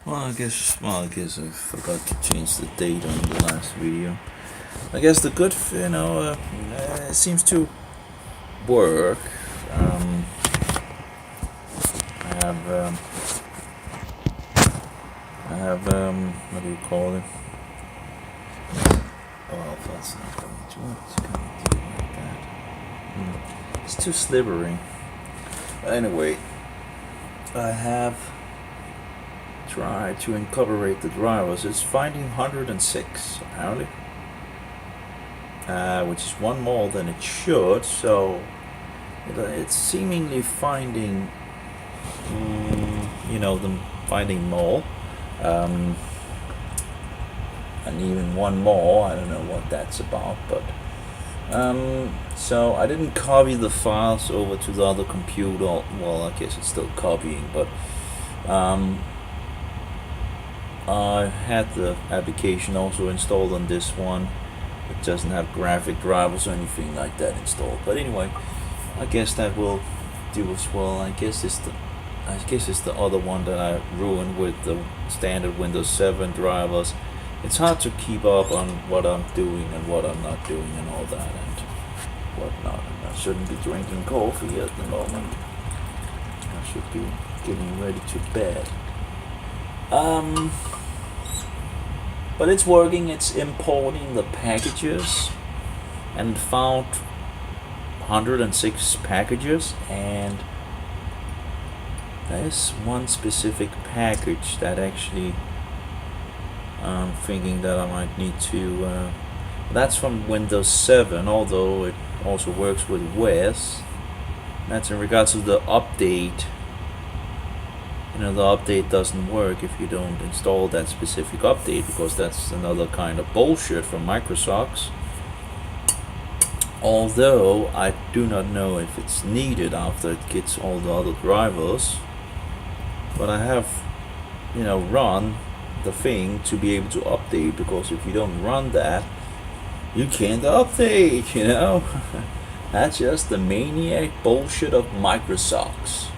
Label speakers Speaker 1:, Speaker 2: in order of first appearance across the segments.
Speaker 1: I guess I forgot to change the date on the last video. I guess the good, it seems to work. I have, what do you call it? Oh, that's not going to work. It's going to do like that. It's too slippery. Anyway, I have tried to incorporate the drivers. It's finding 106 apparently, which is one more than it should. So it's seemingly finding, them finding more, and even one more. I don't know what that's about, but so I didn't copy the files over to the other computer. Well, I guess it's still copying, but I had the application also installed on this one. It doesn't have graphic drivers or anything like that installed. But anyway, I guess that will do as well. I guess it's the other one that I ruined with the standard Windows 7 drivers. It's hard to keep up on what I'm doing and what I'm not doing and all that and whatnot. And I shouldn't be drinking coffee at the moment. I should be getting ready to bed. But it's working. It's importing the packages and found 106 packages, and there's one specific package that actually I'm thinking that I might need to that's from Windows 7, although it also works with WES. That's in regards to the update. The update doesn't work if you don't install that specific update, because that's another kind of bullshit from Microsoft. Although I do not know if it's needed after it gets all the other drivers, but I have, run the thing to be able to update, because if you don't run that, you can't update. That's just the maniac bullshit of Microsoft.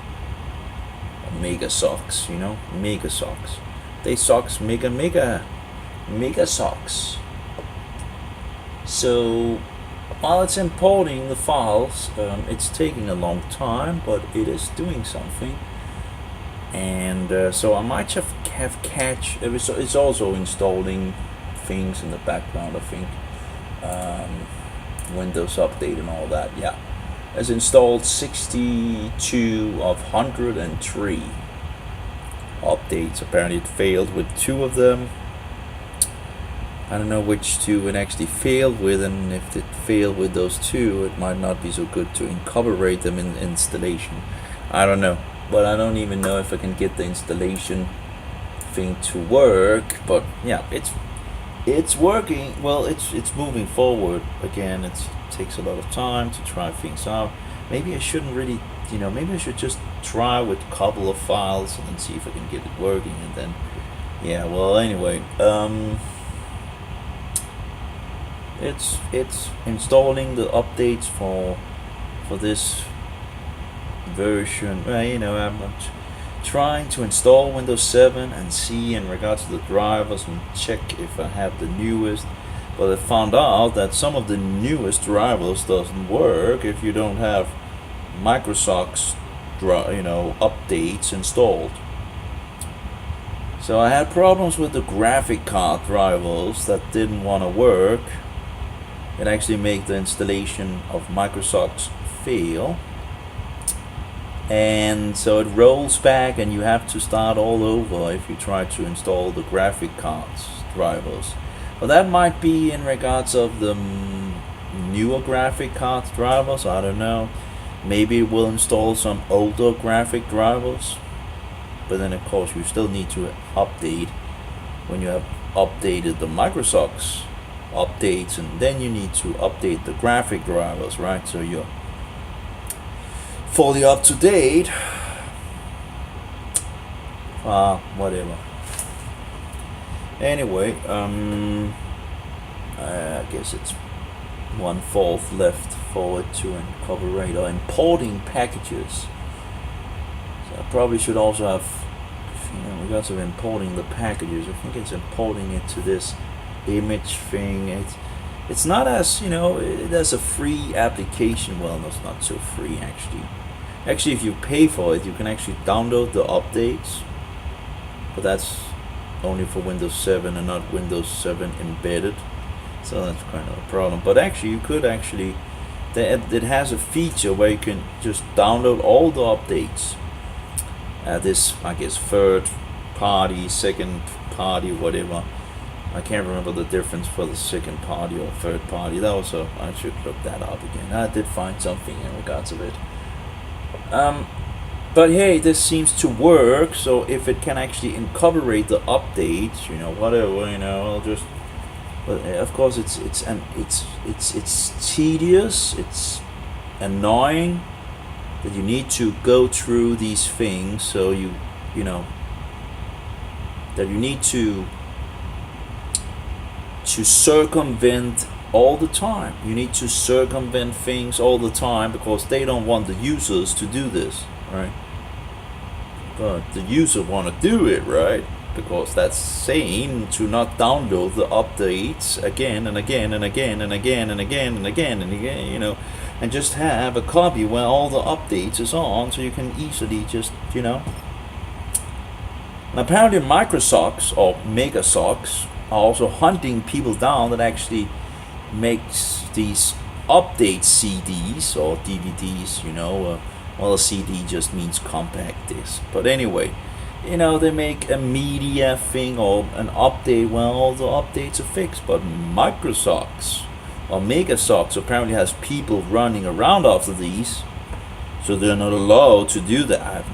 Speaker 1: Mega socks, mega socks. They socks mega socks. So while it's importing the files, it's taking a long time, but it is doing something. And so I might have catch. It's also installing things in the background, I think. Windows Update and all that. Yeah. Has installed 62 of 103 updates. Apparently it failed with 2 of them. I don't know which 2 it actually failed with, and if it failed with those 2, it might not be so good to incorporate them in installation. I don't know, but I don't even know if I can get the installation thing to work. But yeah, it's working. Well, it's moving forward. Again, it takes a lot of time to try things out. Maybe I shouldn't really, maybe I should just try with a couple of files and then see if I can get it working, and then, yeah. Well, anyway, it's installing the updates for this version. I'm not trying to install Windows 7 and see in regards to the drivers and check if I have the newest. But I found out that some of the newest drivers doesn't work if you don't have Microsoft's updates installed. So I had problems with the graphic card drivers that didn't want to work. It actually made the installation of Microsoft's fail. And so it rolls back and you have to start all over if you try to install the graphic cards drivers. Well, that might be in regards of the newer graphic cards drivers. I don't know. Maybe it will install some older graphic drivers. But then of course you still need to update when you have updated the Microsoft's updates, and then you need to update the graphic drivers, right? So you're fully up to date. Whatever. Anyway, I guess it's 1/4 left for it to incorporate or importing packages. So I probably should also have, regards of importing the packages, I think it's importing it to this image thing. It's not as, there's a free application. Well, no, it's not so free actually. Actually, if you pay for it, you can actually download the updates, but that's only for Windows 7 and not Windows 7 embedded. So that's kind of a problem. But actually, you could actually, it has a feature where you can just download all the updates. This, I guess, third party, second party, whatever. I can't remember the difference for the second party or third party. That was I should look that up again. I did find something in regards of it. But hey, this seems to work. So if it can actually incorporate the updates, whatever, I'll just. But of course, it's tedious. It's annoying that you need to go through these things. So that you need to circumvent all the time. You need to circumvent things all the time because they don't want the users to do this, right? But the user want to do it, right? Because that's sane to not download the updates again and again and again and again and again and again and again, and just have a copy where all the updates is on, so you can easily just, And apparently Microsocks or Megasocks are also hunting people down that actually makes these update CDs or DVDs, well, a CD just means compact disc. But anyway, they make a media thing or an update when all the updates are fixed. But Microsocks or Megasocks apparently has people running around after these, so they're not allowed to do that.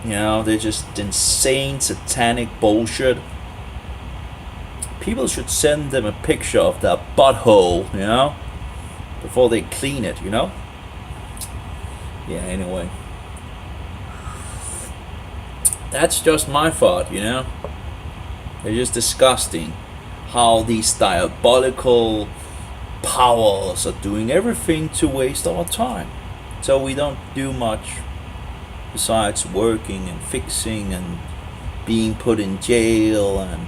Speaker 1: They're just insane satanic bullshit. People should send them a picture of their butthole, before they clean it, Yeah, anyway. That's just my thought, They're just disgusting how these diabolical powers are doing everything to waste our time. So we don't do much besides working and fixing and being put in jail and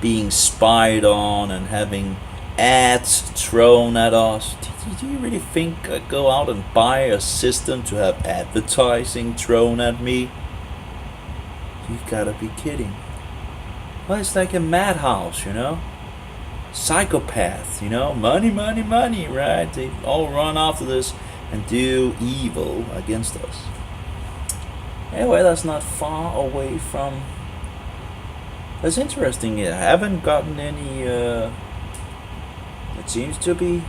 Speaker 1: being spied on and having ads thrown at us. Do you really think I'd go out and buy a system to have advertising thrown at me? You gotta be kidding. Well, it's like a madhouse, Psychopaths, money, money, money, right? They all run after this and do evil against us. Anyway, that's not far away from. That's interesting. I haven't gotten any. It seems to be,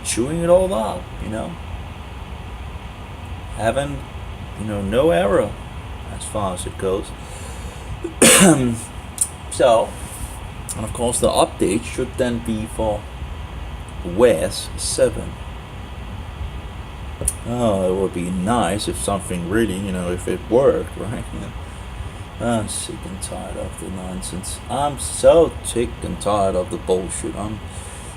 Speaker 1: chewing it all up. Haven't, no error as far as it goes. So, and of course, the update should then be for WES7. Oh, it would be nice if something really, if it worked, right? I'm sick and tired of the nonsense. I'm so sick and tired of the bullshit. I'm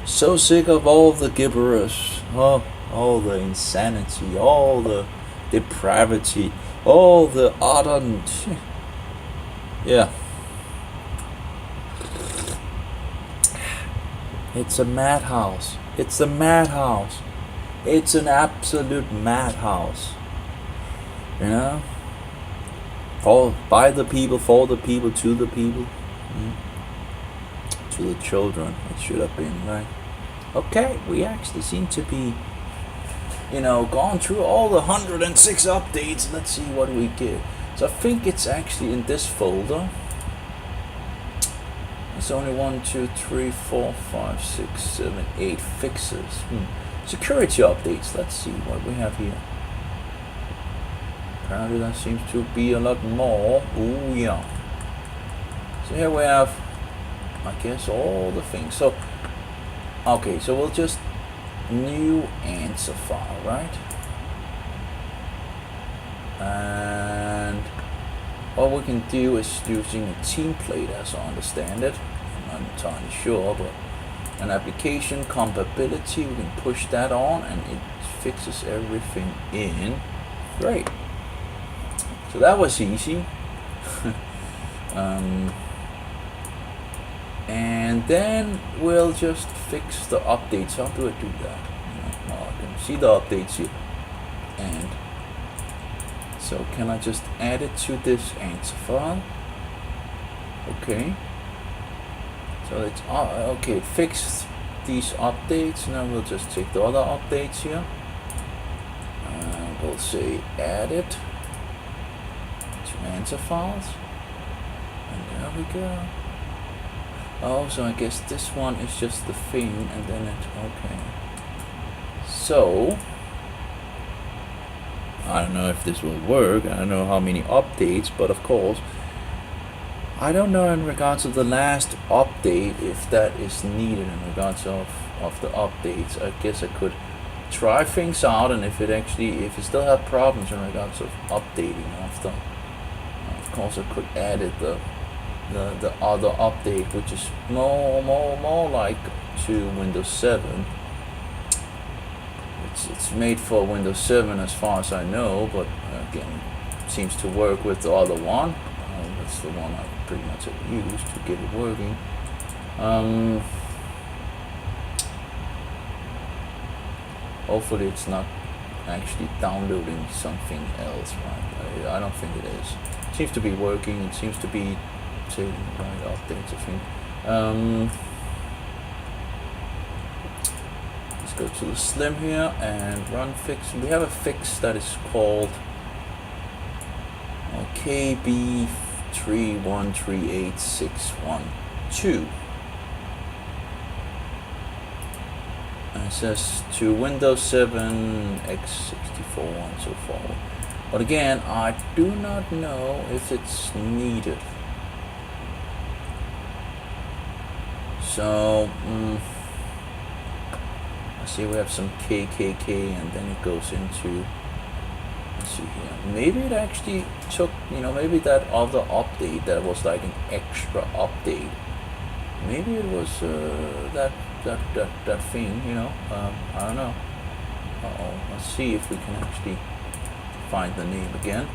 Speaker 1: so sick of all the gibberish, all the insanity, all the depravity, all the ardent. Yeah. It's a madhouse. It's a madhouse. It's an absolute madhouse. By the people, for the people, to the people. To the children, it should have been, right? Okay, we actually seem to be, gone through all the 106 updates. Let's see what we get. So I think it's actually in this folder. It's only 1, 2, 3, 4, 5, 6, 7, 8 fixes. Security updates. Let's see what we have here. Apparently there seems to be a lot more. Ooh, yeah. So here we have, I guess, all the things. So, okay, so we'll just new answer file, right? And what we can do is using a template, as I understand it. I'm not entirely sure, but an application compatibility, we can push that on and it fixes everything in. Great. So that was easy. And then we'll just fix the updates. How do I do that? Well, I can see the updates here. And so can I just add it to this answer file? Okay. So it's okay, it fixed these updates. Now we'll just take the other updates here. And we'll say add it to answer files. And there we go. Oh, so I guess this one is just the thing, and then it, okay. So, I don't know if this will work, I don't know how many updates, but of course, I don't know in regards to the last update if that is needed in regards of the updates. I guess I could try things out, and if it still have problems in regards of updating after, of course I could add it the other update, which is more like to Windows 7. It's made for Windows 7 as far as I know, but again, it seems to work with the other one. That's the one I pretty much have used to get it working. Hopefully it's not actually downloading something else, right? I don't think it is. It seems to be working. It seems to be taking right updates, I think. Let's go to the Slim here and run fix. We have a fix that is called KB3138612. And it says to Windows 7 x64 and so forth. But again, I do not know if it's needed. So, I see we have some KKK, and then it goes into, let's see here, maybe it actually took, maybe that other update that was like an extra update, maybe it was that thing, I don't know. Let's see if we can actually find the name again.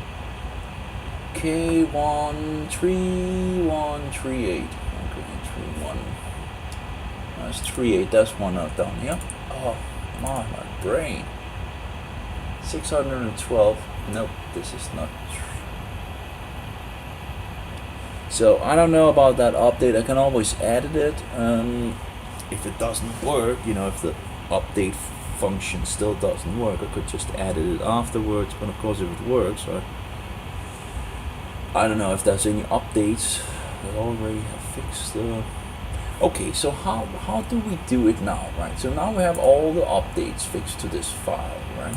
Speaker 1: K13138. Okay, 31. That's 38. That's one not down here. Oh my brain. 612. Nope, this is not true. So I don't know about that update. I can always edit it. If it doesn't work, if the update function still doesn't work, I could just edit it afterwards. But of course, if it works, I don't know if there's any updates that already have fixed the. Okay, so how do we do it now, right? So now we have all the updates fixed to this file, right?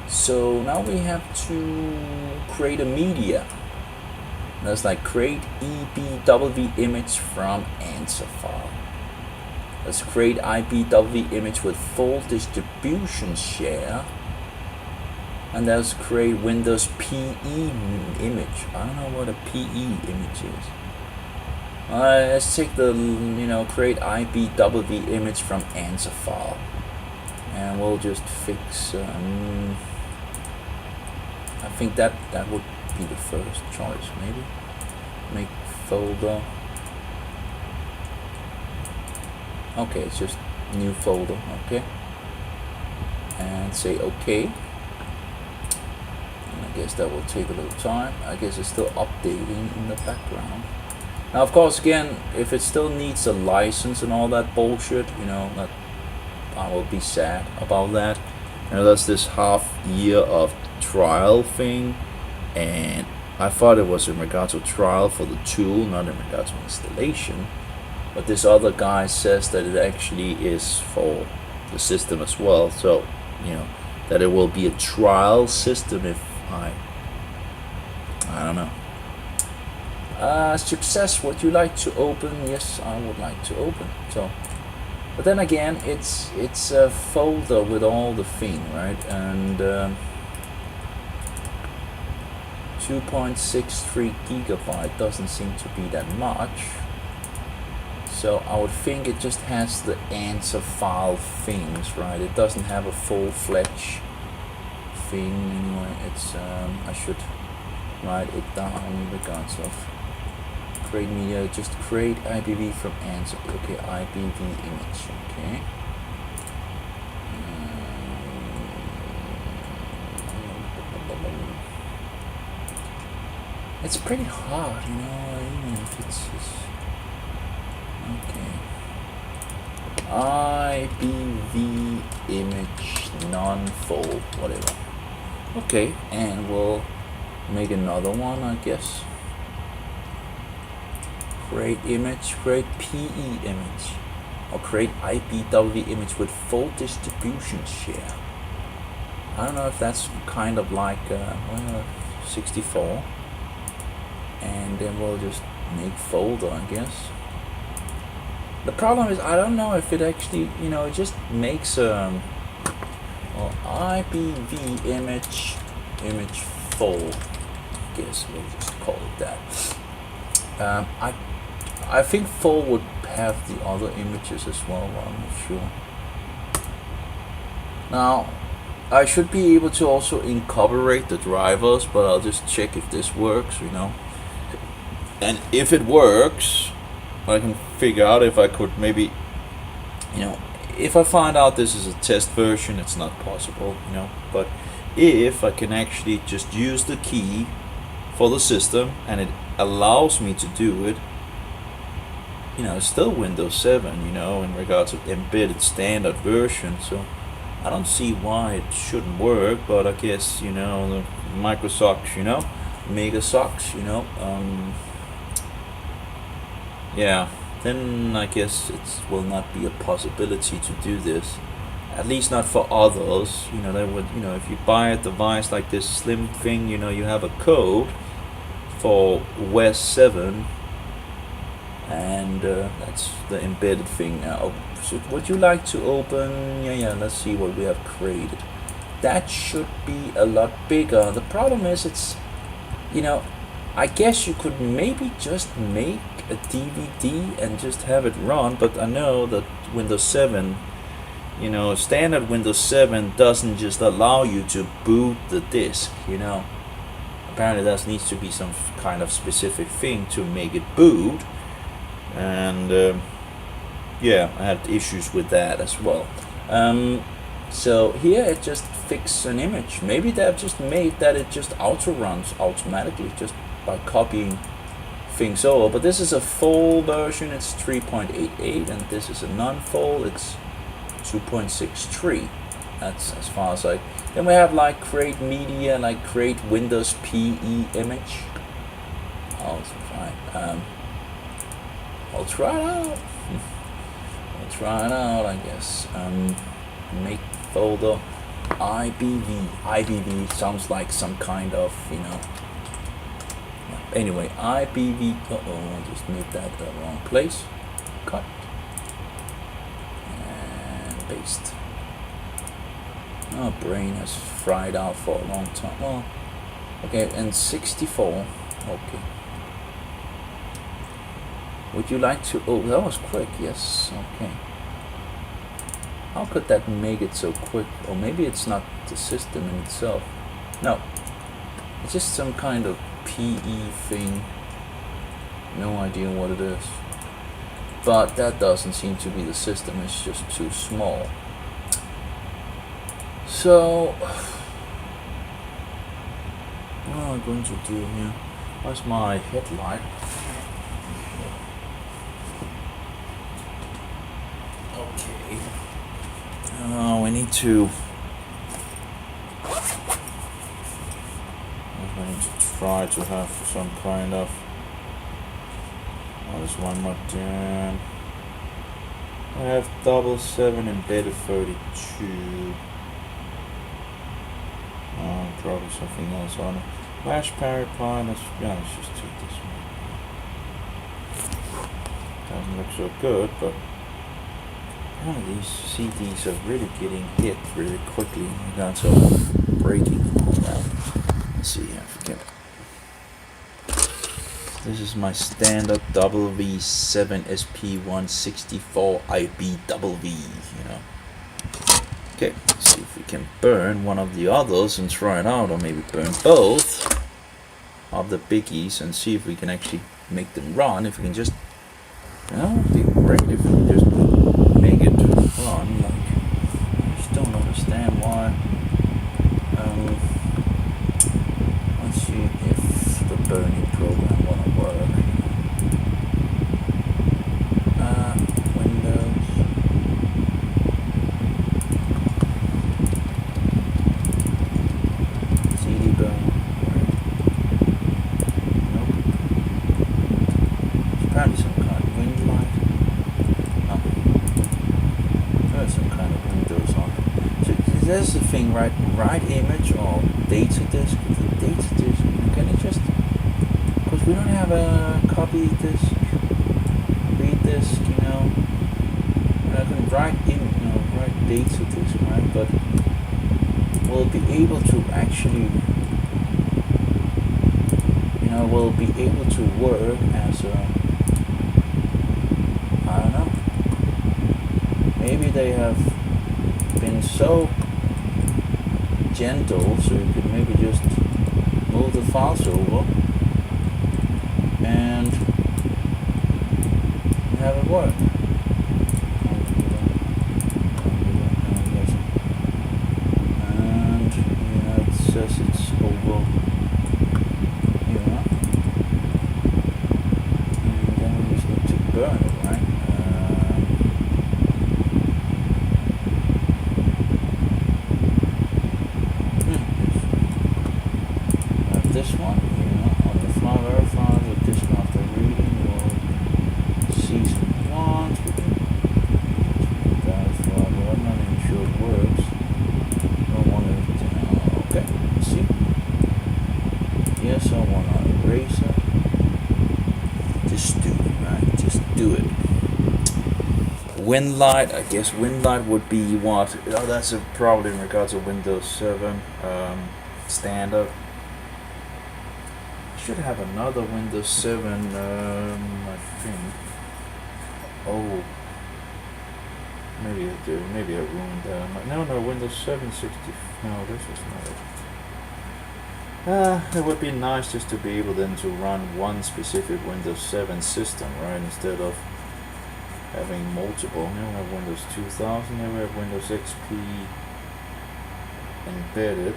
Speaker 1: So now we have to create a media. That's like create EBW image from answer file. Let's create IBW image with full distribution share. And let's create Windows PE image. I don't know what a PE image is. Let's take the, create IBW image from answer file. And we'll just fix, I think that would be the first choice, maybe. Make folder. Okay, it's just new folder, okay. And say okay. And I guess that will take a little time. I guess it's still updating in the background. Now, of course, again, if it still needs a license and all that bullshit, that I will be sad about that. That's this half year of trial thing, and I thought it was in regards to trial for the tool, not in regards to installation. But this other guy says that it actually is for the system as well. So, that it will be a trial system if I don't know. Success, would you like to open? Yes, I would like to open. So, but then again, it's a folder with all the thing, right? And 2.63 gigabyte doesn't seem to be that much. So I would think it just has the answer file things, right? It doesn't have a full-fledged thing anyway. It's I should write it down in regards of create media. Just create IPV from answer. Okay, IPV image. Okay. It's pretty hard, you know, even if it's okay. IPV image non-fold, whatever. Okay, and we'll make another one, I guess. Create image, create PE image, or create IPW image with full distribution share. I don't know if that's kind of like 64. And then we'll just make folder, I guess. The problem is I don't know if it actually, you know, it just makes well, IPV image fold. I guess we'll just call it that. I think fold would have the other images as well, but I'm not sure. Now I should be able to also incorporate the drivers, but I'll just check if this works, you know. And if it works, I can figure out if I could maybe, you know, if I find out this is a test version, it's not possible, you know. But if I can actually just use the key for the system and it allows me to do it, you know, it's still Windows 7, you know, in regards to embedded standard version. So I don't see why it shouldn't work, but I guess, you know, the Microsoft, you know, Mega socks, you know, yeah, then I guess it will not be a possibility to do this, at least not for others. You know, they would, you know, if you buy a device like this slim thing, you know, you have a code for WES7, and that's the embedded thing now. So would you like to open? Yeah, let's see what we have created. That should be a lot bigger. The problem is it's, you know, I guess you could maybe just make a DVD and just have it run, but I know that Windows 7, you know, standard Windows 7 doesn't just allow you to boot the disk, you know. Apparently there needs to be some kind of specific thing to make it boot, and yeah, I had issues with that as well. So here it just fixes an image. Maybe they've just made that it just auto runs automatically just by copying things over. But this is a full version, it's 3.88, and this is a non-full, it's 2.63. That's as far as I. Then we have like create media, like create Windows PE image. Oh, it's fine. I'll try it out. I'll try it out, I guess. Make folder IPV sounds like some kind of, you know. Anyway, IPV. I just made that the wrong place. Cut and paste. Oh, brain has fried out for a long time. Oh, okay, and 64. Okay. Would you like to? Oh, that was quick. Yes. Okay. How could that make it so quick? Or maybe it's not the system in itself. No, it's just some kind of PE thing. No idea what it is. But that doesn't seem to be the system. It's just too small. So, what am I going to do here? Where's my headlight? Okay. We need to. I need to try to have some kind of. Oh, there's one more down. I have 7 embedded 32. Probably something else on it. Flash Parrot Pi, let's just take this one. Doesn't look so good, but one of these CDs are really getting hit really quickly in regards of breaking and all that. Let's see here, forget it. This is my standard WES7 SP164 IBWV, you know. Okay, let's see if we can burn one of the others and try it out, or maybe burn both. of the biggies and see if we can actually make them run. If we can just, it'd be great if we just make it run. Like, I just don't understand why. Let's see if the burning program wanna work. Windows. CD burn. Nope. It's probably some kind of wind light. No. There's some kind of Windows on it. So there's the thing, right? Write image or data disk. The data disk. Can it just? Because we don't have a copy disk, read disk, I can write write data disk, right? But we'll be able to actually, we'll be able to work as a, I don't know. Maybe they have been so gentle, so you could maybe just move the files over and have it work. And it says it's over here. And then we just need to burn it, right? This one, on the fly verify the disk after reading or season 1. Verify, but I'm not even sure it works. I want to, okay, let's see. Yes, I want to erase it. Just do it, right? Just do it. Wind light, I guess wind light would be what? Oh, that's probably in regards to Windows 7 standard. Should have another Windows 7, I think. Oh, maybe I do. Maybe I ruined that. No, Windows 760. No, this is not it. It would be nice just to be able then to run one specific Windows 7 system, right? Instead of having multiple. Now we have Windows 2000. Now we have Windows XP embedded.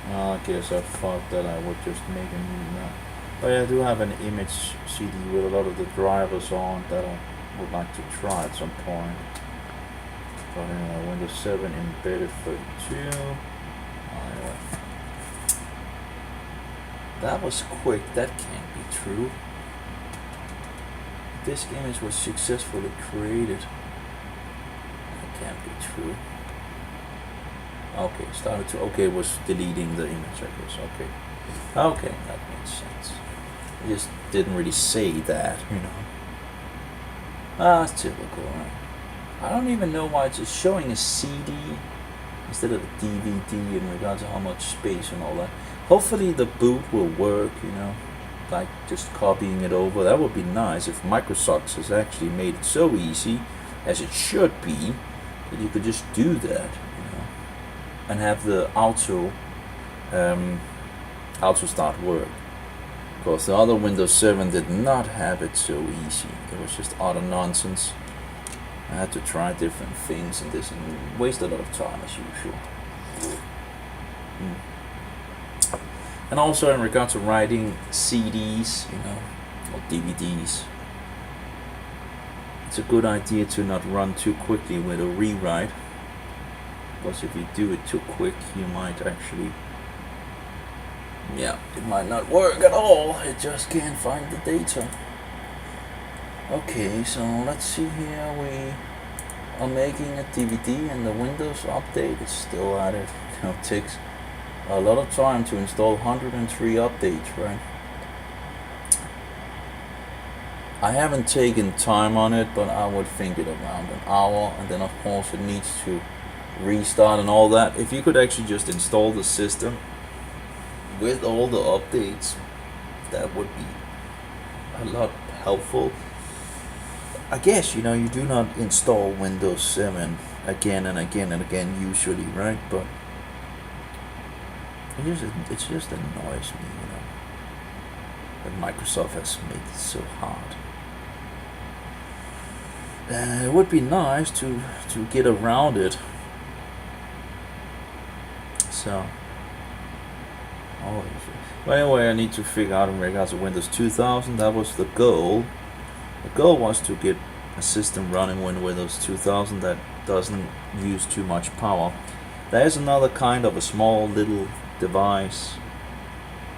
Speaker 1: I guess I thought that I would just make a new map. But I do have an image CD with a lot of the drivers on that I would like to try at some point. But anyway, Windows 7 embedded 32. That was quick. That can't be true. This image was successfully created. That can't be true. Okay, started to, okay, was deleting the image, I guess, okay, that makes sense. It just didn't really say that, it's typical, right? I don't even know why it's just showing a CD instead of a DVD in regards to how much space and all that. Hopefully the boot will work, like just copying it over. That would be nice if Microsoft has actually made it so easy, as it should be, that you could just do that. And have the auto start work. Because the other Windows 7 did not have it so easy. It was just utter nonsense. I had to try different things and this and waste a lot of time as usual. And also in regard to writing CDs, or DVDs, it's a good idea to not run too quickly with a rewrite. Because if you do it too quick, you might actually, it might not work at all. It just can't find the data. Okay, so let's see here. We are making a DVD and the Windows update is still at it. It takes a lot of time to install 103 updates, right? I haven't taken time on it, but I would think it around an hour, and then of course it needs to restart and all that. If you could actually just install the system with all the updates, that would be a lot helpful. I guess you do not install Windows 7 again and again and again usually, right? But it just annoys me, that Microsoft has made it so hard. It would be nice to get around it. So, but anyway, I need to figure out in regards to Windows 2000. That was the goal. The goal was to get a system running with Windows 2000 that doesn't use too much power. There is another kind of a small little device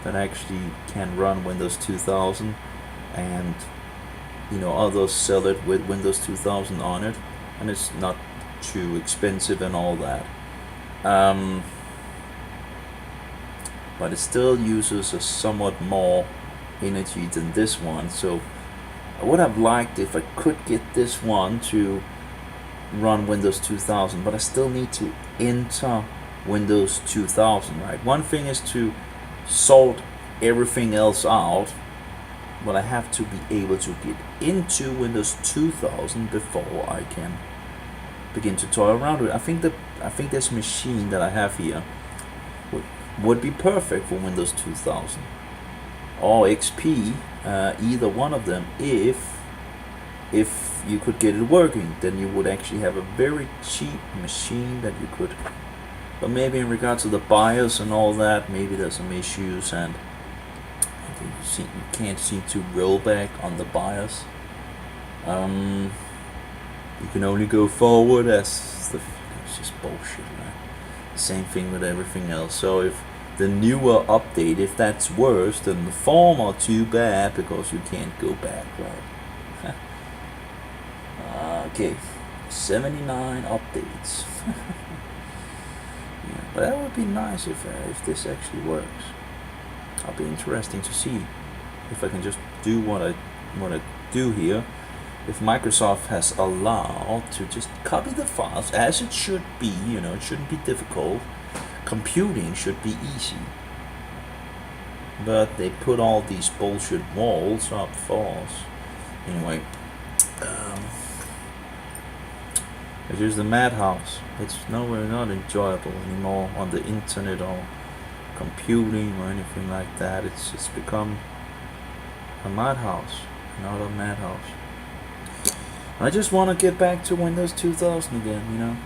Speaker 1: that actually can run Windows 2000, and others sell it with Windows 2000 on it, and it's not too expensive and all that. But it still uses a somewhat more energy than this one, so I would have liked if I could get this one to run Windows 2000, but I still need to enter Windows 2000, right? One thing is to sort everything else out, but I have to be able to get into Windows 2000 before I can begin to toy around with it. I think this machine that I have here would be perfect for Windows 2000 or XP, either one of them. If you could get it working, then you would actually have a very cheap machine that you could. But maybe in regards to the BIOS and all that, maybe there's some issues, and you can't seem to roll back on the BIOS. You can only go forward as it's just bullshit, right? Same thing with everything else. So if the newer update, if that's worse, then the former too bad, because you can't go back, right? Okay, 79 updates. Yeah, but that would be nice if this actually works. It'll be interesting to see if I can just do what I do here. If Microsoft has allowed to just copy the files as it should be, it shouldn't be difficult. Computing should be easy. But they put all these bullshit walls up for us. Anyway, it's just a madhouse. It's nowhere not enjoyable anymore on the internet or computing or anything like that. It's just become a madhouse, not a madhouse. I just want to get back to Windows 2000 again,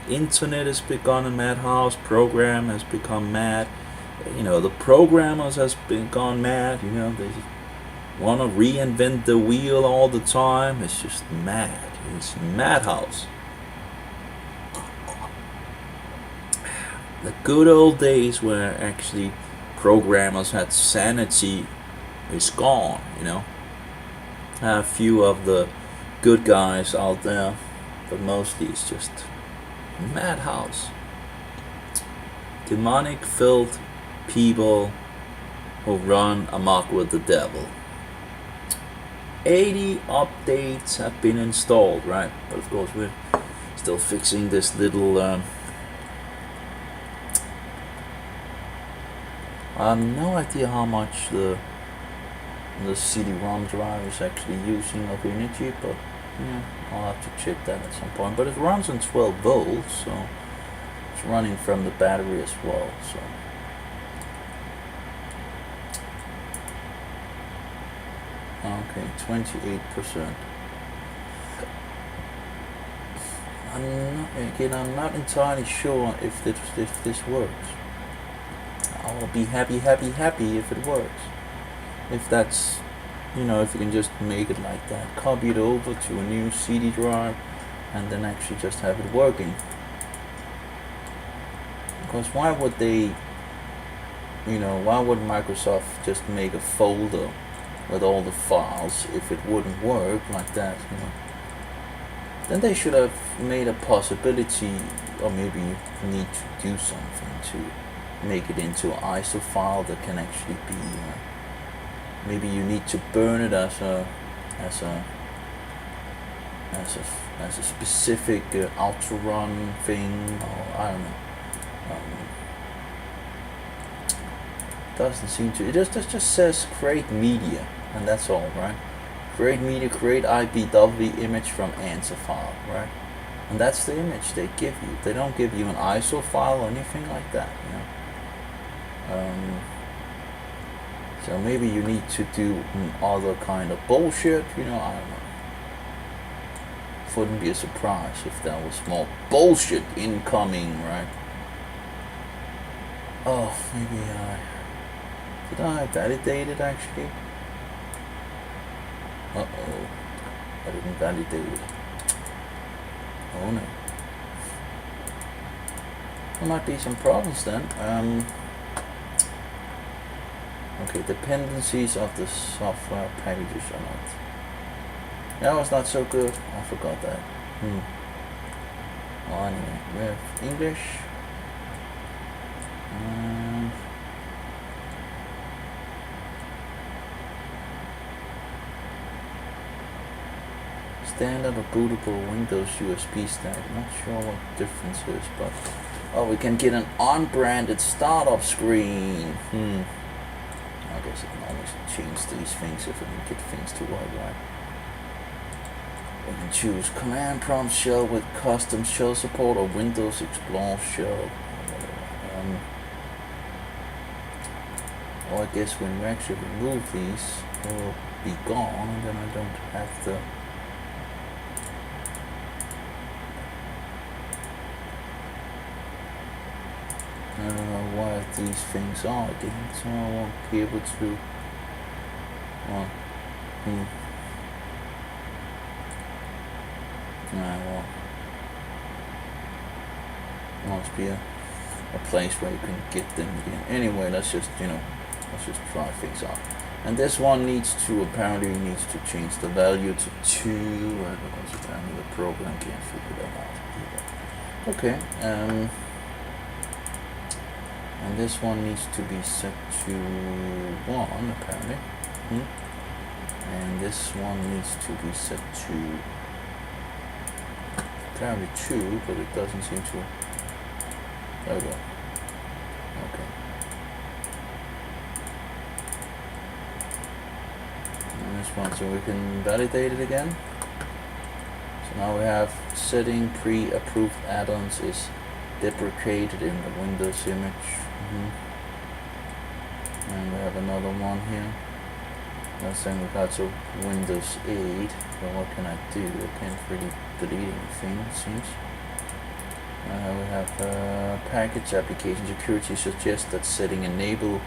Speaker 1: Internet has become a madhouse. Program has become mad. The programmers has gone mad. They just want to reinvent the wheel all the time. It's just mad. It's madhouse. The good old days where actually programmers had sanity is gone, A few of the good guys out there, but mostly it's just madhouse. Demonic filled people who run amok with the devil. 80 updates have been installed, right? But of course we're still fixing this little I have no idea how much the CD-ROM drive is actually using of energy, but I'll have to check that at some point. But it runs on 12 volts, so it's running from the battery as well. So okay, 28%. I'm not entirely sure if this works. I'll be happy if it works. If that's, if you can just make it like that, copy it over to a new CD drive, and then actually just have it working. Because why would Microsoft just make a folder with all the files if it wouldn't work like that, Then they should have made a possibility, or maybe you need to do something to make it into an ISO file that can actually be maybe you need to burn it as a specific auto-run thing, or I don't know. Doesn't seem to. It just says create media, and that's all, right? Create media, create IBW image from answer file, right? And that's the image they give you. They don't give you an ISO file or anything like that, you know. So maybe you need to do other kind of bullshit, you know, I don't know. Wouldn't be a surprise if there was more bullshit incoming, right? Oh, maybe did I validate it actually? Uh-oh, I didn't validate it. Oh no. There might be some problems then. Okay, dependencies of the software packages are not. That was not so good. I forgot that. Well, anyway, we have English. Standard or bootable Windows USB stack. Not sure what difference is, but oh, we can get an unbranded startup screen. I guess I can always change these things if I can get things to work right. We can choose command prompt shell with custom shell support or Windows Explorer shell. Or I guess when we actually remove these, they will be gone, and then I don't have to. I don't know why these things are again, so I won't be able to. Well, well, must be a place where you can get them again. Anyway, let's just try things out. And this one apparently needs to change the value to 2, because apparently the program can't figure that out either. Okay, and this one needs to be set to 1 apparently. And this one needs to be set to apparently 2, but it doesn't seem to. There we go. Okay. And this one, so we can validate it again. So now we have setting pre-approved add-ons is deprecated in the Windows image. And we have another one here. Last time we got to Windows 8, but what can I do? I can't really delete anything, it seems. We have package application security suggests that setting enable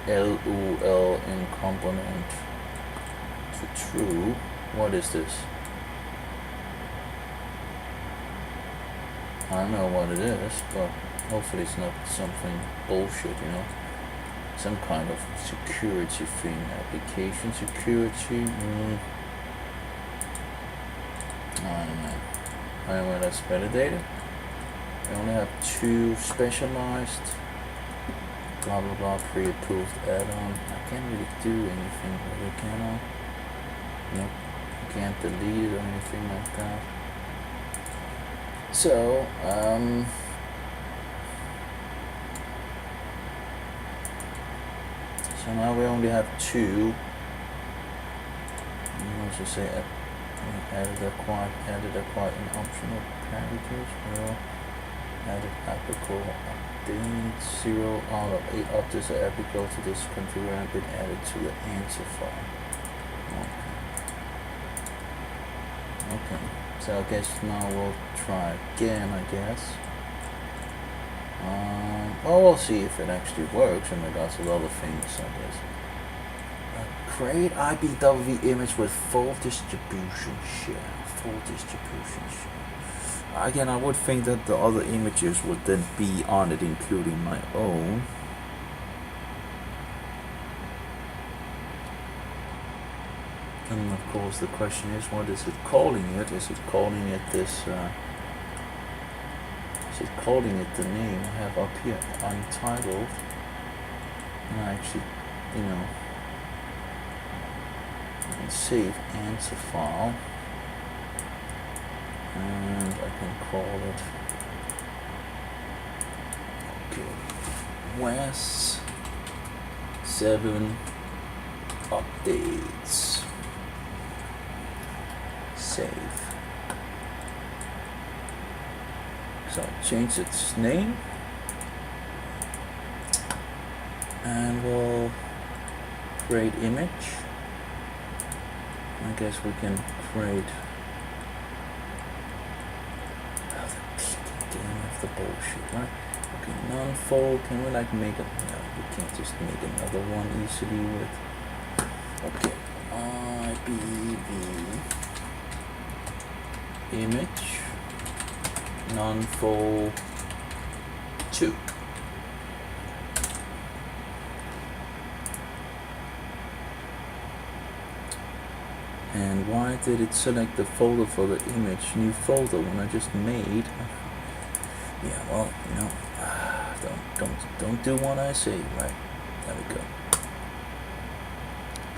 Speaker 1: LUL in component to true. What is this? I don't know what it is, but hopefully it's not something bullshit, you know. Some kind of security thing, application security. I don't know. Anyway, let's validate it. We only have 2 specialized, blah blah blah, pre-approved add-on. I can't really do anything with it, can I? Nope. I can't delete it or anything like that. So, so now we only have 2. Let's just say added acquired an optional packages. Well, added applicable update 0 out of 8 updates are applicable to this configuration have been added to the answer file. Okay. So I guess now we'll try again, I guess. Well, we'll see if it actually works in regards to other things, I guess. Create IPW image with full distribution share. Again, I would think that the other images would then be on it, including my own. And of course the question is, what is it calling it? Is it calling it this, is it calling it the name I have up here, untitled? And I actually, you know, I can save answer file. And I can call it, okay, WES7 Updates. Save. So change its name, and we'll create image. I guess we can create game of the bullshit, right? Okay, non-fold. Can we like make a? No, we can't just make another one easily with. Okay, IBV image non-fold 2. And why did it select the folder for the image new folder when I just made? Yeah, well, you know, don't do what I say, right? There we go.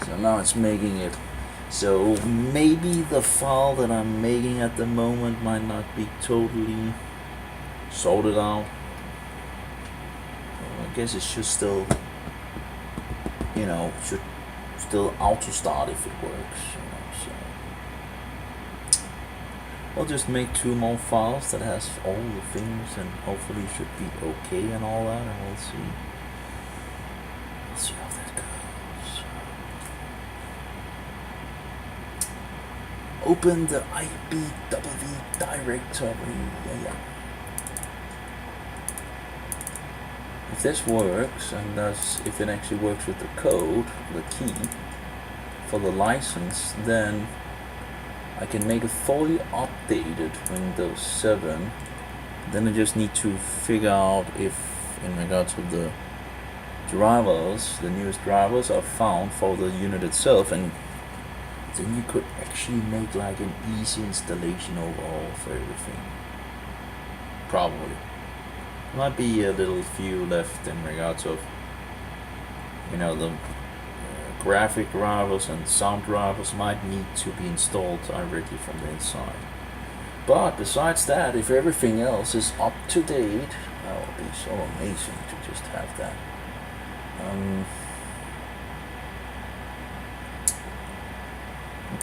Speaker 1: So now it's making it. So maybe the file that I'm making at the moment might not be totally sorted out. Well, I guess it should still, you know, should still auto start if it works. You know, so I'll just make 2 more files that has all the things, and hopefully should be okay and all that, and we'll see. We'll see how that goes. Open the IBW directory. Yeah. If this works, and if it actually works with the code, the key for the license, then I can make a fully updated Windows 7. Then I just need to figure out if, in regards to the drivers, the newest drivers are found for the unit itself, and then you could actually make like an easy installation overall for everything. Probably. Might be a little few left in regards of, you know, the graphic drivers and sound drivers might need to be installed directly from the inside. But besides that, if everything else is up to date, that would be so amazing to just have that.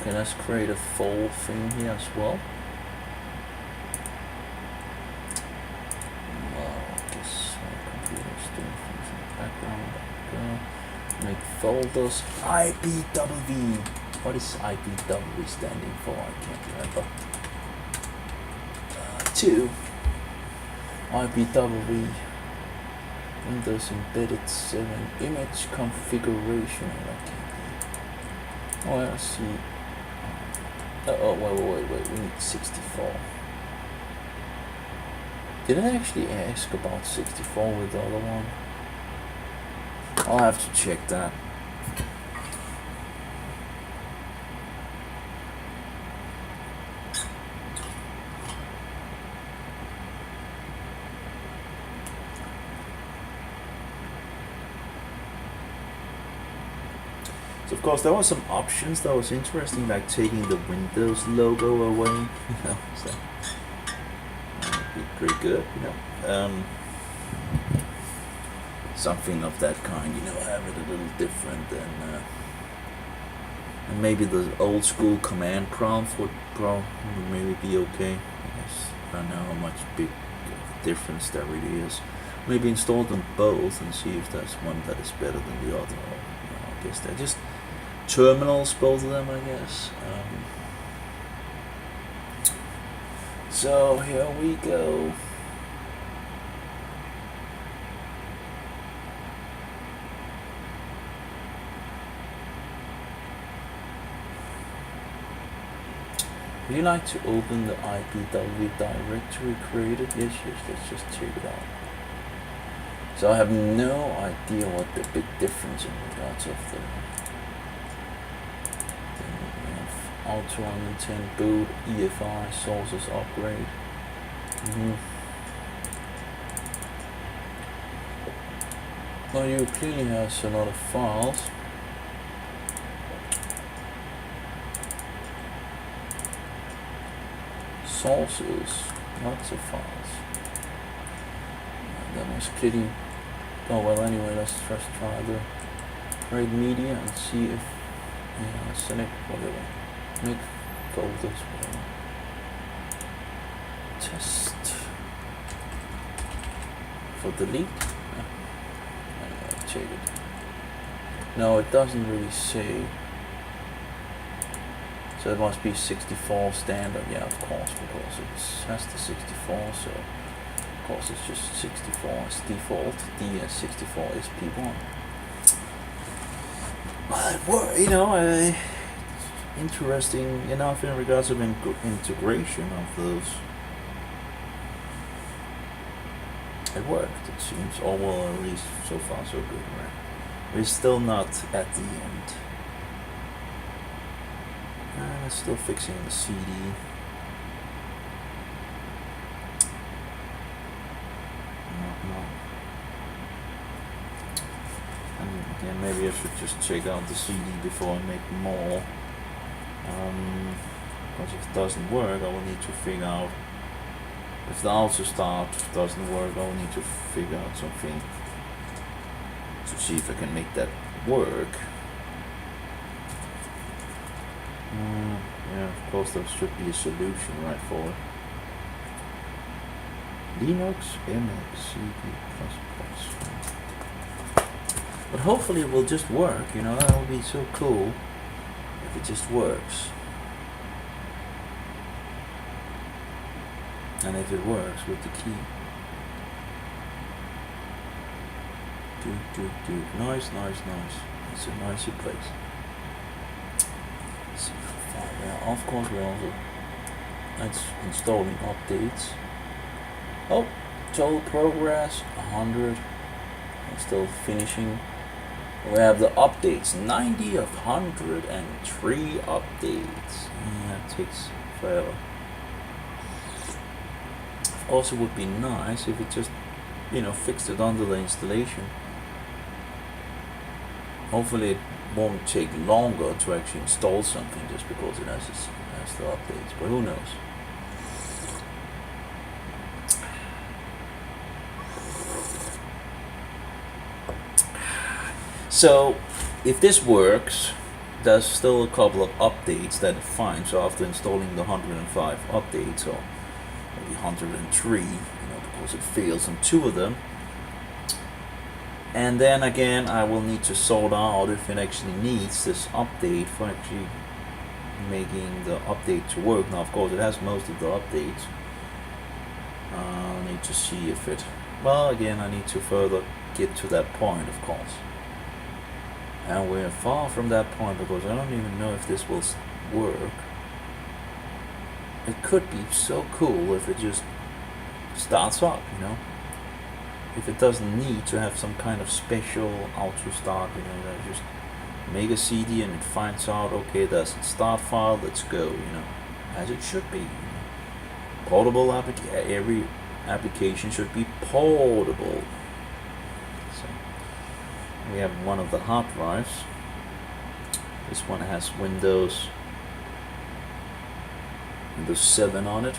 Speaker 1: Okay, let's create a full thing here as well. Well, I guess my computer's doing things in the background. Make folders. IBW. What is IBW standing for? I can't remember. 2. IBW. Windows Embedded 7 image configuration. Oh, let's see. Oh, wait. We need 64. Did I actually ask about 64 with the other one? I'll have to check that. So of course there were some options that was interesting, like taking the Windows logo away, you know, so that would be pretty good, you know. Something of that kind, you know, have it a little different, and maybe the old school command prompt would maybe be okay. I guess I don't know how much big difference there really is. Maybe install them both and see if there's one that is better than the other. Or, you know, I guess they're just terminals, both of them, I guess. So here we go. Would you like to open the IPW directory created? Yes, let's just check it out. So I have no idea what the big difference in regards of the auto 110 boot, EFI, sources upgrade. Well, you clearly has a lot of files. Sources, lots of files. That was clearly. Oh well. Anyway, let's just try the create media and see if select whatever, make folders, whatever. Test. for delete. Check it. No, it doesn't really say. So it must be 64 standard, yeah, of course, because it has the 64, so of course it's just 64 as default, DS64 SP1. Well, you know, interesting enough in regards of integration of those. It worked, it seems, or well, at least so far so good, right? We're still not at the end. It's still fixing the CD. No. And again, maybe I should just check out the CD before I make more. Because if it doesn't work, I will need to figure out. If the also start doesn't work, I will need to figure out something to see if I can make that work. Yeah, of course there should be a solution right for it. Linux, MX, CD++. But hopefully it will just work, you know, that would be so cool if it just works. And if it works with the key. Nice. It's a nicey place. Yeah, of course we're also installing updates. Oh, total progress 100. I'm still finishing. We have the updates, 90 of 103 updates. Yeah, it takes forever. Of course, it would be nice if it just, you know, fixed it under the installation. Hopefully it won't take longer to actually install something just because it has the updates, but who knows. So if this works, there's still a couple of updates that it finds. So after installing the 105 updates, or maybe 103, you know, because it fails on 2 of them. And then again, I will need to sort out if it actually needs this update for actually making the update to work. Now, of course, it has most of the updates. I need to see if it... Well, again, I need to further get to that point, of course. And we're far from that point because I don't even know if this will work. It could be so cool if it just starts up, you know. If it doesn't need to have some kind of special auto start, you know, just make a CD and it finds out, okay, there's a start file, let's go, you know, as it should be. You know. Portable every application should be portable. So we have one of the hard drives. This one has Windows 7 on it.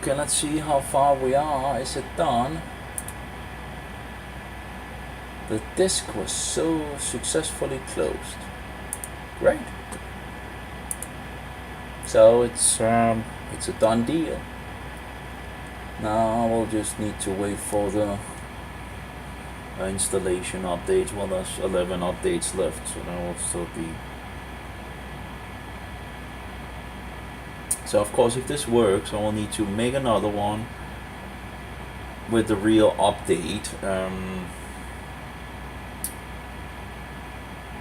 Speaker 1: Okay, let's see how far we are. Is it done? The disk was so successfully closed. Great. So it's a done deal. Now we'll just need to wait for the installation updates. Well, there's 11 updates left, so that will still be. So of course, if this works, I will need to make another one with the real update,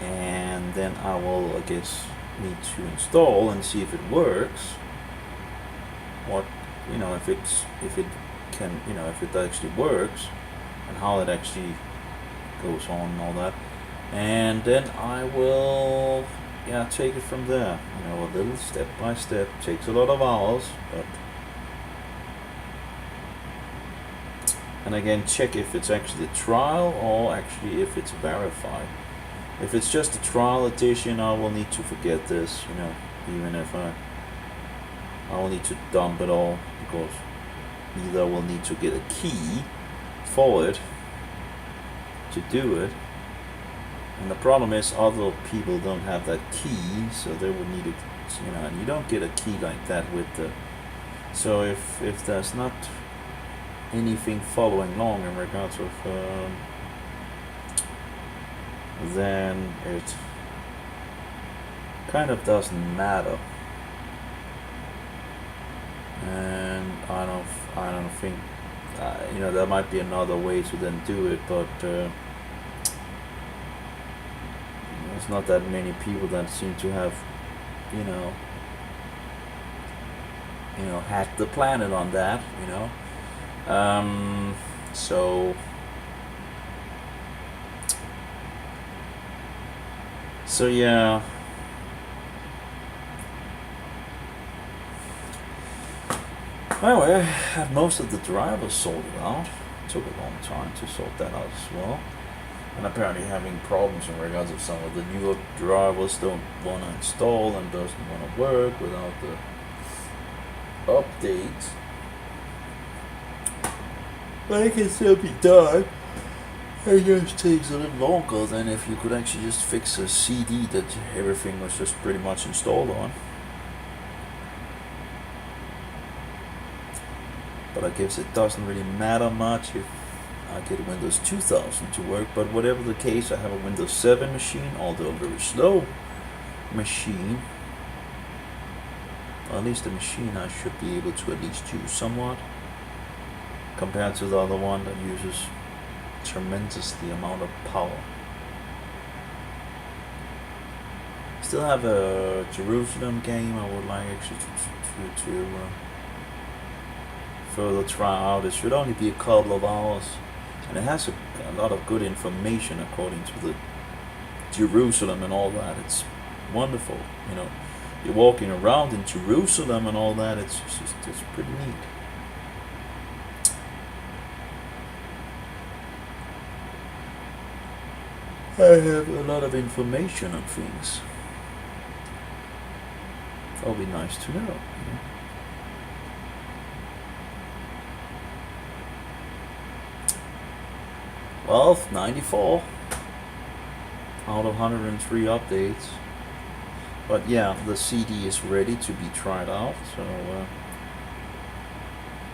Speaker 1: and then I will, I guess, need to install and see if it works. What, you know, if it can, you know, if it actually works, and how it actually goes on and all that, and then I will. Yeah, take it from there. You know, a little step by step. Takes a lot of hours, but and again, check if it's actually a trial or actually if it's verified. If it's just a trial edition, I will need to forget this. You know, even if I will need to dump it all because either I will need to get a key for it to do it. And the problem is other people don't have that key, so they would need it, you know, and you don't get a key like that with the, so if there's not anything following along in regards of then it kind of doesn't matter. And I don't think there might be another way to then do it, but there's not that many people that seem to have hacked the planet on that, so yeah. Anyway, I have most of the drivers sorted out. It took a long time to sort that out as well. And apparently having problems in regards of some of the newer drivers don't want to install and doesn't want to work without the update. But it can still be done. It just takes a little longer than if you could actually just fix a CD that everything was just pretty much installed on. But I guess it doesn't really matter much if I get Windows 2000 to work. But whatever the case, I have a Windows 7 machine, although a very slow machine. Or at least a machine I should be able to at least use somewhat, compared to the other one that uses tremendously amount of power. Still have a Jerusalem game I would like actually to further try out. It should only be a couple of hours, and it has a lot of good information according to the Jerusalem and all that. It's wonderful, you're walking around in Jerusalem and all that. It's pretty neat. I have a lot of information on things. That'll be nice to know. Well, 94 out of 103 updates. But yeah, the CD is ready to be tried out, so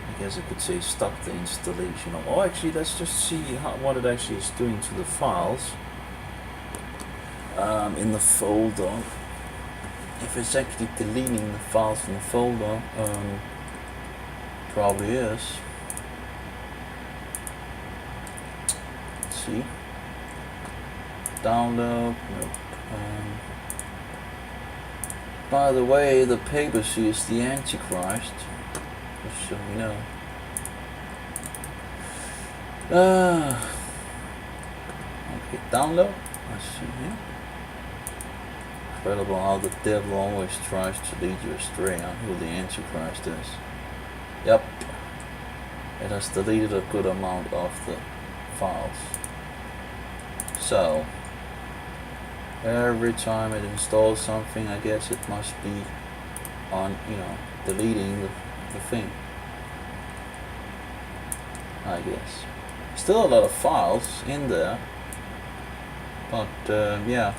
Speaker 1: I guess I could say stop the installation. Oh, actually, let's just see what it actually is doing to the files in the folder. If it's actually deleting the files from the folder, probably is. Let's see. Download. Nope. By the way, the papacy is the Antichrist, just so you know. Okay, download. Let's see here. Incredible how the devil always tries to lead you astray on who the Antichrist is. Yep. It has deleted a good amount of the files. So every time it installs something, I guess it must be on, deleting the thing. I guess. Still a lot of files in there, but yeah,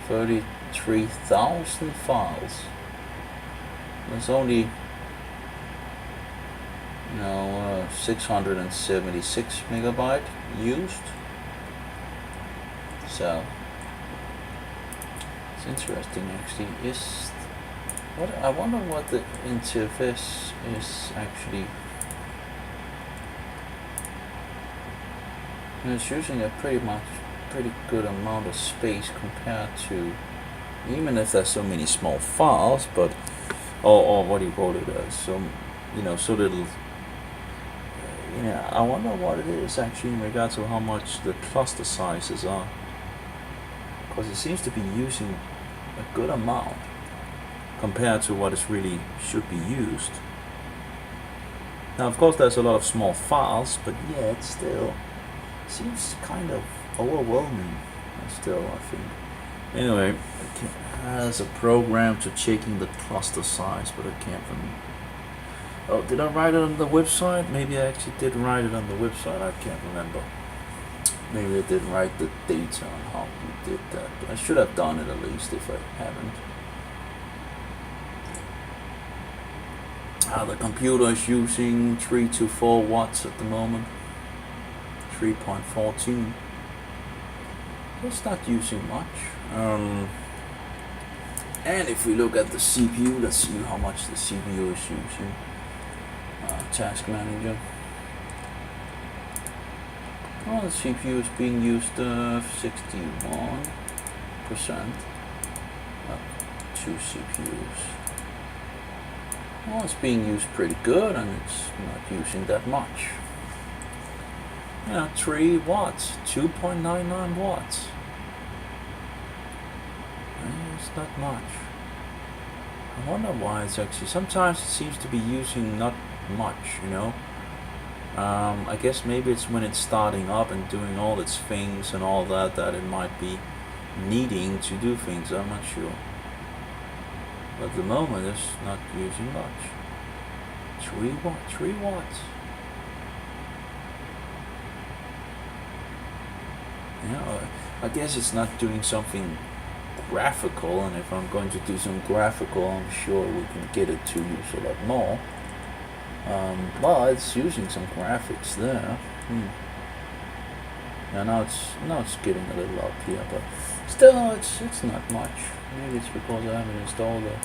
Speaker 1: 33,000 files. There's only 676 megabyte used. So it's interesting actually. I wonder what the interface is actually. It's using a pretty good amount of space compared to, even if there's so many small files, but or what he wrote it as, so little. I wonder what it is actually in regards to how much the cluster sizes are, because it seems to be using a good amount compared to what it really should be used. Now, of course, there's a lot of small files, but yeah, it still seems kind of overwhelming. Still, I think. Anyway, it has a program to checking the cluster size, but I can't remember. Oh, did I write it on the website? Maybe I actually did write it on the website. I can't remember. Maybe I did write the data on how we did that, but I should have done it at least if I haven't. The computer is using 3 to 4 watts at the moment. 3.14. It's not using much. And if we look at the CPU, let's see how much the CPU is using. Task Manager. Well, the CPU is being used 61%. 2 CPUs. Well, it's being used pretty good, and it's not using that much. 3 watts, 2.99 watts. It's not much. I wonder why it's actually, sometimes it seems to be using not much, you know. I guess maybe it's when it's starting up and doing all its things and all that, that it might be needing to do things, I'm not sure. But at the moment it's not using much. 3 watts, 3 watts. Yeah, I guess it's not doing something graphical, and if I'm going to do some graphical, I'm sure we can get it to use a lot more. Well, it's using some graphics there. Yeah, now it's getting a little up here, but still, it's not much. Maybe it's because I haven't installed the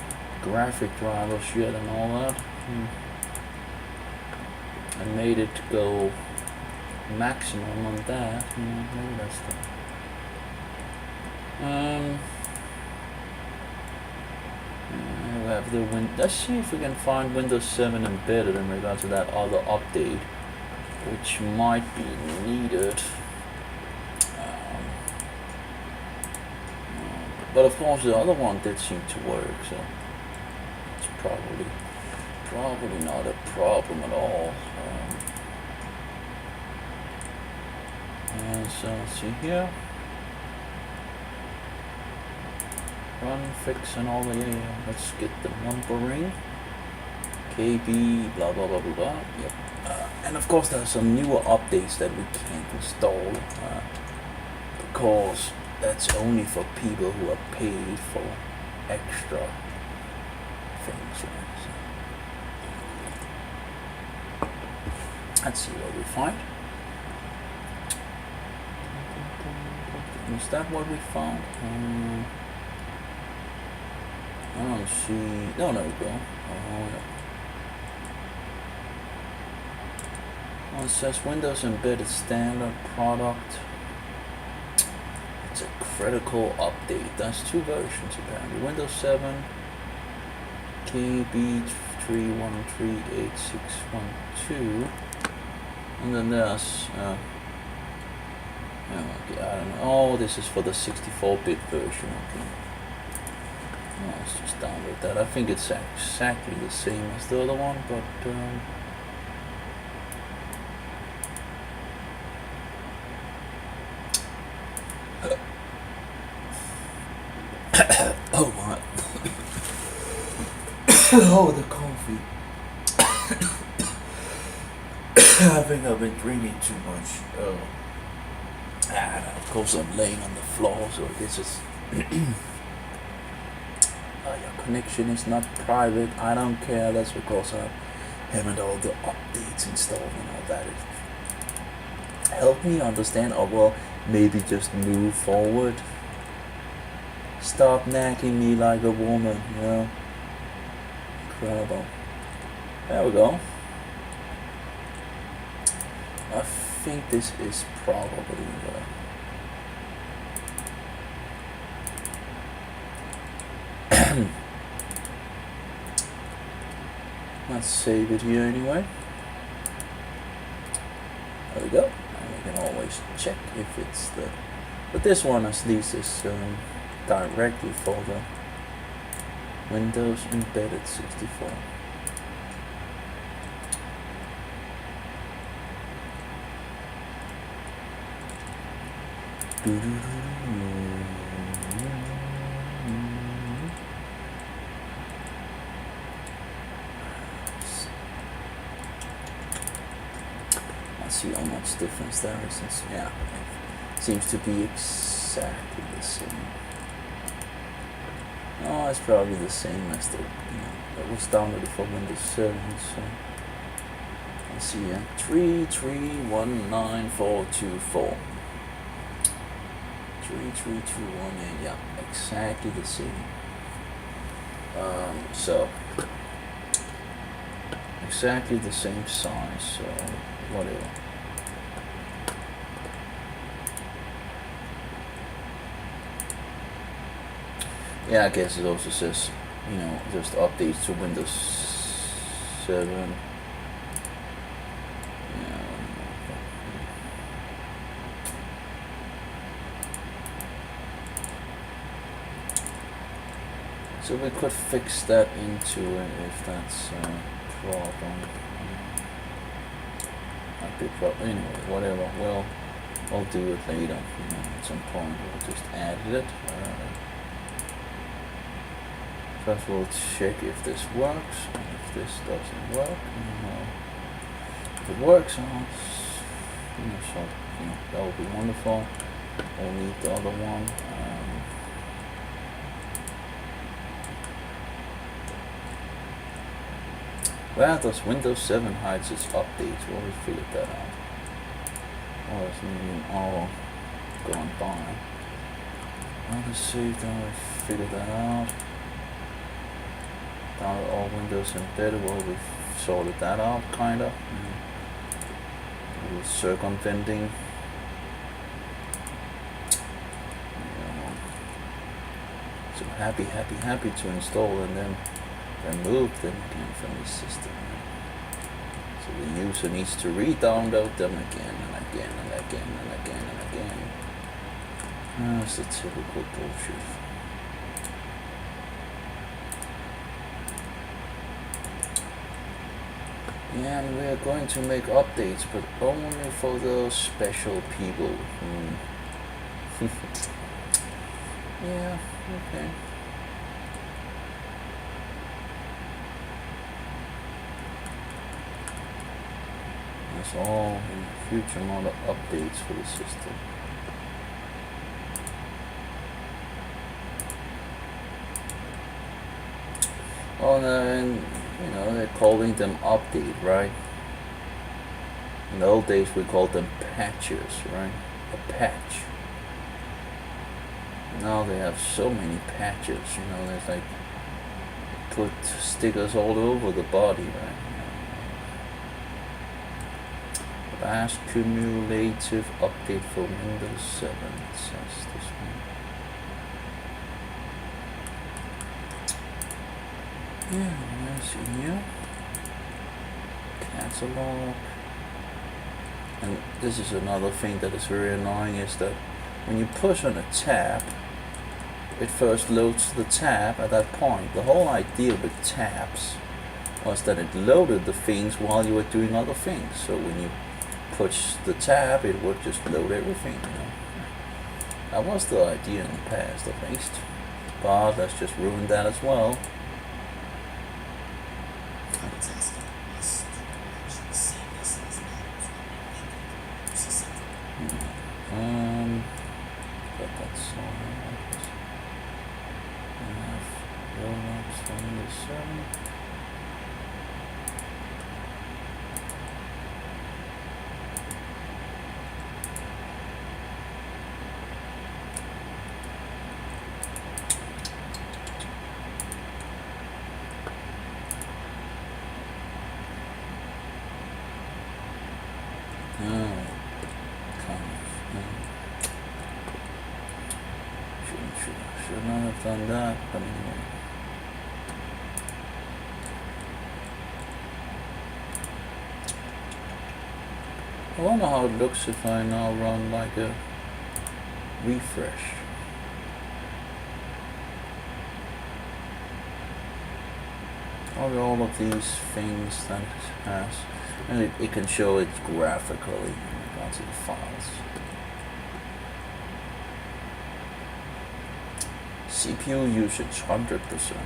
Speaker 1: graphic drivers yet and all that. I made it go maximum on that. Maybe that's the. We have the let's see if we can find Windows 7 embedded in regard to that other update, which might be needed. But of course the other one did seem to work, so it's probably not a problem at all. So let's see here. Run, fix, and all the let's get the numbering. KB, blah blah blah blah blah. Yep. And of course, there are some newer updates that we can't install because that's only for people who are paid for extra things. Right? So let's see what we find. Is that what we found? I don't see. No, there we go. Oh, yeah. Well, it says Windows Embedded Standard Product. It's a critical update. That's 2 versions apparently. Windows 7 KB3138612, and then there's okay, I don't know. Oh, this is for the 64-bit version. Okay. Well, let's just download that. I think it's exactly the same as the other one, but oh my! Oh, the coffee. I think I've been drinking too much. And of course I'm laying on the floor, so I guess it's your connection is not private. I don't care. That's because I haven't all the updates installed and all that. It help me understand, or well, maybe just move forward. Stop nagging me like a woman, you know. Incredible. There we go. I think this is probably let's save it here anyway. There we go. And we can always check if it's the. But this one at least is directly for the Windows Embedded 64. Let's see how much difference there is. Yeah, it seems to be exactly the same. Oh, it's probably the same as the That was downloaded for Windows 7, so let's see here. 3319424. 33218, yeah, exactly the same. So exactly the same size, so whatever. Yeah, I guess it also says, you know, just updates to Windows 7. So we could fix that into it if that's a problem. Might be a problem. Anyway, whatever. Well, I'll do it later. You know, at some point we'll just add it. First we'll check if this works, and if this doesn't work, if it works, I'll, that would be wonderful. We'll need the other one. Where does Windows 7 hides its updates? Well, we figured that out. Oh, it's maybe an hour gone by. Let's see, then we figured that out. Download all Windows embedded. Well, we've sorted that out, kinda. A little circumventing. So happy to install and then remove them again from the system. So the user needs to re-download them again and again and again and again and again. That's the typical bullshit. Yeah, and we're going to make updates, but only for those special people. Yeah, okay. That's all in future amount of updates for the system. Oh, and you know, they're calling them update, right? In the old days we called them patches, right? A patch. Now they have so many patches, you know, there's like put stickers all over the body, right? Fast cumulative update for Windows 7, it says this one. Yeah, let's see here. Catalog. And this is another thing that is very annoying, is that when you push on a tab, it first loads the tab at that point. The whole idea with tabs was that it loaded the things while you were doing other things. So when you push the tab, it would just load everything, you know. That was the idea in the past, at least. But let's just ruin that as well. Got that song. I have roll-ups for Windows 7. Should not have done that, but anyway. I wonder how it looks if I now run like a refresh. Probably all of these things that it has, and it can show it graphically in regards to the files. CPU usage 100%.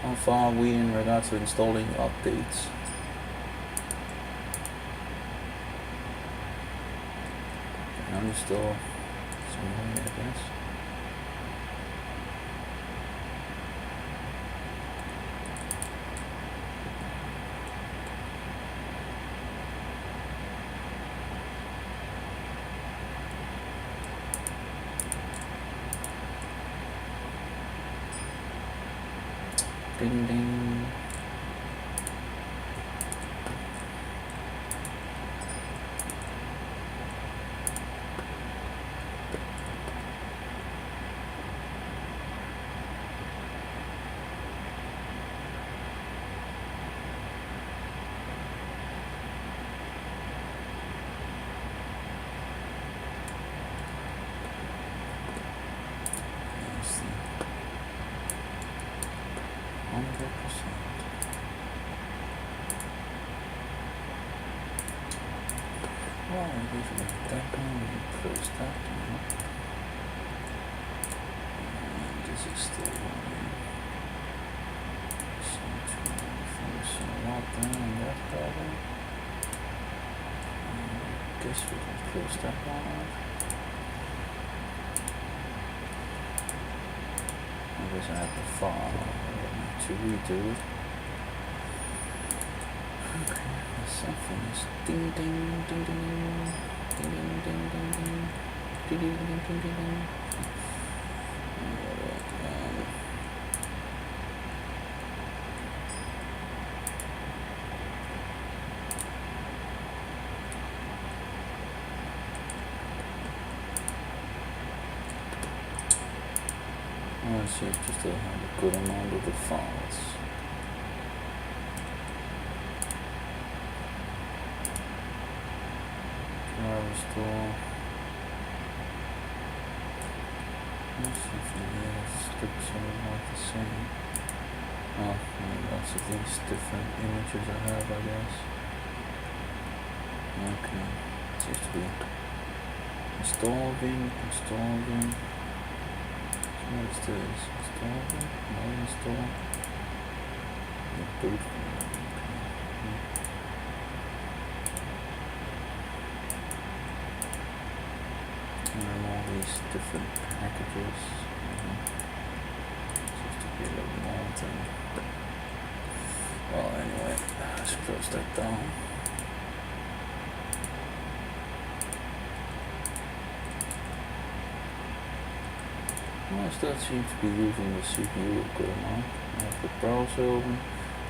Speaker 1: How far are we in regards to installing updates? I'm still somewhere, I guess. Ding ding. Guess we can close that one off. I guess I have the file. I need to redo it. Okay, something is ding ding ding ding ding ding ding ding ding ding ding ding ding ding. Let's see if you still have a good amount of the files. Restore. Let's see if the scripts are not the same. Oh, lots of these different images I have, I guess. Okay, seems to be installing. What is this? Installing? No install. Boot. And all these different packages. Seems to be a little more than. Well, anyway, let's close that down. Well, I still seem to be using the CPU a good amount. I have the browser open.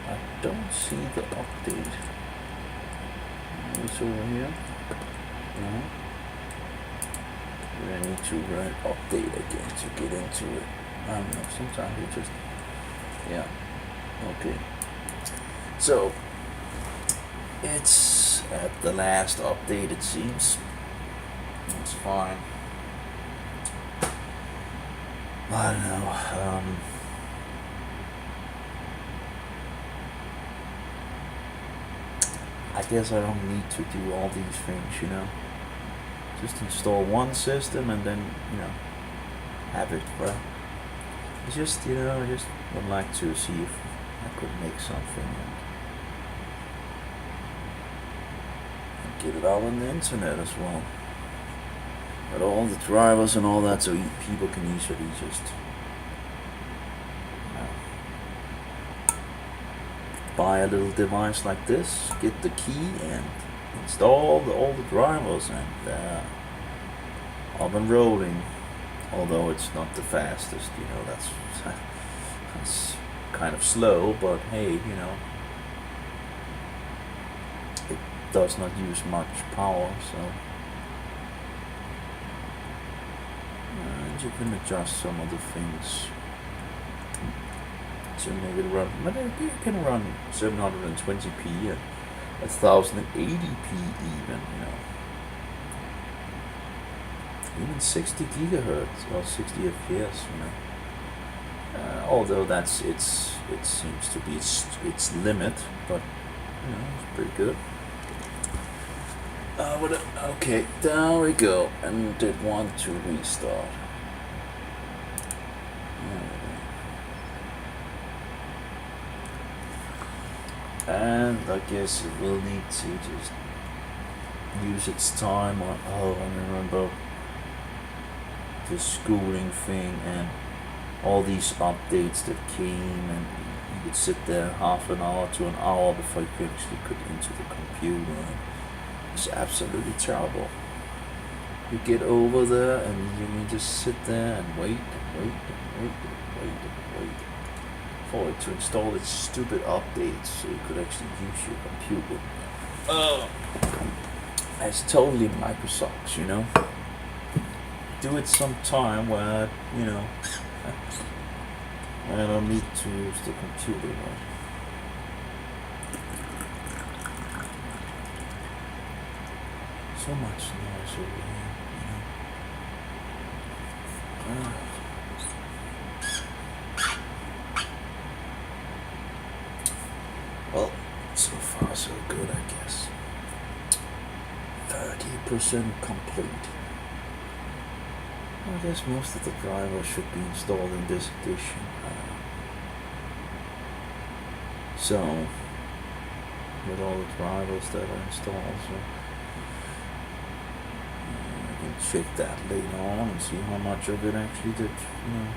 Speaker 1: I don't see the update. It's over here. No. I need to run update again to get into it. I don't know. Sometimes it just. Yeah. Okay. So it's at the last update. It seems. It's fine. I don't know. I guess I don't need to do all these things, you know. Just install one system and then, you know, have it. Well, it's just, you know, I just would like to see if I could make something and get it out on the internet as well. But all the drivers and all that, so people can easily just buy a little device like this, get the key, and install all the drivers, and up and rolling. Although it's not the fastest, you know, that's kind of slow, but hey, you know, it does not use much power, so. You can adjust some of the things to make it run, but you can run 720p and 1080p even, you know, even 60 gigahertz or 60 fps, you know. Although it seems to be its limit, but you know, it's pretty good. Okay, there we go, and it want to restart. And I guess it will need to just use its time on. Oh, I remember the schooling thing and all these updates that came, and you could sit there half an hour to an hour before you actually could into the computer. It's absolutely terrible. You get over there and you can just sit there and wait and wait and wait and wait and wait. for it to install its stupid updates so you could actually use your computer. It's totally Microsoft, you know. Do it sometime where, you know, I don't need to use the computer. Right? So much noise over here, you know. Well, so far so good, I guess. 30% complete. I guess most of the drivers should be installed in this edition. So, with all the drivers that are installed, so I can check that later on and see how much of it actually did, you know.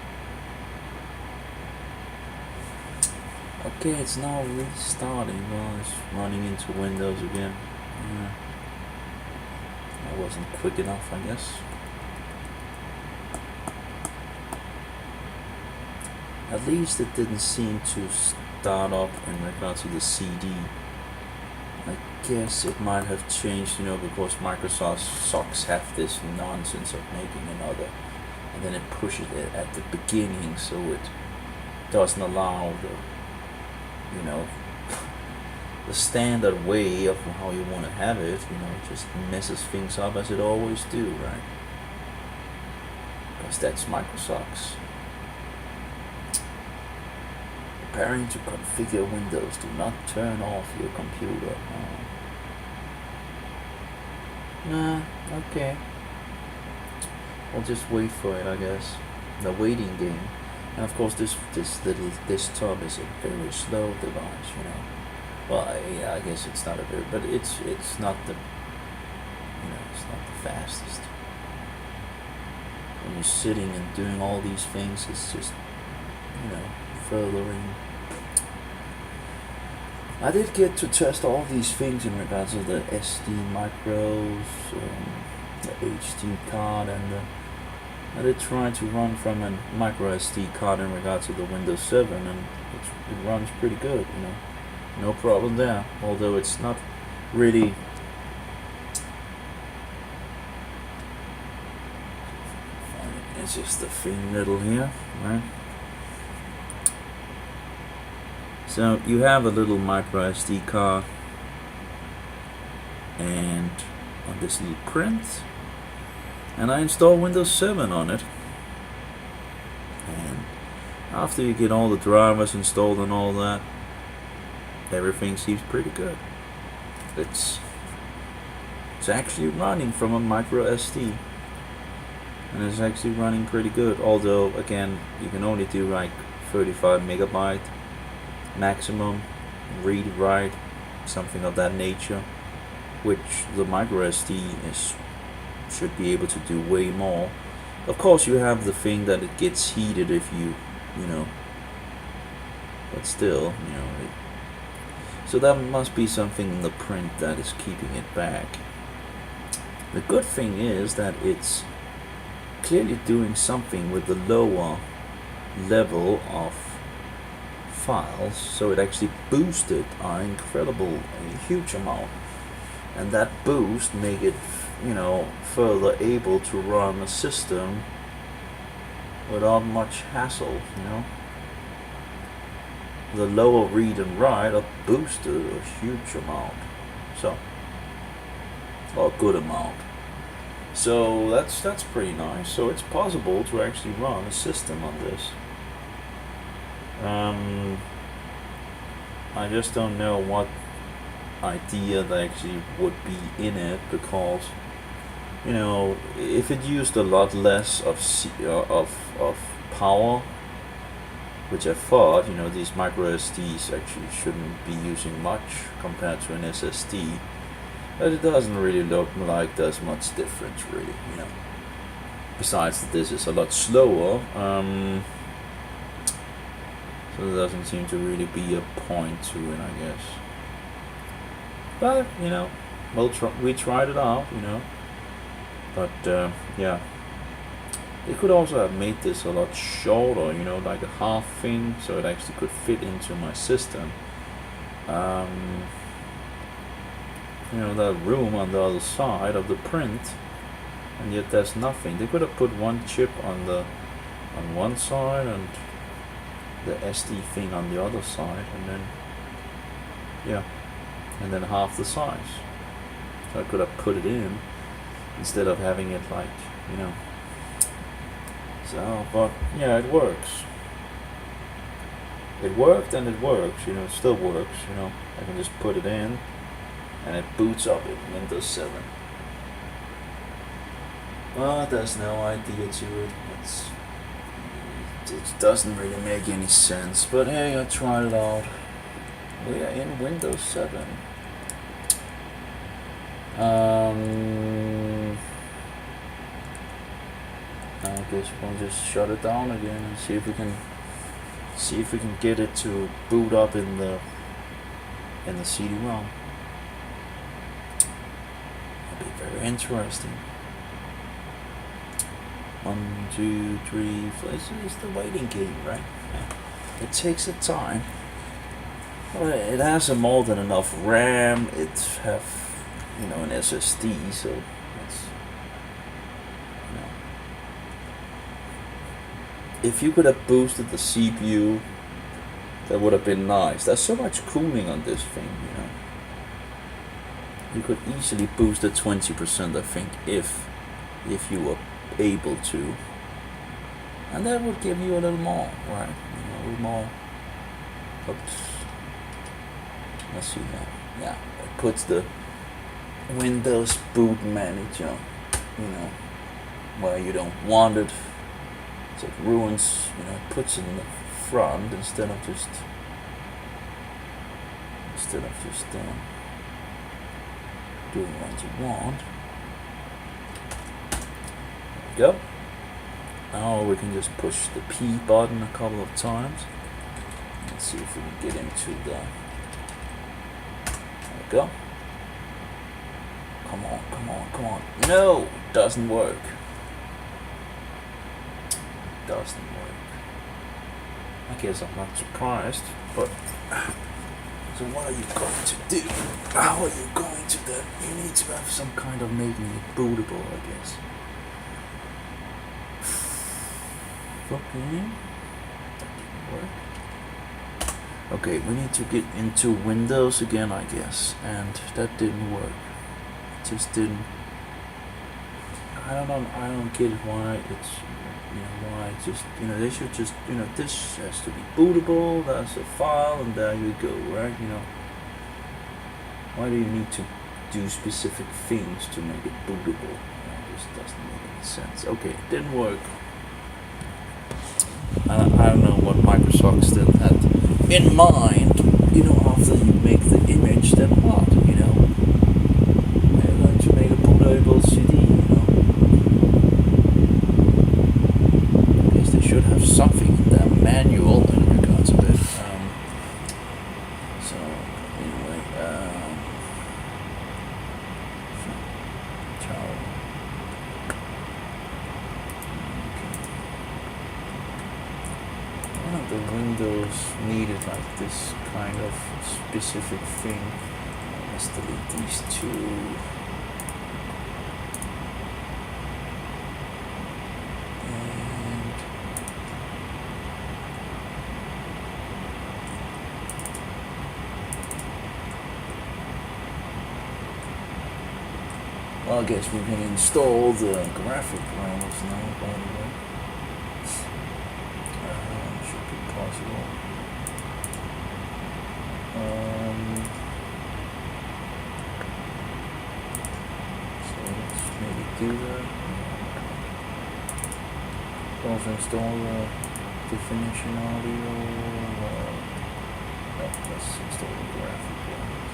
Speaker 1: Okay, it's now restarting while it's running into Windows again. I wasn't quick enough, I guess. At least it didn't seem to start up in regards to the CD. I guess it might have changed, you know, because Microsoft socks have this nonsense of making another, and then it pushes it at the beginning, so it doesn't allow the, you know, the standard way of how you want to have it. You know, it just messes things up as it always do, right? Because that's Microsoft's. Preparing to configure Windows. Do not turn off your computer. Okay. I'll just wait for it, I guess. The waiting game. And of course, this little desktop is a very slow device, you know. Well, yeah, I guess it's not a very, but it's not the, you know, it's not the fastest. When you're sitting and doing all these things, it's just, you know, furthering. I did get to test all these things in regards to the SD micros, the HD card, and I did try to run from a micro SD card in regards to the Windows 7, and it runs pretty good, you know, no problem there. Although it's not really it's just a thin little here, right? So you have a little micro SD card, and on this little print, and I installed Windows 7 on it. And after you get all the drivers installed and all that, everything seems pretty good. It's actually running from a micro SD, and it's actually running pretty good. Although again, you can only do like 35 megabyte maximum read write, something of that nature, which the micro SD should be able to do way more. Of course, you have the thing that it gets heated if you know, but still, you know, so that must be something in the print that is keeping it back. The good thing is that it's clearly doing something with the lower level of files, so it actually boosted a huge amount, and that boost make it, you know, further able to run a system without much hassle, you know. The lower read and write are boosted a huge amount, so, or a good amount. So that's pretty nice. So it's possible to actually run a system on this. I just don't know what idea that actually would be in it, because, you know, if it used a lot less of power, which I thought, you know, these micro SDs actually shouldn't be using much compared to an SSD, but it doesn't really look like there's much difference, really, you know. Besides that this is a lot slower, so there doesn't seem to really be a point to it, I guess. But, you know, we tried it out, you know. But, yeah. They could also have made this a lot shorter, you know, like a half thing, so it actually could fit into my system. You know, that room on the other side of the print, and yet there's nothing. They could have put one chip on one side and the SD thing on the other side, and then and then half the size. So I could have put it in instead of having it like, you know. So, but yeah, it works. It worked and it works, you know, it still works, you know. I can just put it in and it boots up in Windows 7. But there's no idea to it. It doesn't really make any sense. But hey, I tried it out. We are in Windows 7. I guess we'll just shut it down again and see if we can get it to boot up in the CD-ROM. It'll be very interesting. 1, 2, 3, 4. It's the waiting game, right? Yeah. It takes its time. Well, it has a more than enough RAM. It have, you know, an SSD, so it's, you know. If you could have boosted the CPU, that would have been nice. There's so much cooling on this thing, you know. You could easily boost it 20%, I think, if you were able to, and that would give you a little more, right? You know, a little more. Oops. Let's see here. Yeah, it puts the Windows boot manager, you know, where you don't want it. So it ruins, you know, it puts it in the front instead of just doing what you want. Go. Now we can just push the P button a couple of times. Let's see if we can get into the. There we go. Come on, come on, come on. No, doesn't work. Doesn't work. I guess I'm not surprised, but. So what are you going to do? How are you going to do? You need to have some kind of making it bootable, I guess. Okay. That didn't work. Okay, we need to get into Windows again, I guess, and that didn't work. It just didn't. I don't get why it's, you know, why it's just, you know, they should just, you know, this has to be bootable. That's a file, and there you go, right? You know, why do you need to do specific things to make it bootable? You know, this doesn't make any sense. Okay, it didn't work. I don't know what Microsoft still had in mind, you know, after you make the image, then what, you know? They're going to make a bootable CD, you know? I guess they should have something in their manual in regards to it. So, anyway, ciao. The Windows needed like this kind of specific thing. Let's delete these two. And well, I guess we can install the graphic drivers now, by the way. Possible. So let's maybe do that. Also install the definition audio. Let's install the graphic drivers.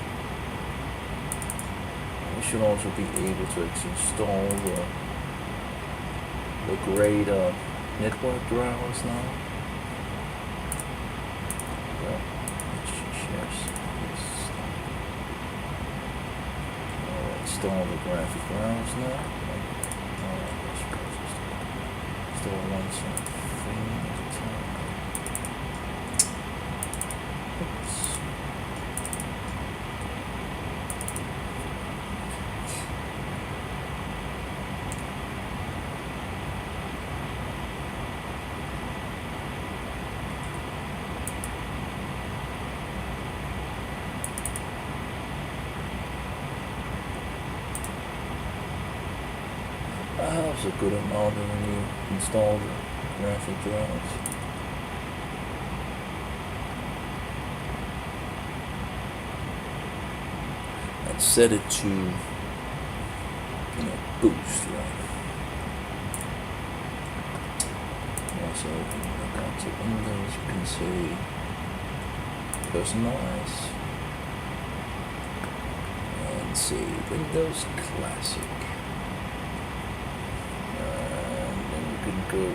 Speaker 1: We should also be able to install the great network drivers now. Install the graphic drivers now. install one thing at a time. Oops. That's a good amount when you install the graphic drivers. And set it to, boost, right? Also, when you look onto Windows, you can say personalize and say Windows Classic. Go into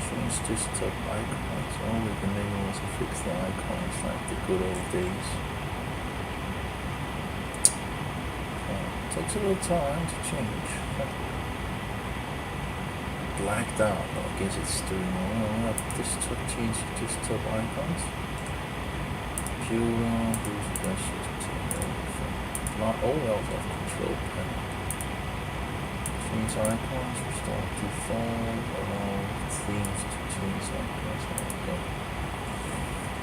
Speaker 1: change desktop icons. Oh, we can maybe also fix the icons like the good old days. Takes a little time to change. Blacked out, but I guess it's doing all desktop, change desktop icons. Computer, boost brushes, not all else of control panel. Change icons, restore default, allow themes to change icons. Okay.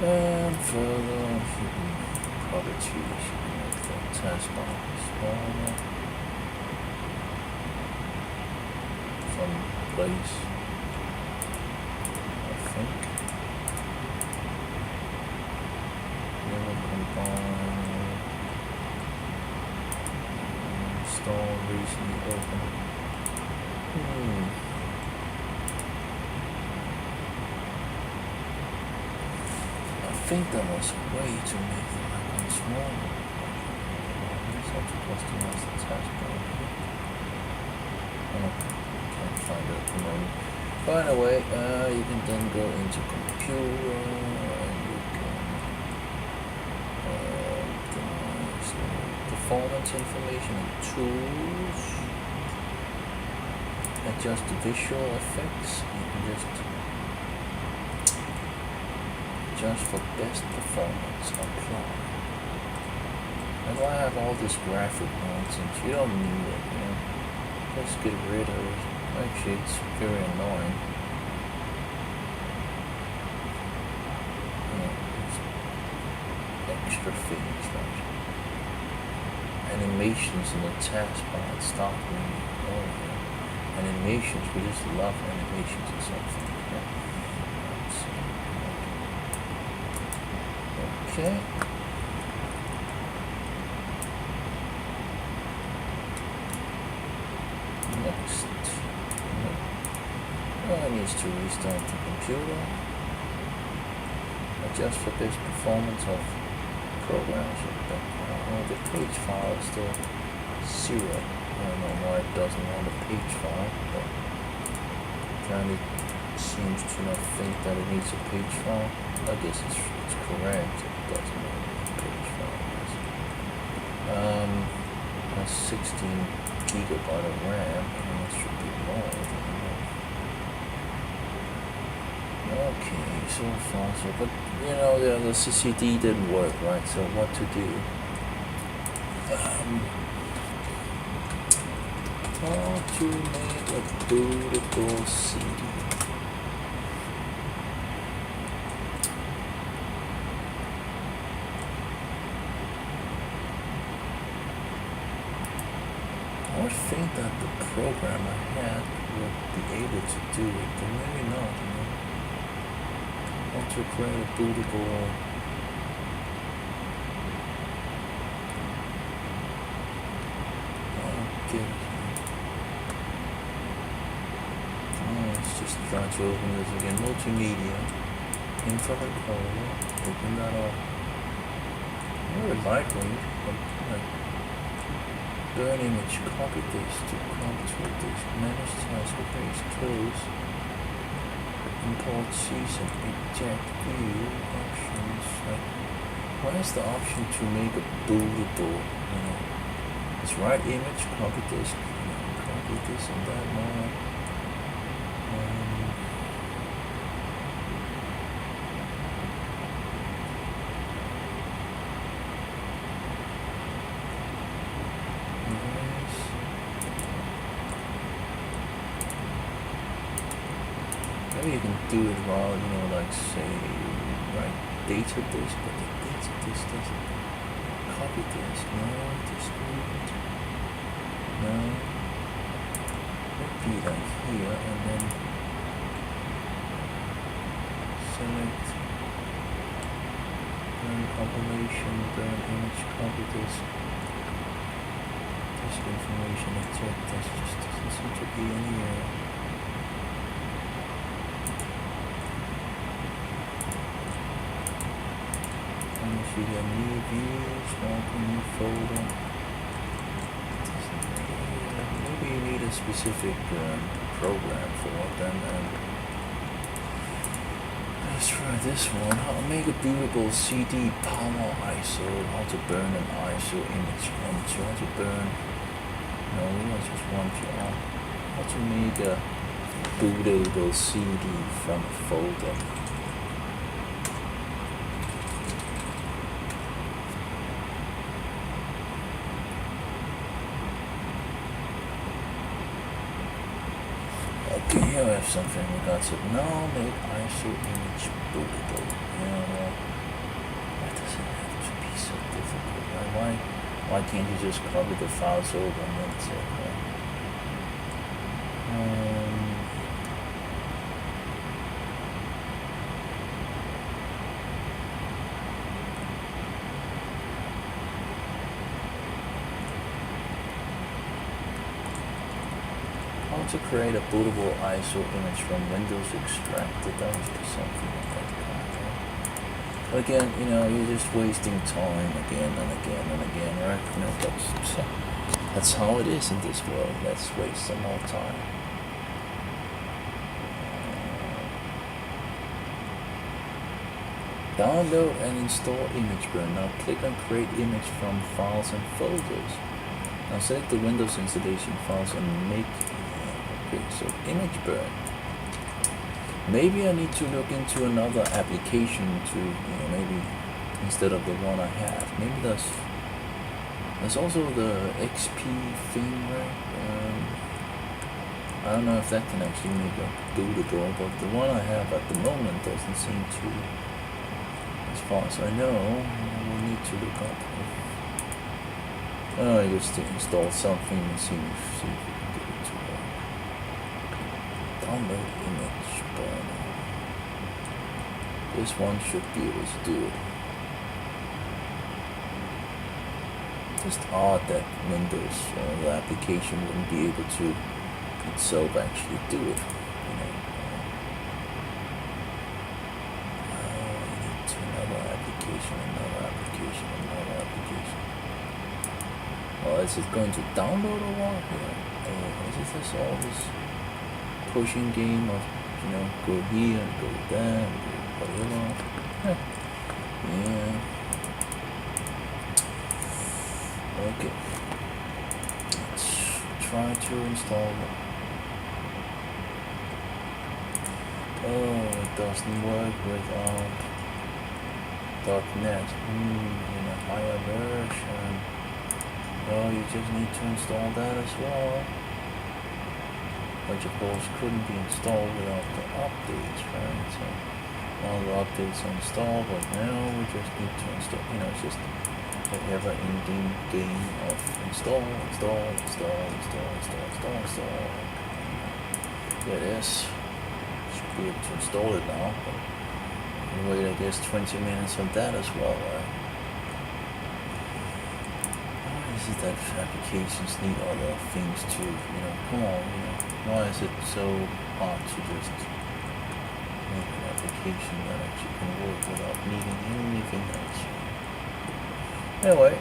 Speaker 1: And further, hidden properties, you can make the taskbar smaller. Place, I think. Never combine. Install recently open. I think that was a way to make the icon smaller. It's how to customize the taskbar. Find it at the moment. By the way, you can then go into computer and you can performance information and tools, adjust the visual effects. You can just adjust for best performance, apply. And I have all this graphic nonsense, you don't need it, just get rid of it. Actually, it's very annoying. Extra things, right? Animations in the taskbar start really. Oh yeah. Animations, we just love animations or something. Yeah. Okay. Next. It needs to restart the computer. Adjust for best performance of programs. The page file is still 0. I don't know why it doesn't want a page file, but it seems to not think that it needs a page file. I guess it's correct. It doesn't want a page file. Has 16 gigabyte of RAM, and it should be more. Okay, so far so, but the CCD didn't work, right? So what to do? How to make a bootable CD? I would think that the program I had would be able to do it, but maybe not. How to create a bootable let's just try to open this again. Multimedia, info recorder, open that up. Very lightweight, but burn image, copy this to control this, manage task page, close, import season eject view options. Like, where's the option to make a bootable? It's right image, copy disk, copy this and that more. Maybe you can do it while, like say, right data disk, but the data disk doesn't copy disk. No, discrete. No. Would be like here and then select burn compilation, burn image, copy disk. Disk information eject. That just doesn't seem to be anywhere. A new view, small new folder. Maybe you need a specific program for it. Then let's try this one. How to make a bootable CD power ISO. How to burn an ISO image onto. How to burn. No, we don't just want you on. How to make a bootable CD from a folder. Okay, here we have something we got to now make ISO image bootable. Why does it have to be so difficult? Why can't you just copy the files over and then say, to create a bootable ISO image from Windows extracted. That was just something like that kind of. Again, you're just wasting time again and again and again, right? That's how it is in this world. Let's waste some more time. Download and install ImageBurn. Now click on create image from files and folders. Now select the Windows installation files and make. Okay, so ImageBurn. Maybe I need to look into another application to, maybe instead of the one I have. Maybe there's also the XP thing, right? I don't know if that can actually make a bootable, but the one I have at the moment doesn't seem to. As far as I know, we'll need to look up. Just to install something and see if we can get it to work. Download image burner. This one should be able to do it. Just odd that Windows the application wouldn't be able to itself actually do it. Another application. Well, is it going to download or what? Is it just all this pushing game of, go here and go there and go whatever? Yeah. Okay. Let's try to install it. Oh, it doesn't work without .NET in a higher version. Oh, you just need to install that as well. Which of course couldn't be installed without the updates, right? So all the updates are installed, but now we just need to install, it's just the ever-ending game of install. Here it is. Should be able to install it now, but we'll wait, I guess, 20 minutes on that as well, right? Why is it that applications need other things to, come on, why is it so hard to just make an application that actually can work without needing anything else? Anyway,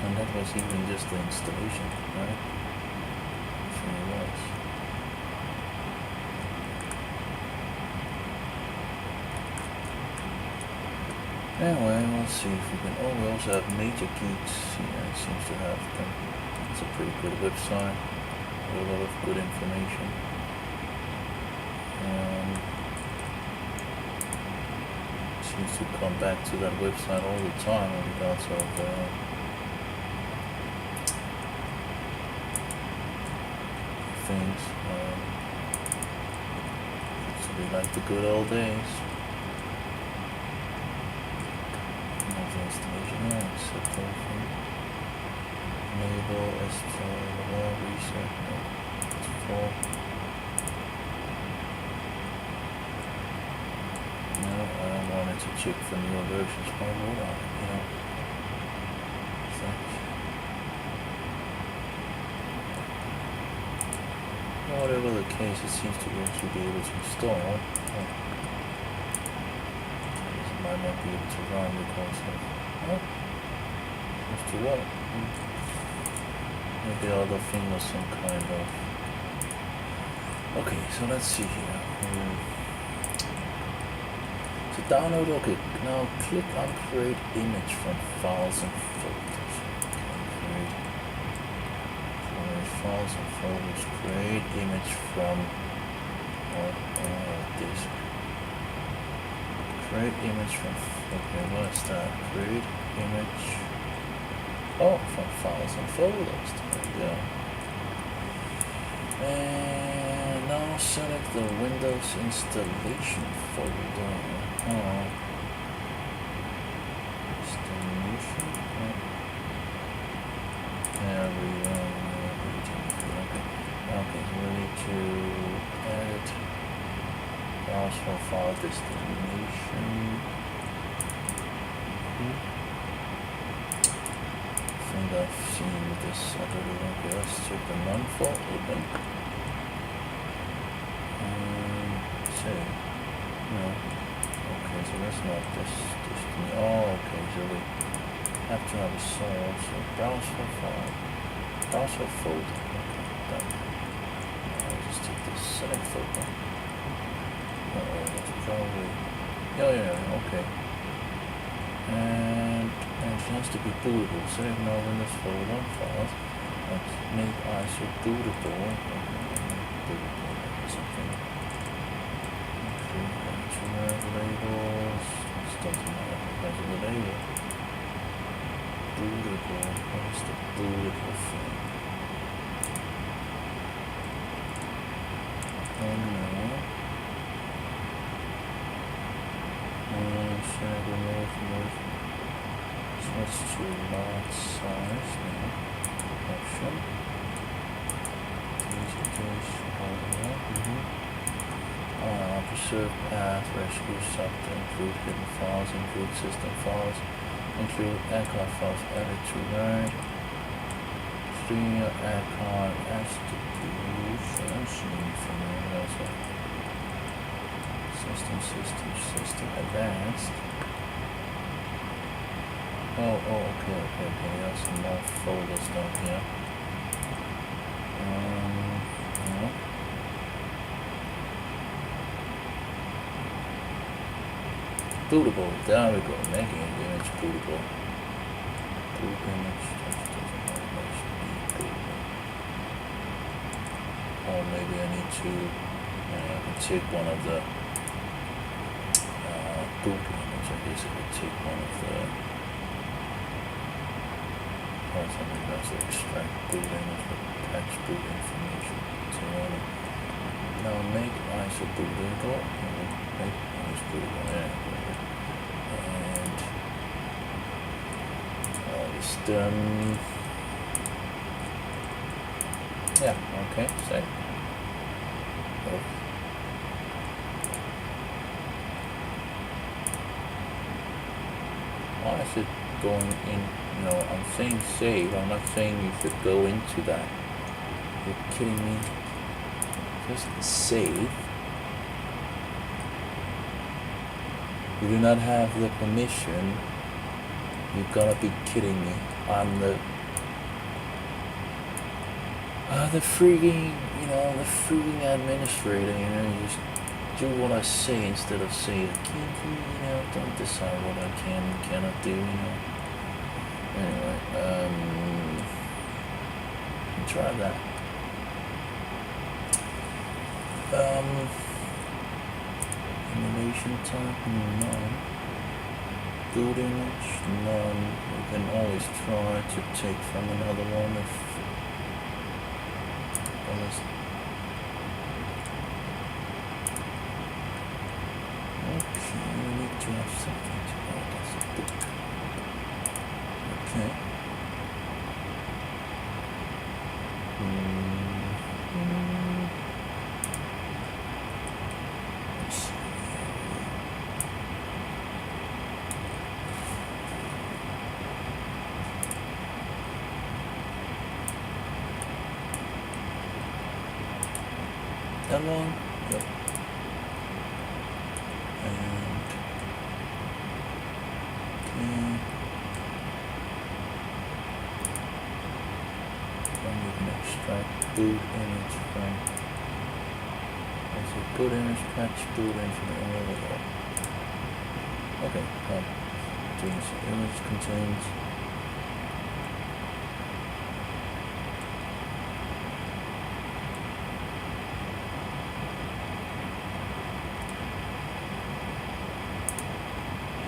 Speaker 1: and that was even just the installation, right? Anyway, let's see if we can. Oh, we also have Major Geeks. Yeah, it seems to have them. It's a pretty good website with a lot of good information. Seems to come back to that website all the time in regards of things. It's to be like the good old days. Except everything. Enable, STL, reset, it's full. No, I don't want it to check for newer versions. Why would I? You know. Whatever the case, it seems to actually be able to install. It might not be able to run because of as to what? Maybe the other thing was some kind of. Okay, so let's see here. So download. Okay, now click on create image from files and folders. Okay, create files and folders. Create image from disk. Create image from. Okay, what is that? Create image. Oh, from files and folders. There we go. And now select the Windows installation folder. Installation. There we go. Okay, so we need to edit. Browse for file destination. I think I've seen this already. Okay, let's check the non-fault open. Save. No. Okay, so that's not just oh, okay, so we have to have a source. So browse for file. Browse for folder. Okay, done. I'll just take this select folder. That's probably. Yeah, okay. And it has to be bootable. Select now Windows folder files and make ISO bootable. Bootable something. Okay, labels. This doesn't matter. That's the label. Bootable. What is the bootable thing? Oh no. Share remove. Switch to large size now. Option. Preserve path, rescue software, include hidden files, include system files, include archive files added to learn. Stream archive distribution from also system advanced. Oh, okay. There's some more folders down here. No. Bootable, there we go, making an image bootable. Boot image, or maybe I need to I can take one of the boot image. I guess I could take one of the something that's to extract boot image with patch boot information. So now make ISO bootable. Make ISO bootable there. And all is done. Yeah, okay, save. Why is it going in? No, I'm saying save. I'm not saying you should go into that. You're kidding me. Just save. You do not have the permission. You gotta be kidding me. I'm the freaking, the freaking administrator, you just do what I say instead of saying, don't decide what I can and cannot do, you know. Anyway, try that. Animation type, none. Build image, none. You can always try to take from another one if okay, we need to have something to make as a book. Okay. Let's see. That one? Yep. And okay. Then you can extract boot image from. So boot image, patch boot image from the image. Okay, doing this image contains.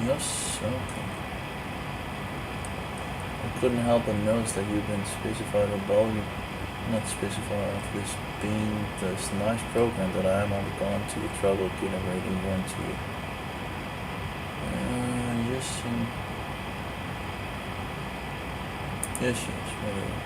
Speaker 1: Yes, okay. I couldn't help but notice that you've been specified a volume, not specified this being this nice program that I am undergone to the trouble of generating one to you. Yes, yes, whatever.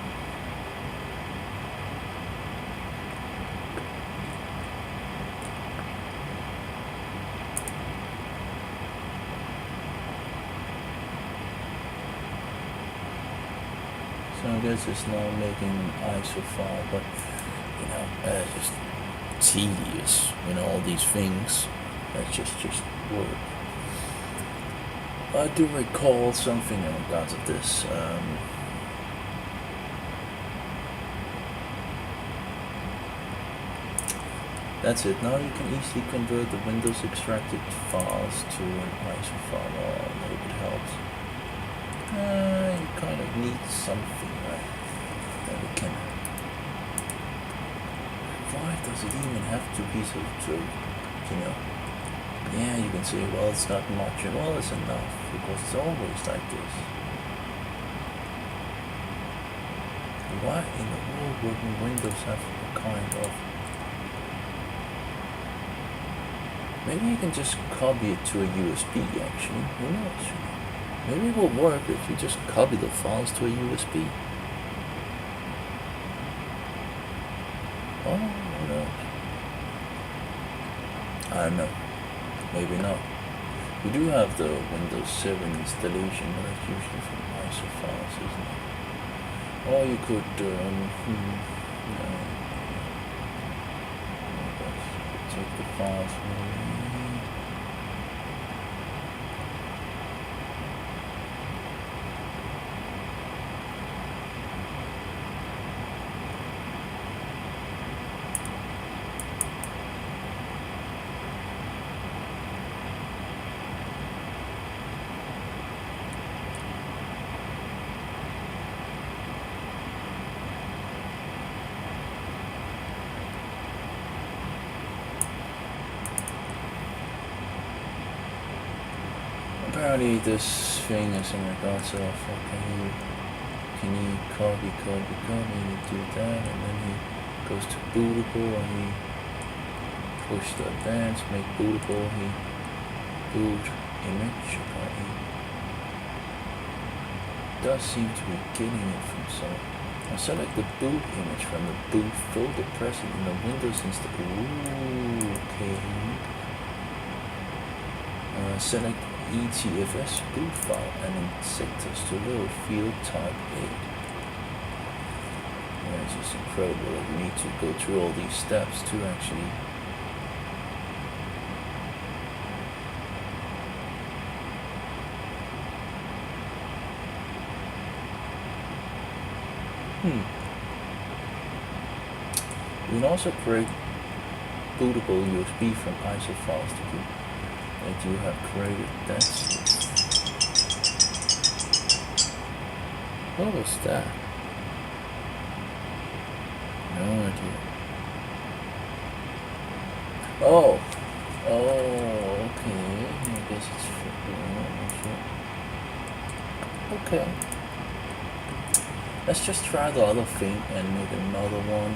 Speaker 1: So I guess it's now making ISO file, but you know, it's just tedious. You know, all these things that just work. I do recall something in regards of this. That's it. Now you can easily convert the Windows extracted files to an ISO file. Oh, a little bit helps. You kind of need something, right? That we can. Why does it even have to be so true? You know? Yeah, you can say, well, it's not much. Well, it's enough, because it's always like this. Why in the world wouldn't Windows have a kind of... Maybe you can just copy it to a USB, actually. Who knows? Maybe it will work if you just copy the files to a USB. Oh, who knows? I don't know. Maybe not. We do have the Windows 7 installation, but that's usually from ISO files, isn't it? Or you could, take the files from apparently this thing is in regards of can you copy, and you do that, and then he goes to bootable and he push the advanced, make bootable, he boot image, apparently does seem to be getting it from some. I select the boot image from the boot folder, press it in the Windows install. Okay. Select ETFS boot file and in sectors to load field type 8. Yeah, it's just incredible that we need to go through all these steps to actually You can also create bootable USB from ISO files to boot. that you have created that switch. What was that? No idea. Oh, okay. I guess it's okay. Let's just try the other thing and make another one.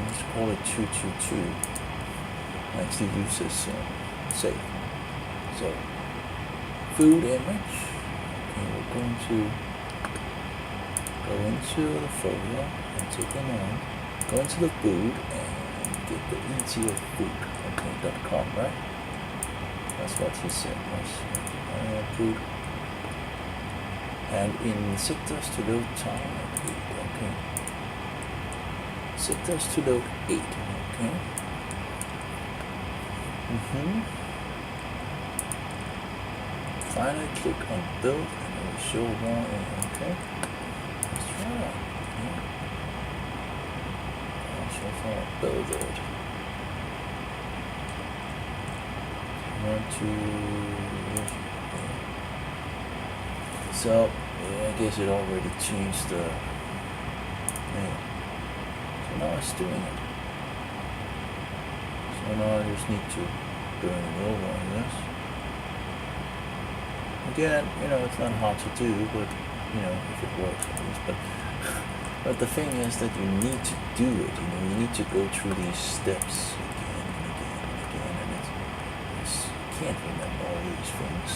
Speaker 1: Let's call it 222. Actually uses save. So food image. Okay, we're going to go into the folder and take them on. Go into the food and get the ET of food. Okay, .com, right? That's what he said. Food. And in sectors to load time 8. Okay. Sectors to load 8. Okay. Finally click on build and it will show more. Okay. Let's try it. So far build it. 1, 2. So yeah, I guess it already changed the name. So now it's doing it. So now I just need to burn it over, I guess. Again, it's not hard to do, but if it works at least. But the thing is that you need to do it. You need to go through these steps again and again and again, and you can't remember all these things.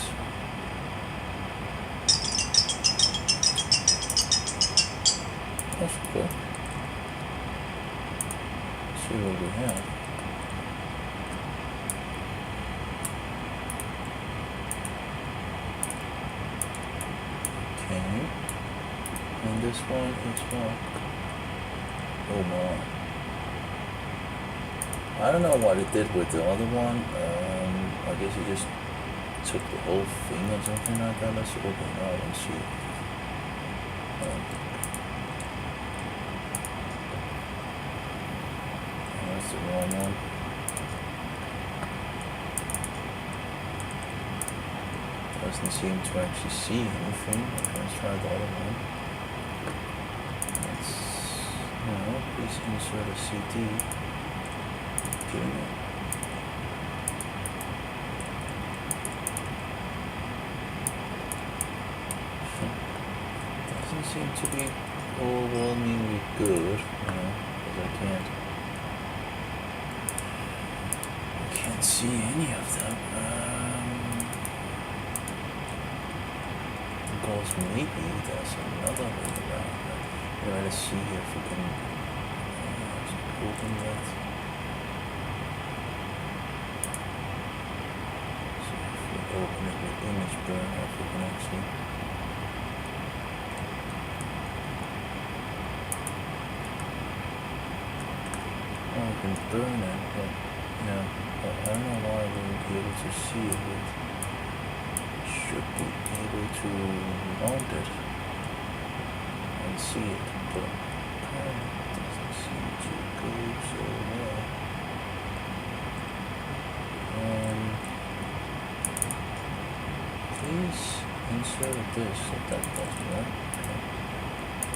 Speaker 1: That's good. Let's see what we have. Okay. And this one is what? Oh my. I don't know what it did with the other one. I guess it just took the whole thing or something like that. Let's open it out and see. That's the wrong one. Doesn't seem to actually see anything. Okay, let's try the other one. Please insert a CD. Kidding me. Doesn't seem to be overwhelmingly good, because I can't see any of them. Because maybe there's another way around. Let's see if we can open that. So if we open it with image burner, if we can actually we can burn it, but I don't know why we won't be able to see it. We should be able to mount it and see it, but apparently it doesn't seem to go so well. Please insert this if that doesn't work. Okay.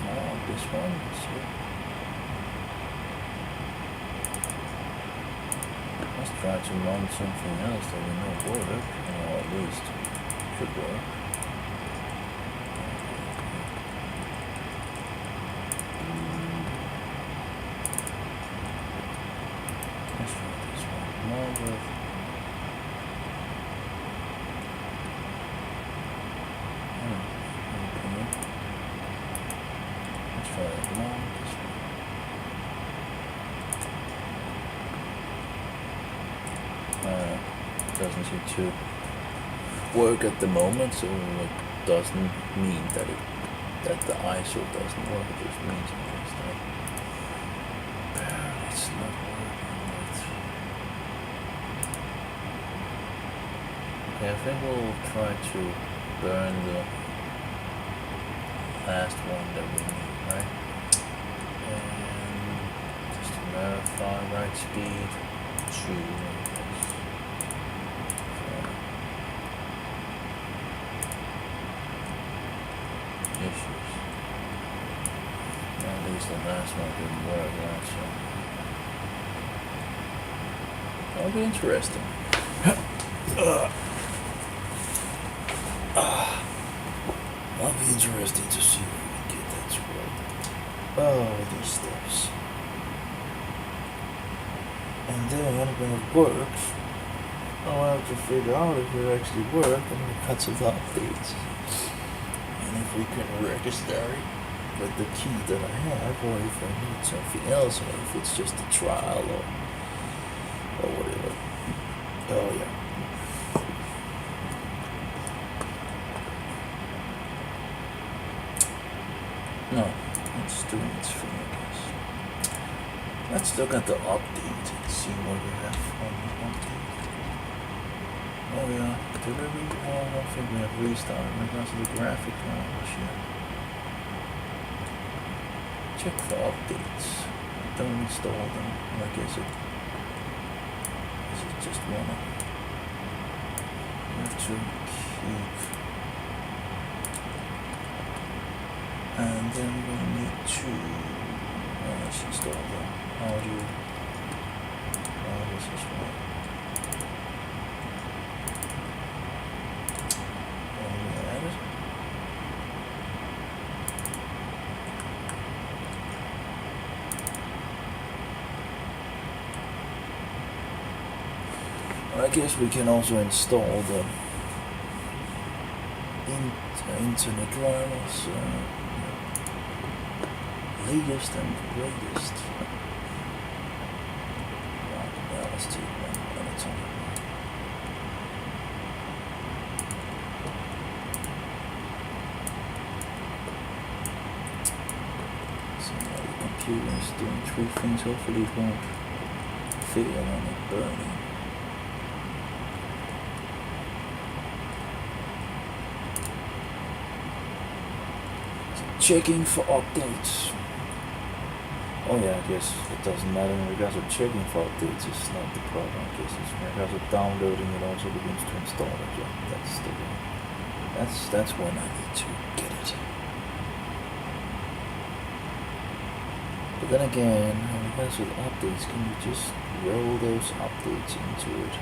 Speaker 1: Now this one, let's see. Let's try to mount something else that we know work, or at least should work. Let's try this one. More with. Okay. Let's try it more this one. Doesn't seem to work at the moment, so it doesn't mean that the ISO doesn't work. It just means that it's not working. Okay, I think we'll try to burn the last one that we need, right? And just to verify, write speed 2. issues. At least the last one didn't work, right? So that'll be interesting. That'll be interesting to see if we can get that to work. Oh, these steps. And then when it works, I'll have to figure out if it actually worked and the cuts of the updates. And if we can register it with the key that I have, or if I need something else, or if it's just a trial or whatever. Oh yeah. No, it's doing its thing, I guess. Let's look at the update and see what we have on the update. Oh yeah, delivery. Oh, I don't think we have restarted because of the graphic drivers yet. Check for updates. Don't install them. I guess it just wanna. You have to keep. And then we need to let's install the audio. This as well. Add it. I guess we can also install the internet drivers. Latest and greatest. Now let's take one at a time. So now the computer is doing 3 things. Hopefully it won't fail on it burning. Checking for updates. Oh yeah, I guess it doesn't matter in regards of checking for updates. It's not the problem. I guess it's in regards of downloading. It also begins to install it. Yeah, that's the way. That's when I need to get it. But then again, in regards with updates, can you just roll those updates into it?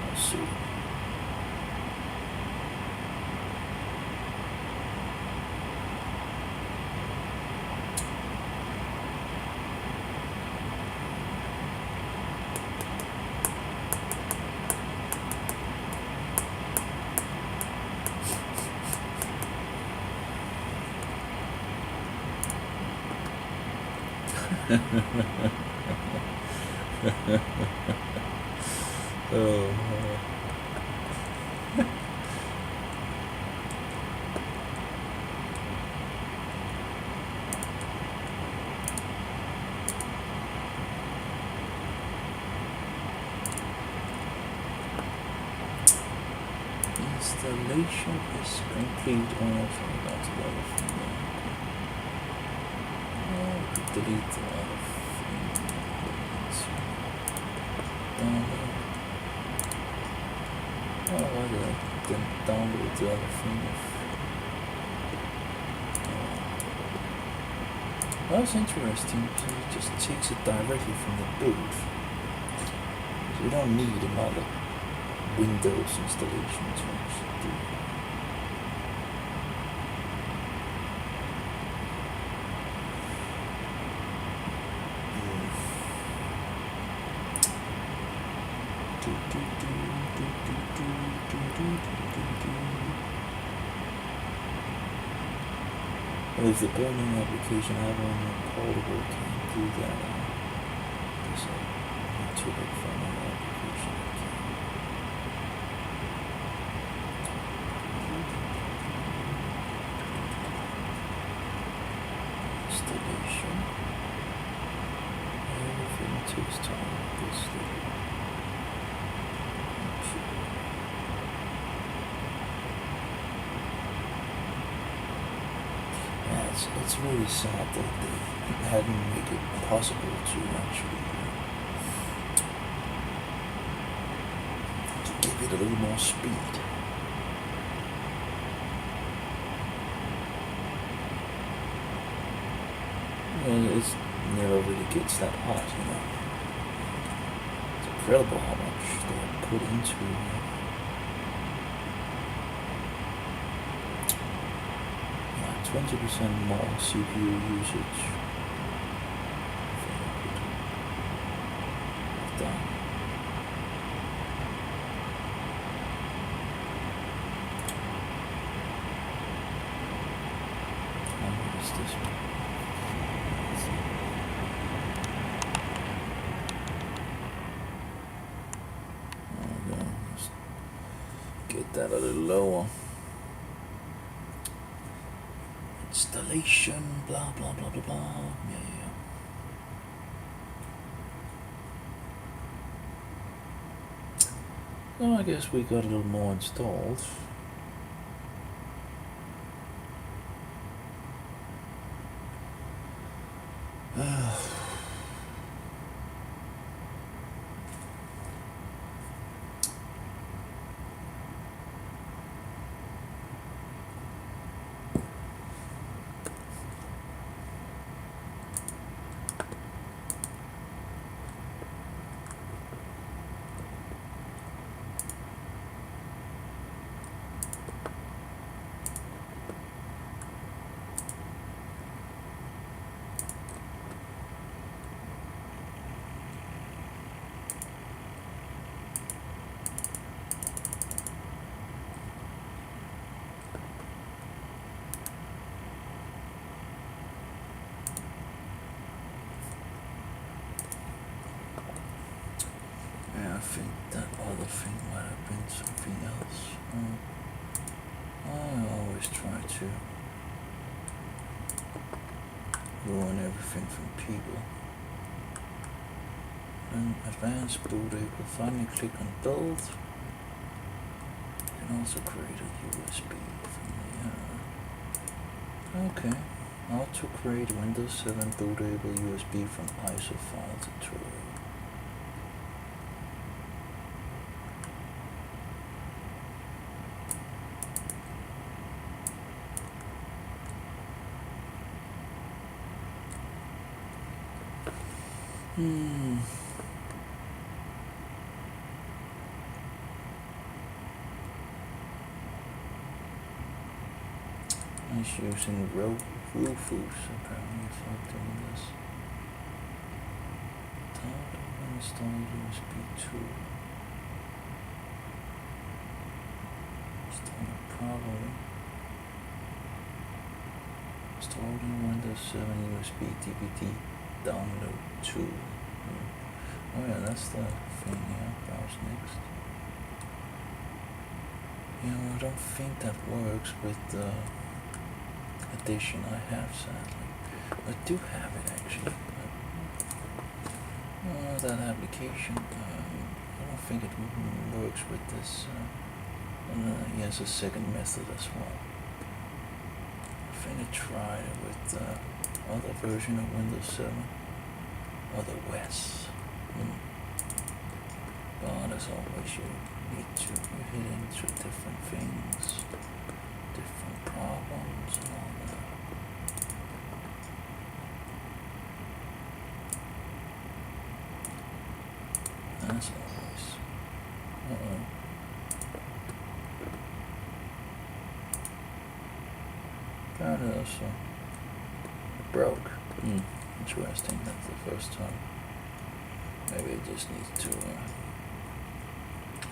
Speaker 1: Let's see. Oh. Installation is complete. Oh, that's a lot of things. Delete a lot of things. Download. Oh, why did I then download the other thing? That's interesting. So it just takes it directly from the boot. So you don't need another Windows installation to actually do it. Well, if the burning application have on a portable can't do that, I guess I need to look for another application that can. Installation. Everything takes time with this thing. It's really sad that they hadn't made it possible to actually a little more speed. And it never really gets that hot, you know. It's incredible how much they put into it. Yeah, 20% more CPU usage. Done. What is this one? Get that a little lower. Installation, blah blah blah blah blah. Yeah. So I guess we got a little more installed. I think that other thing might have been something else. I always try to ruin everything from people. And advanced boot able, finally click on build. You can also create a USB from the okay. How to create Windows 7 bootable USB from ISO file tutorial. He's using Rufus apparently for doing this. How do I install USB 2? Install probably. Installing Windows 7 USB DVD download 2. Oh yeah, that's the thing here. Browse next. I don't think that works with the edition I have, sadly. I do have it actually. That application, I don't think it works with this. He has a second method as well. I think I tried it with the other version of Windows 7, or the WES. But as always, you need to hit into different things, different problems, and all that. As always. Apparently also broke. Interesting, that's the first time. Maybe it just needs to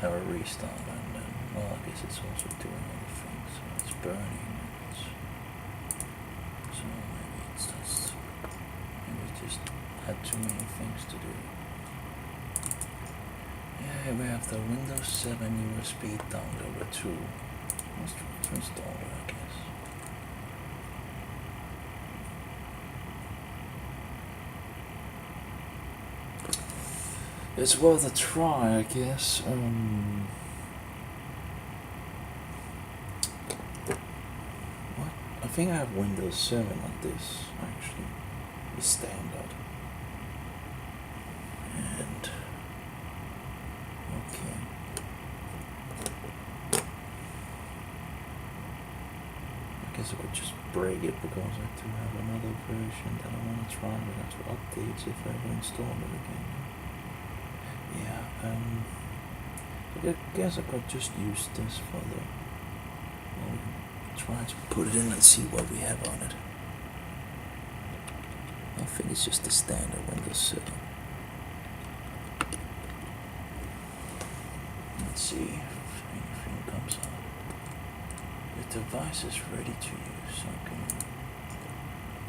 Speaker 1: have a restart, and then, well, I guess it's also doing other things, so it's burning, so maybe it's just, maybe it just had too many things to do. Yeah, we have the Windows 7 USB downloader 2. Let's try to install it, I guess. It's worth a try, I guess. What? I think I have Windows 7 on this, actually. The standard. And okay. guess I could just break it because I do have another version that I want to try without updates if I ever install it again. Yeah, I guess I could just use this for the. Well, try to put it in and see what we have on it. I think it's just the standard Windows 7. Let's see if anything comes up. The device is ready to use. Okay.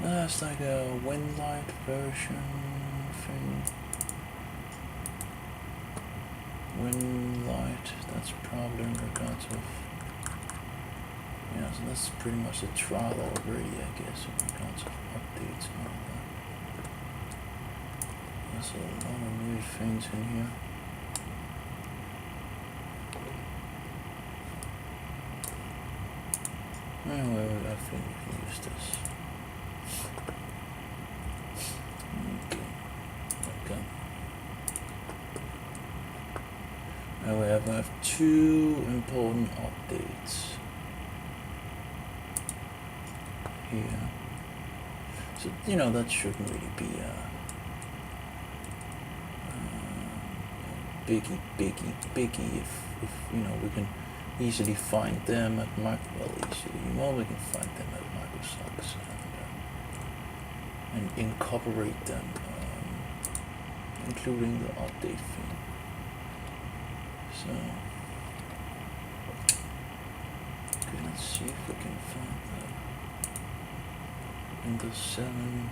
Speaker 1: That's like a Winlight version thing. Winlight, that's probably in regards of. Yeah, so that's pretty much a trial already, I guess, in regards of updates and all that. There's a lot of new things in here. Anyway, I think we can use this. Okay. Now I have two important updates here. So, that shouldn't really be a biggie if we can easily find them at we can find them at Microsoft and incorporate them, including the update thing. So, okay, let's see if we can find the Windows 7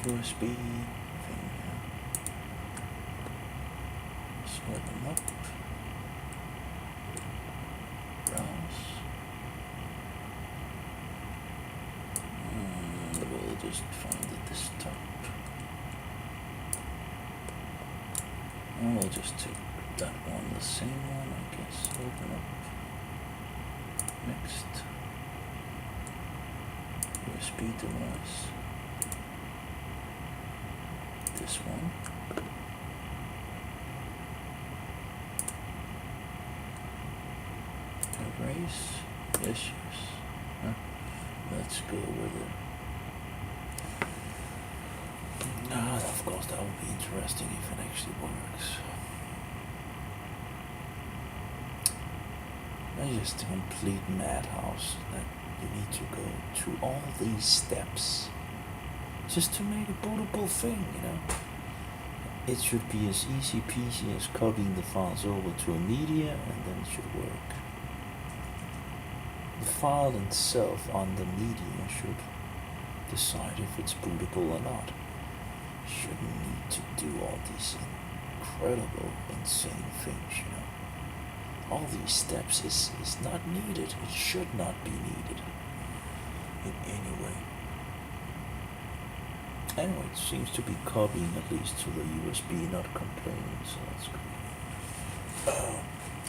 Speaker 1: USB thing here. Sort them up. Browse. And we'll just find the desktop. And we'll just take that one, the same one, I guess. Open up. Next. USB device. This one. Erase issues. Let's go with it. Of course, that would be interesting if it actually works. It's just a complete madhouse that you need to go through all these steps just to make a bootable thing, It should be as easy peasy as copying the files over to a media and then it should work. The file itself on the media should decide if it's bootable or not. You shouldn't need to do all these incredible, insane things, All these steps is not needed. It should not be needed in any way. Anyway, it seems to be copying at least to the USB, not complaining, so that's good.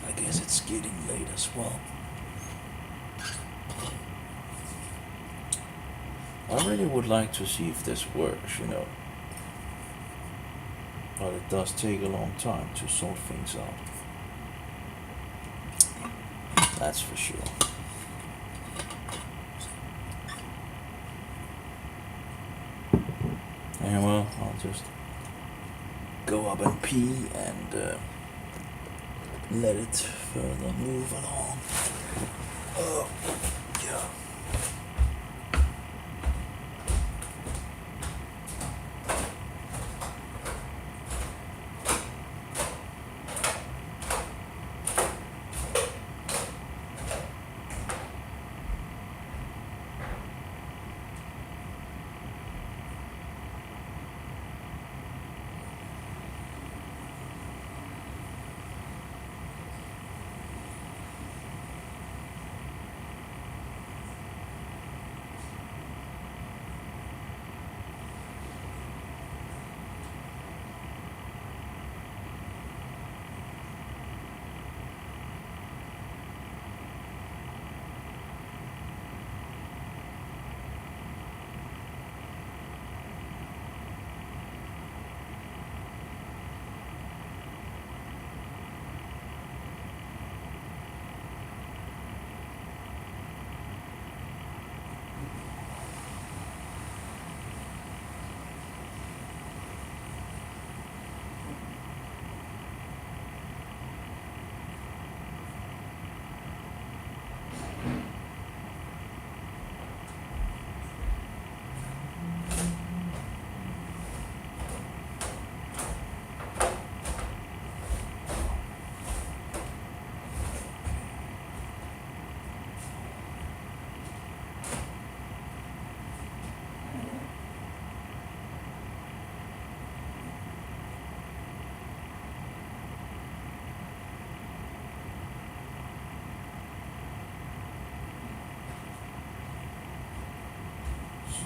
Speaker 1: I guess it's getting late as well. I really would like to see if this works, But it does take a long time to sort things out. That's for sure. And well, I'll just go up and pee and let it further move along. Oh, yeah.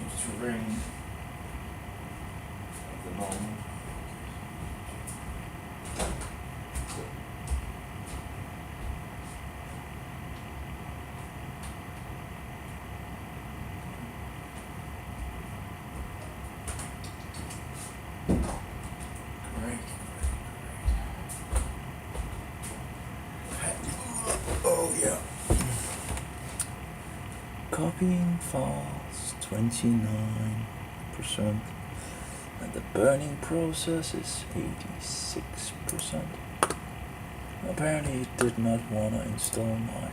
Speaker 1: seems to ring at the moment. Great. Oh yeah. Copying files 29%, and the burning process is 86%. Apparently it did not want to install my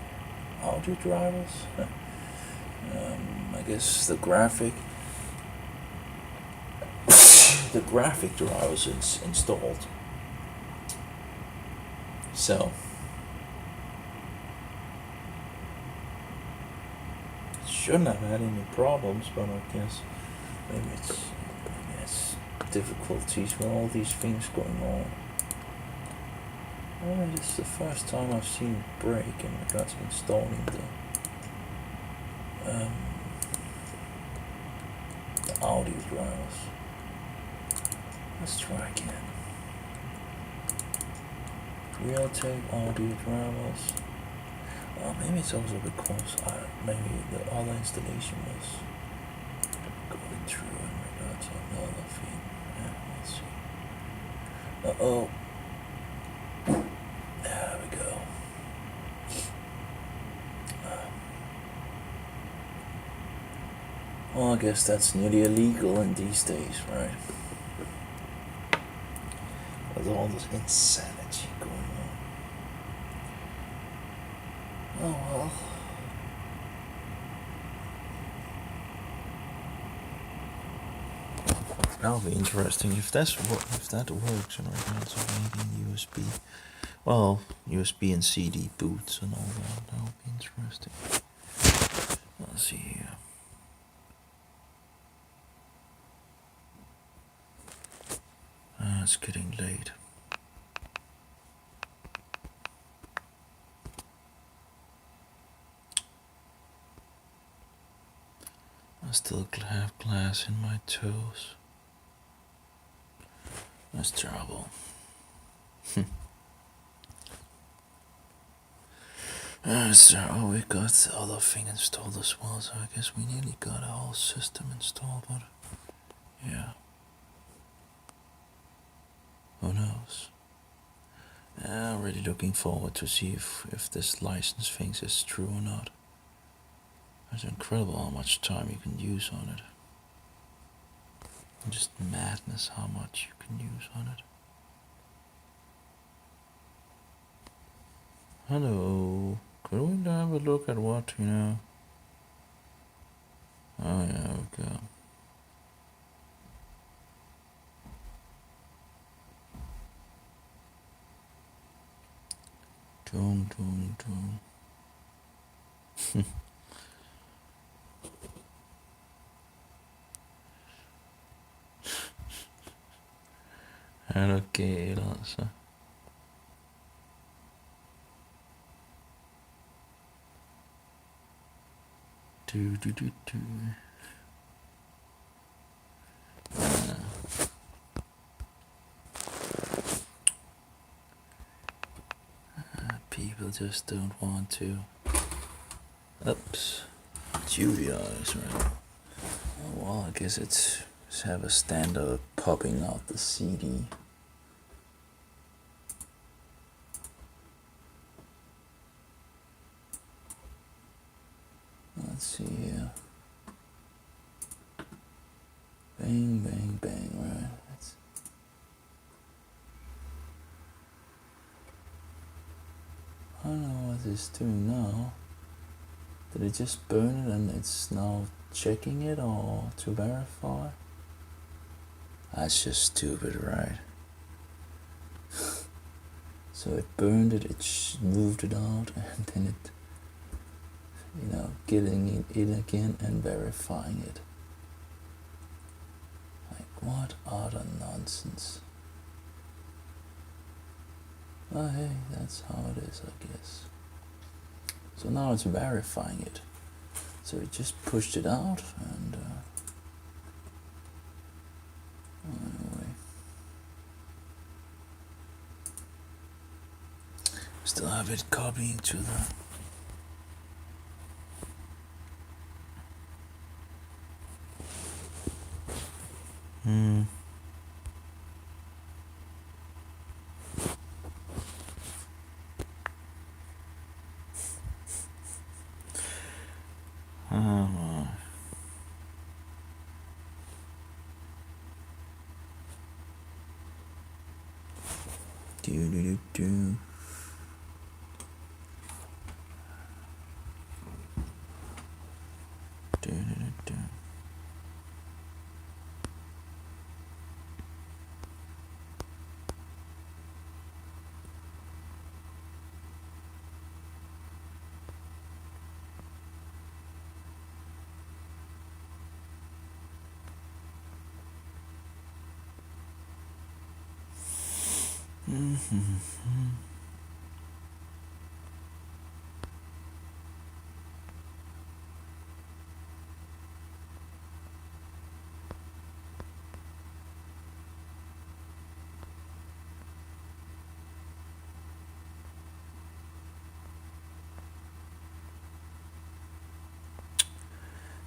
Speaker 1: audio drivers. I guess the graphic drivers installed. So shouldn't have had any problems, but I guess maybe it's difficulties with all these things going on. This is the first time I've seen it break in regards to installing the audio drivers. Let's try again. Real-tape audio drivers. Maybe it's also because maybe the other installation was going through in regards to another thing. Yeah, let's see. Uh-oh. There we go. Well, I guess that's nearly illegal in these days, right? With all this insanity going on. Oh well. That'll be interesting if that works in regards to making USB. Well, USB and CD boots and all that. That'll be interesting. Let's see here. It's getting late. I still have glass in my toes. That's terrible. So we got the other thing installed as well, so I guess we nearly got our whole system installed, but yeah. Who knows? I'm really looking forward to see if this license thing is true or not. It's incredible how much time you can use on it. Just madness how much you can use on it. Hello. Could we have a look at what, Oh yeah, okay. Doom. Okay, alltså. Do. People just don't want to. Oops. Judy-eyes, right? Oh, well, I guess it's have a standard popping out the CD. Let's see here. Bang, right? I don't know what it's doing now. Did it just burn it and it's now checking it or to verify? That's just stupid, right? So it burned it, moved it out, and then it, getting it in again and verifying it. Like, what utter nonsense. Oh, hey, that's how it is, I guess. So now it's verifying it. So it just pushed it out, and Still have it copying to the... Do.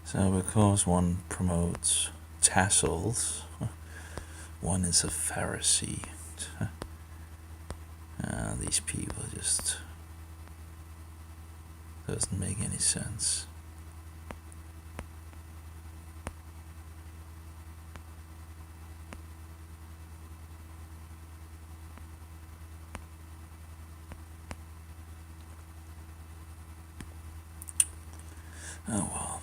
Speaker 1: So because one promotes tassels, one is a Pharisee. These people just doesn't make any sense. Oh well.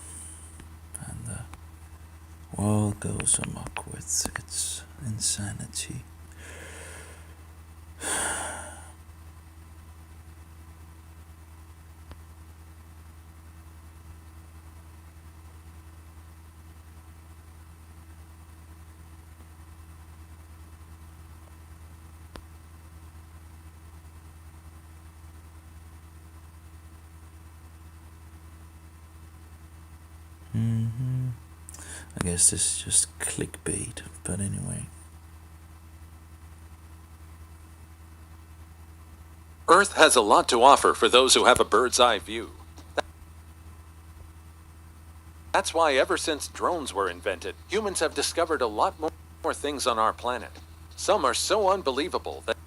Speaker 1: And the world goes amok with its insanity. I guess this is just clickbait, but anyway.
Speaker 2: Earth has a lot to offer for those who have a bird's eye view. That's why ever since drones were invented, humans have discovered a lot more things on our planet. Some are so unbelievable that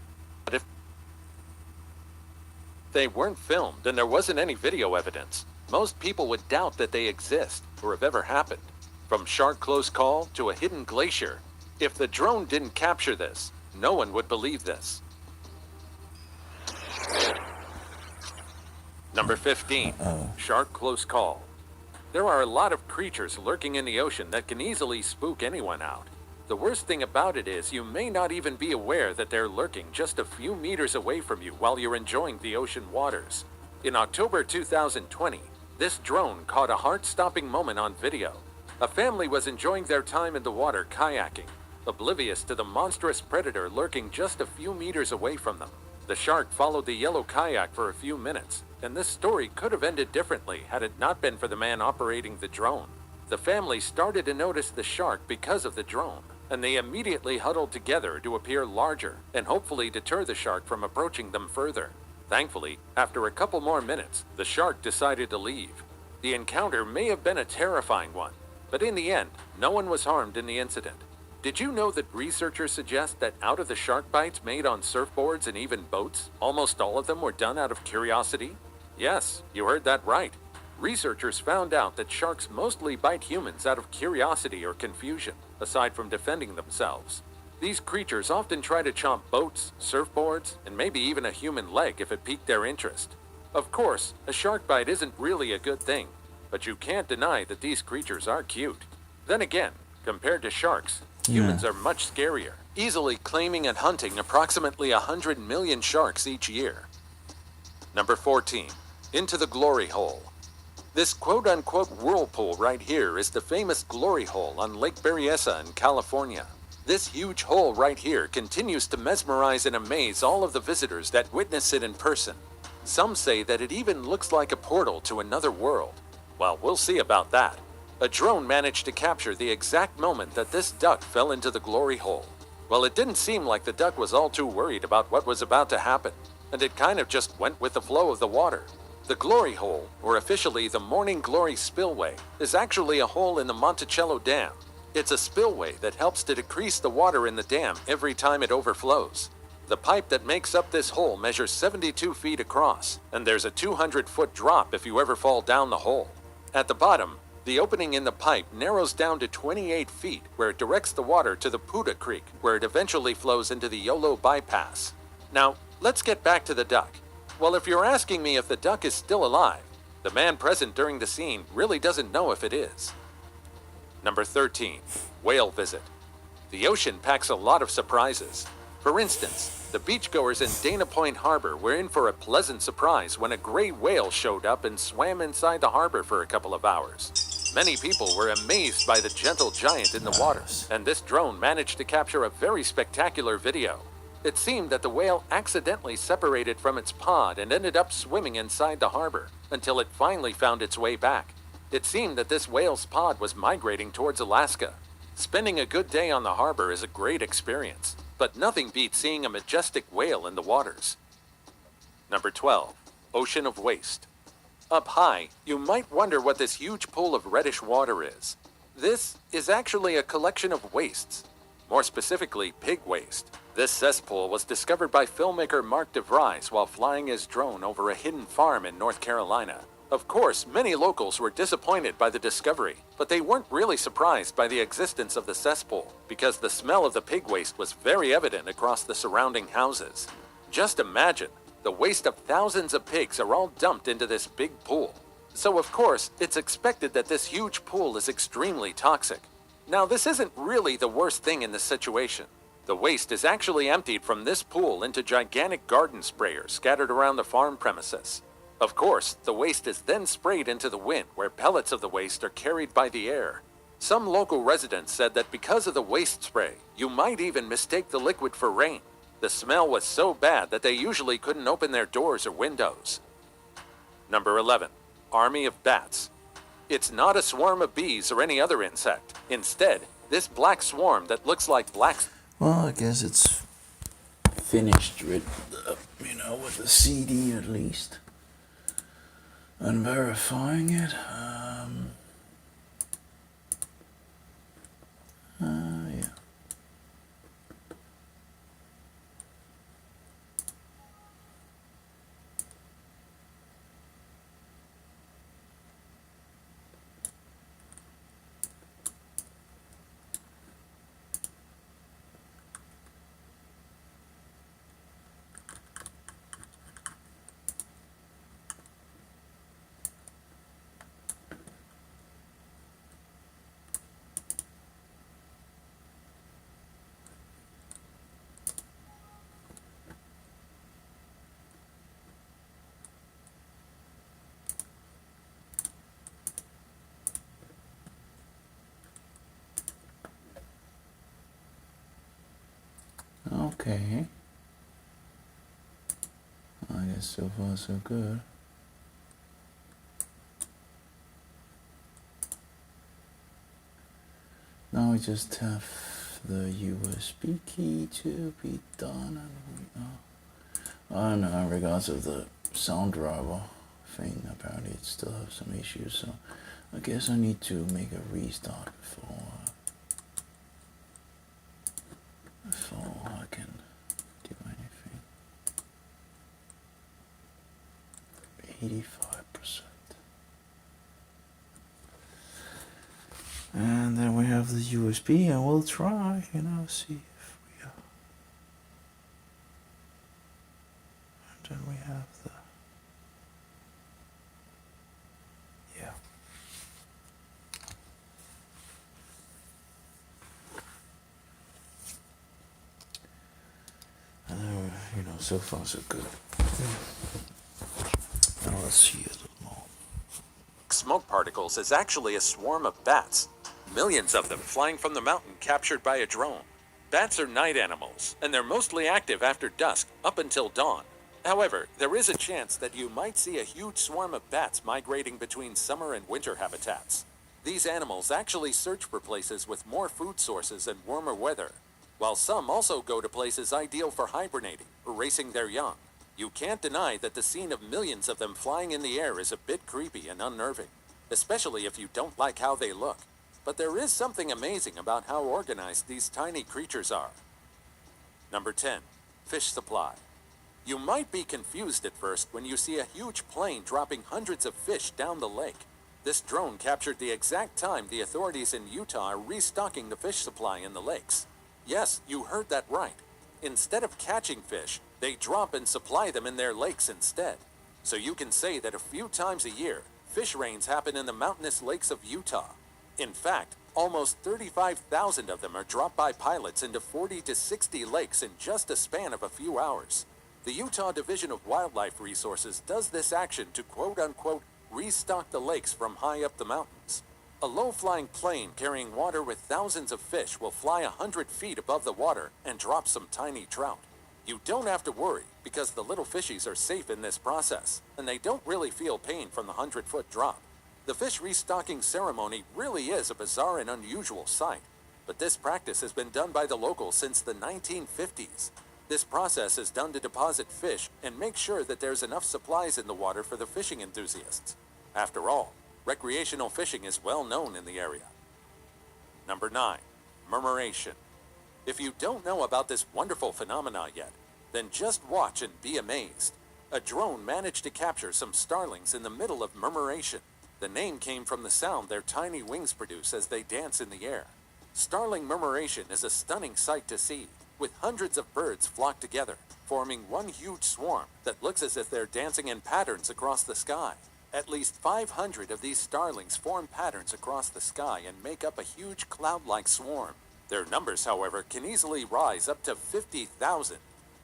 Speaker 2: if they weren't filmed and there wasn't any video evidence, most people would doubt that they exist or have ever happened. From shark close call to a hidden glacier, if the drone didn't capture this, no one would believe this. Number 15, shark close call. There are a lot of creatures lurking in the ocean that can easily spook anyone out. The worst thing about it is you may not even be aware that they're lurking just a few meters away from you while you're enjoying the ocean waters. In October 2020, this drone caught a heart-stopping moment on video. A family was enjoying their time in the water kayaking, oblivious to the monstrous predator lurking just a few meters away from them. The shark followed the yellow kayak for a few minutes, and this story could have ended differently had it not been for the man operating the drone. The family started to notice the shark because of the drone, and they immediately huddled together to appear larger and hopefully deter the shark from approaching them further. Thankfully, after a couple more minutes, the shark decided to leave. The encounter may have been a terrifying one, but in the end, no one was harmed in the incident. Did you know that researchers suggest that out of the shark bites made on surfboards and even boats, almost all of them were done out of curiosity? Yes, you heard that right. Researchers found out that sharks mostly bite humans out of curiosity or confusion, aside from defending themselves. These creatures often try to chomp boats, surfboards, and maybe even a human leg if it piqued their interest. Of course, a shark bite isn't really a good thing, but you can't deny that these creatures are cute. Then again, compared to sharks, humans are much scarier, easily claiming and hunting approximately 100 million sharks each year. Number 14, into the glory hole. This quote-unquote whirlpool right here is the famous glory hole on Lake Berryessa in California. This huge hole right here continues to mesmerize and amaze all of the visitors that witness it in person. Some say that it even looks like a portal to another world. Well, we'll see about that. A drone managed to capture the exact moment that this duck fell into the glory hole. Well, it didn't seem like the duck was all too worried about what was about to happen. and it kind of just went with the flow of the water. The Glory Hole, or officially the Morning Glory Spillway, is actually a hole in the Monticello Dam. It's a spillway that helps to decrease the water in the dam every time it overflows. The pipe that makes up this hole measures 72 feet across, and there's a 200-foot drop if you ever fall down the hole. At the bottom, the opening in the pipe narrows down to 28 feet, where it directs the water to the Puda Creek, where it eventually flows into the Yolo Bypass. Now, let's get back to the duck. Well, if you're asking me if the duck is still alive, the man present during the scene really doesn't know if it is. Number 13, whale visit. The ocean packs a lot of surprises. For instance, the beachgoers in Dana Point Harbor were in for a pleasant surprise when a gray whale showed up and swam inside the harbor for a couple of hours. Many people were amazed by the gentle giant in the water, and this drone managed to capture a very spectacular video. It seemed that the whale accidentally separated from its pod and ended up swimming inside the harbor until it finally found its way back. It seemed that this whale's pod was migrating towards Alaska. Spending a good day on the harbor is a great experience, but nothing beats seeing a majestic whale in the waters. Number 12, ocean of waste. Up high, you might wonder what this huge pool of reddish water is. This is actually a collection of wastes, more specifically pig waste. This cesspool was discovered by filmmaker Mark DeVries while flying his drone over a hidden farm in North Carolina. Of course, many locals were disappointed by the discovery, but they weren't really surprised by the existence of the cesspool, because the smell of the pig waste was very evident across the surrounding houses. Just imagine, the waste of thousands of pigs are all dumped into this big pool. So of course, it's expected that this huge pool is extremely toxic. Now, this isn't really the worst thing in this situation. The waste is actually emptied from this pool into gigantic garden sprayers scattered around the farm premises. Of course, the waste is then sprayed into the wind, where pellets of the waste are carried by the air. Some local residents said that because of the waste spray, you might even mistake the liquid for rain. The smell was so bad that they usually couldn't open their doors or windows. Number 11, army of bats. It's not a swarm of bees or any other insect. Instead, this black swarm that looks like black...
Speaker 1: Well, I guess it's finished with with the CD at least. And verifying it. Yeah. Okay. I guess so far so good. Now we just have the USB key to be done, and in regards of the sound driver thing, apparently it still has some issues, so I guess I need to make a restart before I can do anything. 85%. And then we have the USB, and we'll try, see if we are. And then we have the, yeah. So far so good. Now let's see a little more.
Speaker 2: Smoke particles is actually a swarm of bats. Millions of them flying from the mountain captured by a drone. Bats are night animals, and they're mostly active after dusk up until dawn. However, there is a chance that you might see a huge swarm of bats migrating between summer and winter habitats. These animals actually search for places with more food sources and warmer weather, while some also go to places ideal for hibernating or raising their young. You can't deny that the scene of millions of them flying in the air is a bit creepy and unnerving, especially if you don't like how they look. But there is something amazing about how organized these tiny creatures are. Number 10. Fish supply. You might be confused at first when you see a huge plane dropping hundreds of fish down the lake. This drone captured the exact time the authorities in Utah are restocking the fish supply in the lakes. Yes, you heard that right. Instead of catching fish, they drop and supply them in their lakes instead. So you can say that a few times a year, fish rains happen in the mountainous lakes of Utah. In fact, almost 35,000 of them are dropped by pilots into 40 to 60 lakes in just a span of a few hours. The Utah Division of Wildlife Resources does this action to quote-unquote restock the lakes from high up the mountains. A low-flying plane carrying water with thousands of fish will fly 100 feet above the water and drop some tiny trout. You don't have to worry because the little fishies are safe in this process, and they don't really feel pain from the 100-foot drop. The fish restocking ceremony really is a bizarre and unusual sight, but this practice has been done by the locals since the 1950s. This process is done to deposit fish and make sure that there's enough supplies in the water for the fishing enthusiasts. After all, recreational fishing is well known in the area. Number 9. Murmuration. If you don't know about this wonderful phenomena yet, then just watch and be amazed. A drone managed to capture some starlings in the middle of murmuration. The name came from the sound their tiny wings produce as they dance in the air. Starling murmuration is a stunning sight to see, with hundreds of birds flocked together, forming one huge swarm that looks as if they're dancing in patterns across the sky. At least 500 of these starlings form patterns across the sky and make up a huge cloud-like swarm. Their numbers, however, can easily rise up to 50,000.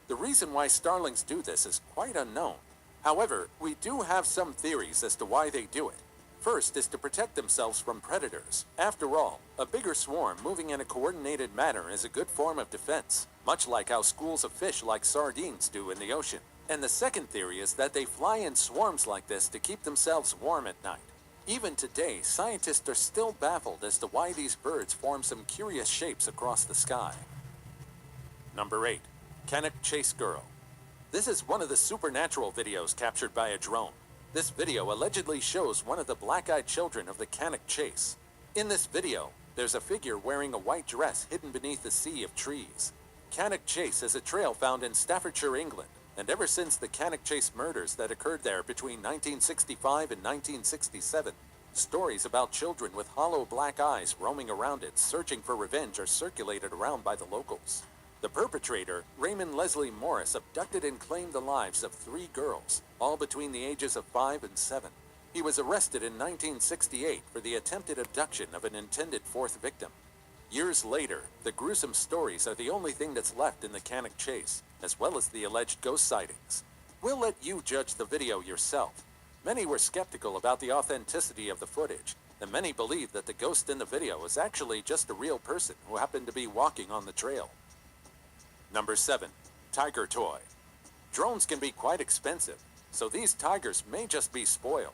Speaker 2: The reason why starlings do this is quite unknown. However, we do have some theories as to why they do it. First is to protect themselves from predators. After all, a bigger swarm moving in a coordinated manner is a good form of defense, much like how schools of fish like sardines do in the ocean. And the second theory is that they fly in swarms like this to keep themselves warm at night. Even today, scientists are still baffled as to why these birds form some curious shapes across the sky. Number 8. Canuck Chase Girl. This is one of the supernatural videos captured by a drone. This video allegedly shows one of the black-eyed children of the Canuck Chase. In this video, there's a figure wearing a white dress hidden beneath a sea of trees. Canuck Chase is a trail found in Staffordshire, England, and ever since the Canuck Chase murders that occurred there between 1965 and 1967, stories about children with hollow black eyes roaming around it searching for revenge are circulated around by the locals. The perpetrator, Raymond Leslie Morris, abducted and claimed the lives of 3 girls, all between the ages of 5 and 7. He was arrested in 1968 for the attempted abduction of an intended 4th victim. Years later, the gruesome stories are the only thing that's left in the Canuck Chase, as well as the alleged ghost sightings. We'll let you judge the video yourself. Many were skeptical about the authenticity of the footage, and many believe that the ghost in the video is actually just a real person who happened to be walking on the trail. Number 7. Tiger Toy. Drones can be quite expensive, so these tigers may just be spoiled.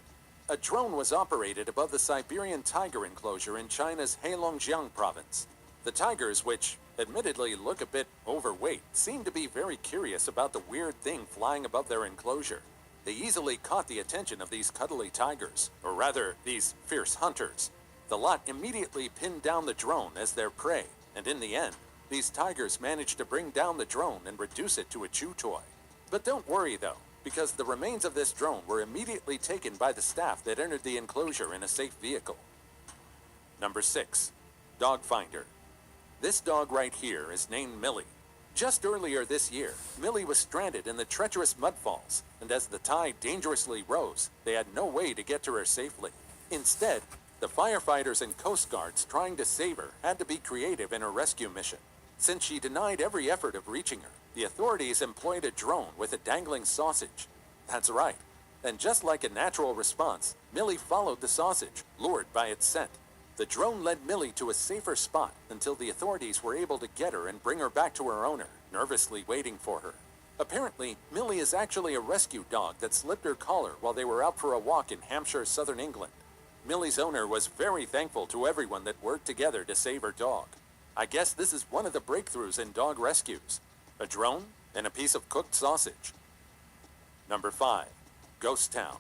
Speaker 2: A drone was operated above the Siberian tiger enclosure in China's Heilongjiang province. The tigers, which admittedly look a bit overweight, seem to be very curious about the weird thing flying above their enclosure. They easily caught the attention of these cuddly tigers, or rather, these fierce hunters. The lot immediately pinned down the drone as their prey, and in the end, these tigers managed to bring down the drone and reduce it to a chew toy. But don't worry though, because the remains of this drone were immediately taken by the staff that entered the enclosure in a safe vehicle. Number 6. Dog Finder. This dog right here is named Millie. Just earlier this year, Millie was stranded in the treacherous mud falls, and as the tide dangerously rose, they had no way to get to her safely. Instead, the firefighters and Coast Guards trying to save her had to be creative in her rescue mission. Since she denied every effort of reaching her, the authorities employed a drone with a dangling sausage. That's right. And just like a natural response, Millie followed the sausage, lured by its scent. The drone led Millie to a safer spot until the authorities were able to get her and bring her back to her owner, nervously waiting for her. Apparently, Millie is actually a rescue dog that slipped her collar while they were out for a walk in Hampshire, southern England. Millie's owner was very thankful to everyone that worked together to save her dog. I guess this is one of the breakthroughs in dog rescues. A drone and a piece of cooked sausage. Number 5. Ghost Town.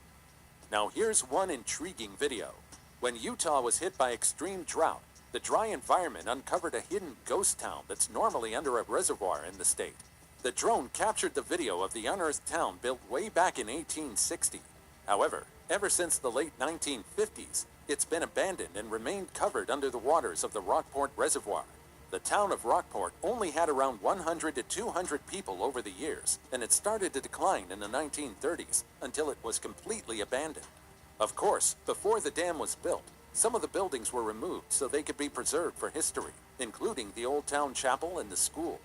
Speaker 2: Now here's one intriguing video. When Utah was hit by extreme drought, the dry environment uncovered a hidden ghost town that's normally under a reservoir in the state. The drone captured the video of the unearthed town built way back in 1860. However, ever since the late 1950s, it's been abandoned and remained covered under the waters of the Rockport Reservoir. The town of Rockport only had around 100 to 200 people over the years, and it started to decline in the 1930s until it was completely abandoned. Of course, before the dam was built, some of the buildings were removed so they could be preserved for history, including the Old Town Chapel and the school.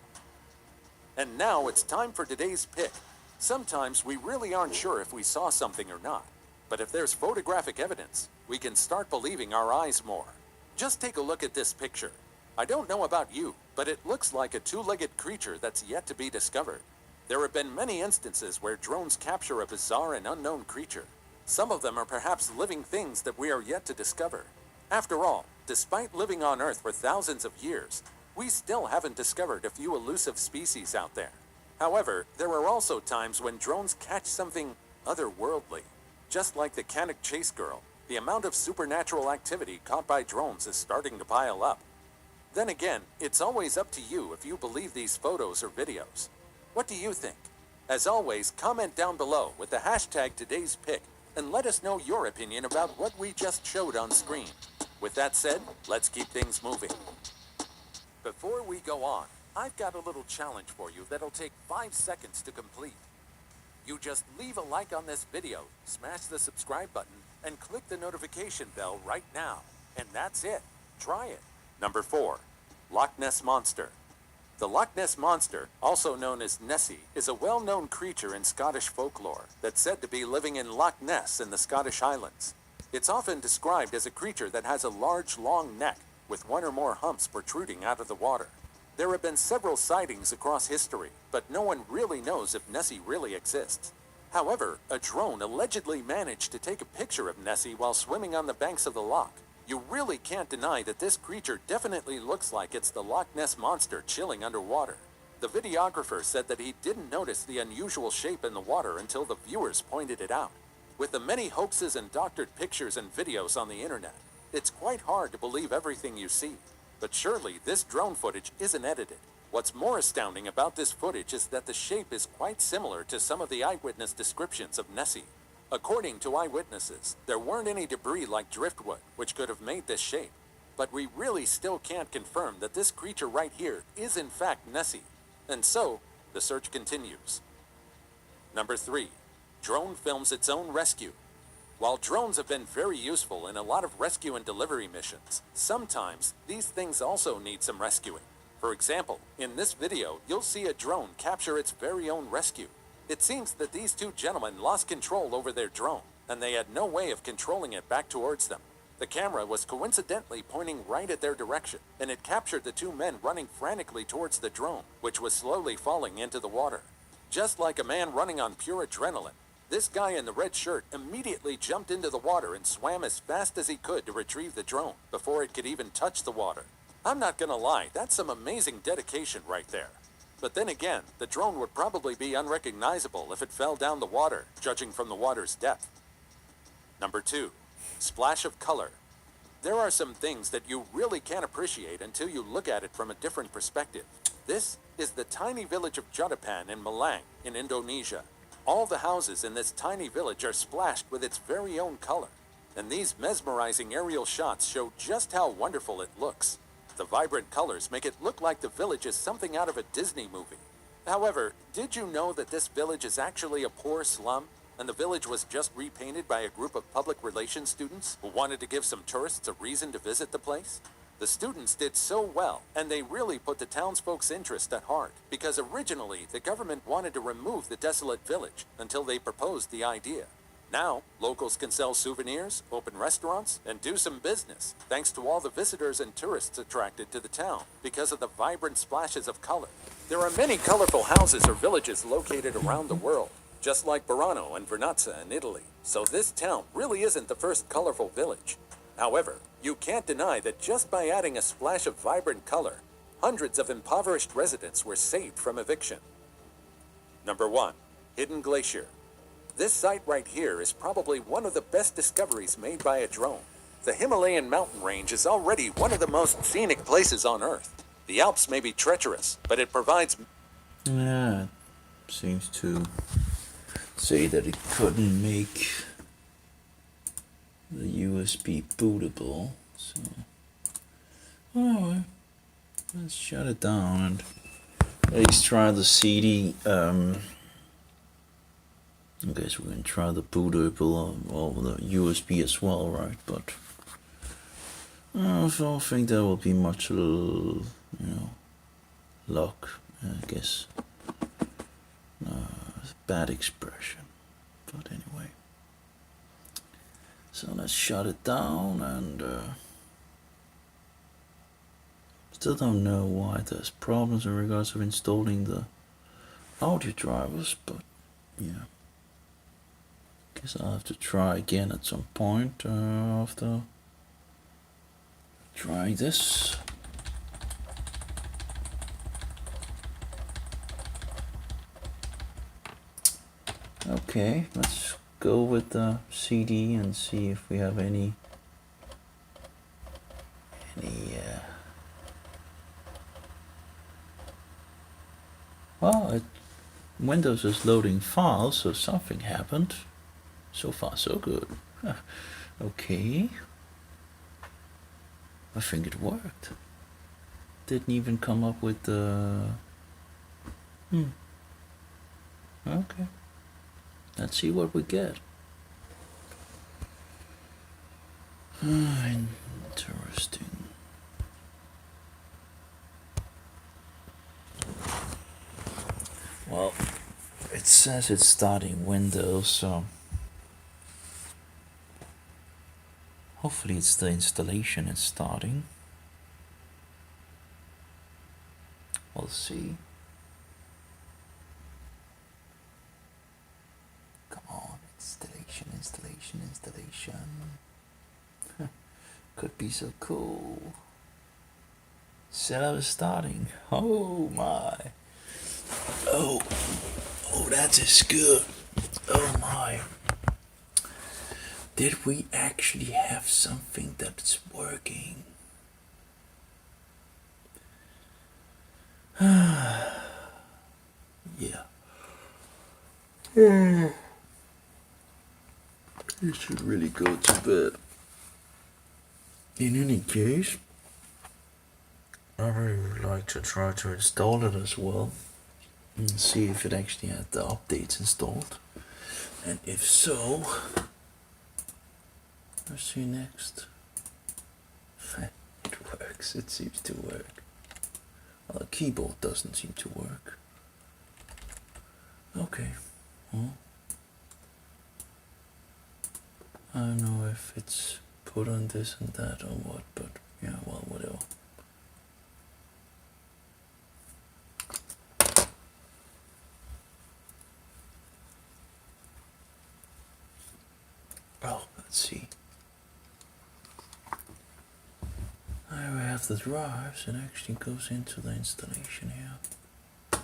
Speaker 2: And now it's time for today's pick. Sometimes we really aren't sure if we saw something or not, but if there's photographic evidence, we can start believing our eyes more. Just take a look at this picture. I don't know about you, but it looks like a two-legged creature that's yet to be discovered. There have been many instances where drones capture a bizarre and unknown creature. Some of them are perhaps living things that we are yet to discover. After all, despite living on Earth for thousands of years, we still haven't discovered a few elusive species out there. However, there are also times when drones catch something otherworldly. Just like the Canuck Chase Girl, the amount of supernatural activity caught by drones is starting to pile up. Then again, it's always up to you if you believe these photos or videos. What do you think? As always, comment down below with the hashtag today's pick and let us know your opinion about what we just showed on screen. With that said, let's keep things moving. Before we go on, I've got a little challenge for you that'll take 5 seconds to complete. You just leave a like on this video, smash the subscribe button, and click the notification bell right now. And that's it. Try it. Number 4. Loch Ness Monster. The Loch Ness Monster, also known as Nessie, is a well-known creature in Scottish folklore that's said to be living in Loch Ness in the Scottish Highlands. It's often described as a creature that has a large, long neck with one or more humps protruding out of the water. There have been several sightings across history, but no one really knows if Nessie really exists. However, a drone allegedly managed to take a picture of Nessie while swimming on the banks of the loch. You really can't deny that this creature definitely looks like it's the Loch Ness Monster chilling underwater. The videographer said that he didn't notice the unusual shape in the water until the viewers pointed it out. With the many hoaxes and doctored pictures and videos on the internet, it's quite hard to believe everything you see. But surely this drone footage isn't edited. What's more astounding about this footage is that the shape is quite similar to some of the eyewitness descriptions of Nessie. According to eyewitnesses, there weren't any debris like driftwood, which could have made this shape. But we really still can't confirm that this creature right here is in fact Nessie. And so, the search continues. Number 3. Drone films its own rescue. While drones have been very useful in a lot of rescue and delivery missions, sometimes these things also need some rescuing. For example, in this video, you'll see a drone capture its very own rescue. It seems that these two gentlemen lost control over their drone, and they had no way of controlling it back towards them. The camera was coincidentally pointing right at their direction, and it captured the two men running frantically towards the drone, which was slowly falling into the water. Just like a man running on pure adrenaline, this guy in the red shirt immediately jumped into the water and swam as fast as he could to retrieve the drone before it could even touch the water. I'm not gonna lie, that's some amazing dedication right there. But then again, the drone would probably be unrecognizable if it fell down the water, judging from the water's depth. Number 2. Splash of color. There are some things that you really can't appreciate until you look at it from a different perspective. This is the tiny village of Jotapan in Malang, in Indonesia. All the houses in this tiny village are splashed with its very own color, and these mesmerizing aerial shots show just how wonderful it looks. The vibrant colors make it look like the village is something out of a Disney movie. However, did you know that this village is actually a poor slum, and the village was just repainted by a group of public relations students who wanted to give some tourists a reason to visit the place? The students did so well, and they really put the townsfolk's interest at heart, because originally the government wanted to remove the desolate village until they proposed the idea. Now, locals can sell souvenirs, open restaurants, and do some business, thanks to all the visitors and tourists attracted to the town because of the vibrant splashes of color. There are many colorful houses or villages located around the world, just like Burano and Vernazza in Italy, so this town really isn't the first colorful village. However, you can't deny that just by adding a splash of vibrant color, hundreds of impoverished residents were saved from eviction. Number 1. Hidden Glacier. This site right here is probably one of the best discoveries made by a drone. The Himalayan mountain range is already one of the most scenic places on Earth. The Alps may be treacherous, but it provides...
Speaker 1: Yeah, it seems to say that it couldn't make the USB bootable, so... Alright, let's shut it down and at least try the CD. I guess we're gonna try the bootable or the USB as well, right? But I don't think that will be much, luck, I guess. Bad expression, but anyway. So let's shut it down and still don't know why there's problems in regards of installing the audio drivers, but yeah. Guess I'll have to try again at some point after trying this. Okay, let's go with the CD and see if we have any well, Windows is loading files, so something happened. So far so good. Okay, I think it worked. Didn't even come up with the okay, let's see what we get. Interesting. Well, it says it's starting Windows, so hopefully it's the installation it's starting. We'll see. Come on, installation. Could be so cool. Setup is starting. Oh my. Oh, that is good. Oh my. Did we actually have something that's working? Yeah. You should really go to bed. In any case, I really would like to try to install it as well and see if it actually had the updates installed. And if so, let's see next. It works, it seems to work. Well, the keyboard doesn't seem to work. Okay, well, I don't know if it's put on this and that or what, but yeah, well, whatever. Oh, let's see. Here we have the drives. It actually goes into the installation here. Do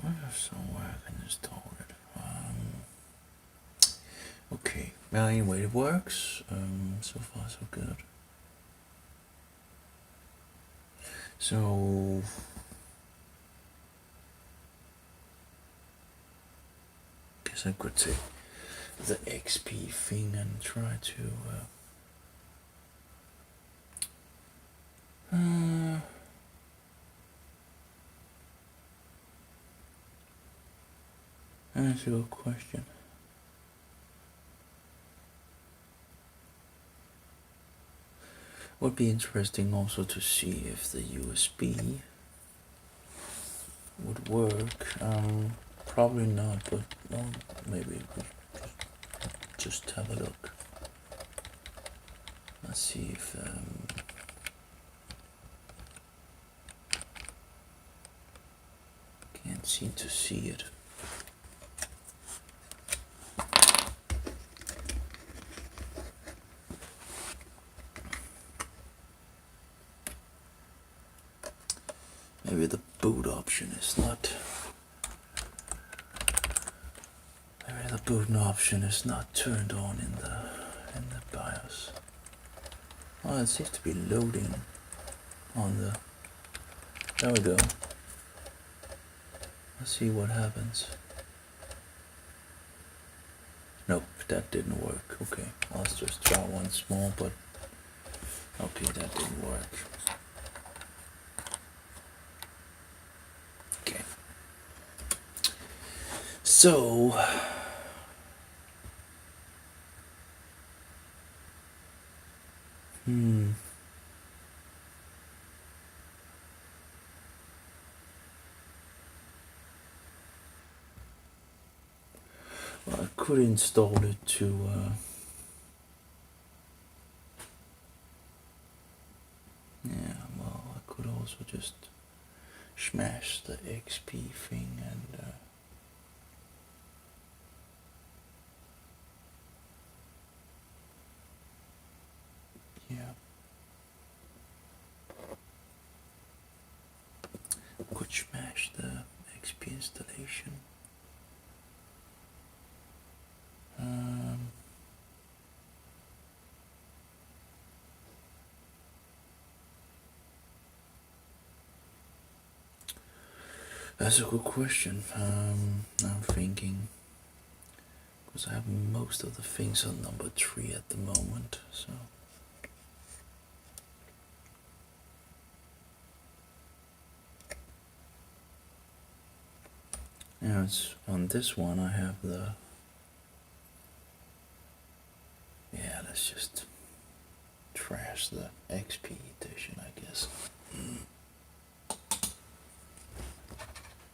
Speaker 1: I have somewhere I can install it? Okay. Well, anyway, it works. So far, so good. So guess I could take the XP thing and try to answer your question. Would be interesting also to see if the USB would work. Probably not, but well, maybe we could just have a look. Let's see if can't seem to see it. Maybe the boot option is not boot option is not turned on in the BIOS. Oh, it seems to be loading on the. There we go. Let's see what happens. Nope, that didn't work. Okay, let's just try once more, but okay, that didn't work. Okay. So well, I could install it to yeah, well, I could also just smash the XP thing and yeah, could smash the XP installation. That's a good question. I'm thinking, because I have most of the things on number 3 at the moment, so. Now it's on this one I have the. Yeah, let's just trash the XP edition, I guess.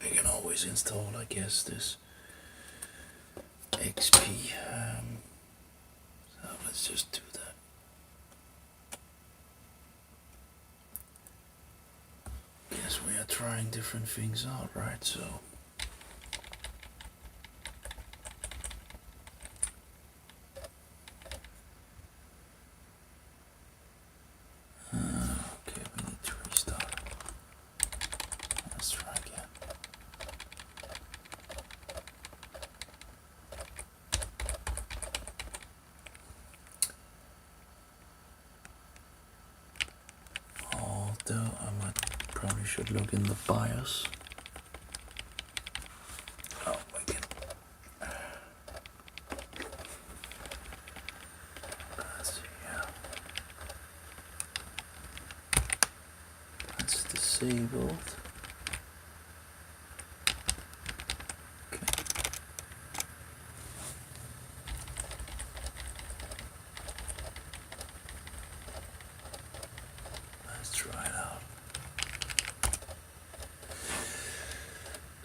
Speaker 1: I can always install, I guess, this XP. So let's just do that. Guess we are trying different things out, right? So. Okay, we need to restart. Let's try again. Although probably should look in the BIOS. Oh, we can. Let's see. Yeah. That's disabled. Okay. Let's try it out.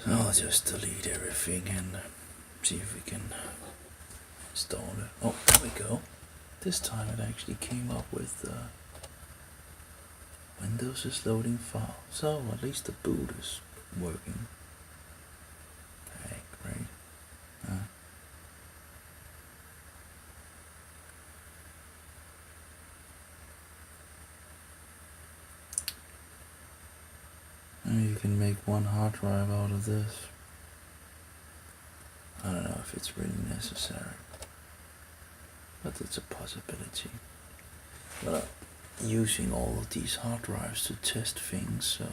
Speaker 1: So I'll just delete everything and see if we can install it. Oh, there we go. This time it actually came up with Windows is loading file. So at least the boot is working. Hey, great. You can make one hard drive out of this. I don't know if it's really necessary, but it's a possibility. But I'm using all of these hard drives to test things, so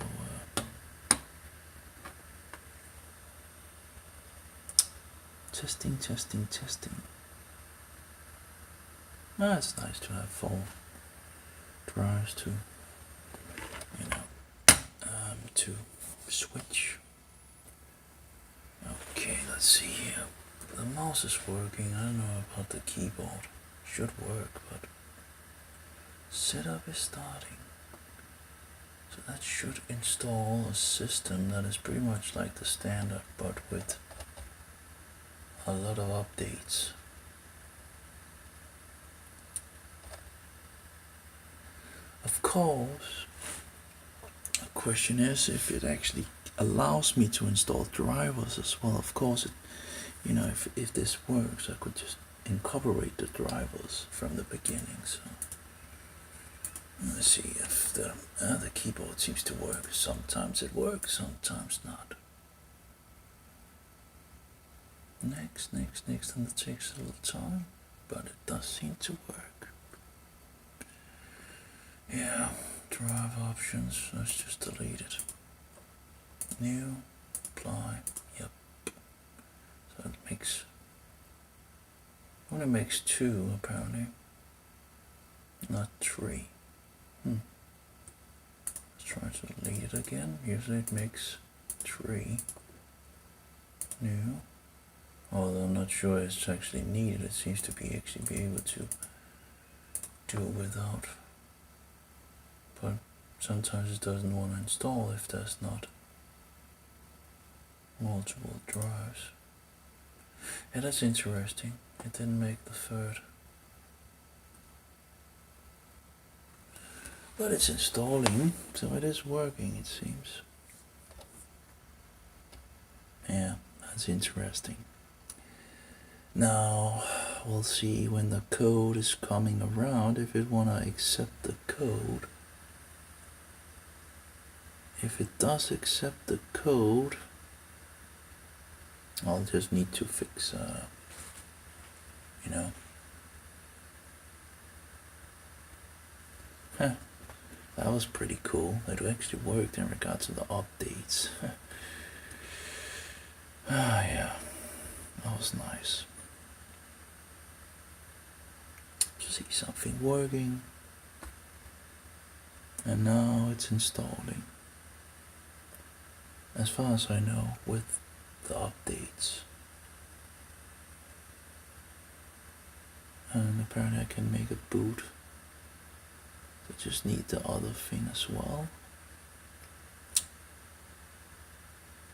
Speaker 1: testing. It's nice to have 4 drives to, to switch. Okay, let's see here. The mouse is working. I don't know about the keyboard. Should work, but setup is starting. So that should install a system that is pretty much like the standard, but with a lot of updates. Of course, the question is if it actually allows me to install drivers as well. Of course, if this works, I could just incorporate the drivers from the beginning. So let's see if the keyboard seems to work. Sometimes it works, sometimes not. next, and it takes a little time, but it does seem to work. Yeah, drive options, let's just delete it. New, apply, yep. So it makes, only makes 2 apparently, not 3. Let's try to delete it again. Usually it makes 3. New. Although I'm not sure it's actually needed. It seems to be actually be able to do it without. But sometimes it doesn't want to install if there's not multiple drives. Yeah, that's interesting. It didn't make the 3rd. But it's installing, so it is working, it seems. Yeah, that's interesting. Now, we'll see when the code is coming around, if it wanna accept the code. If it does accept the code, I'll just need to fix, that was pretty cool. It actually worked in regards to the updates. Yeah, that was nice. To see something working. And now it's installing. As far as I know, with the updates. And apparently I can make a boot. I just need the other thing as well.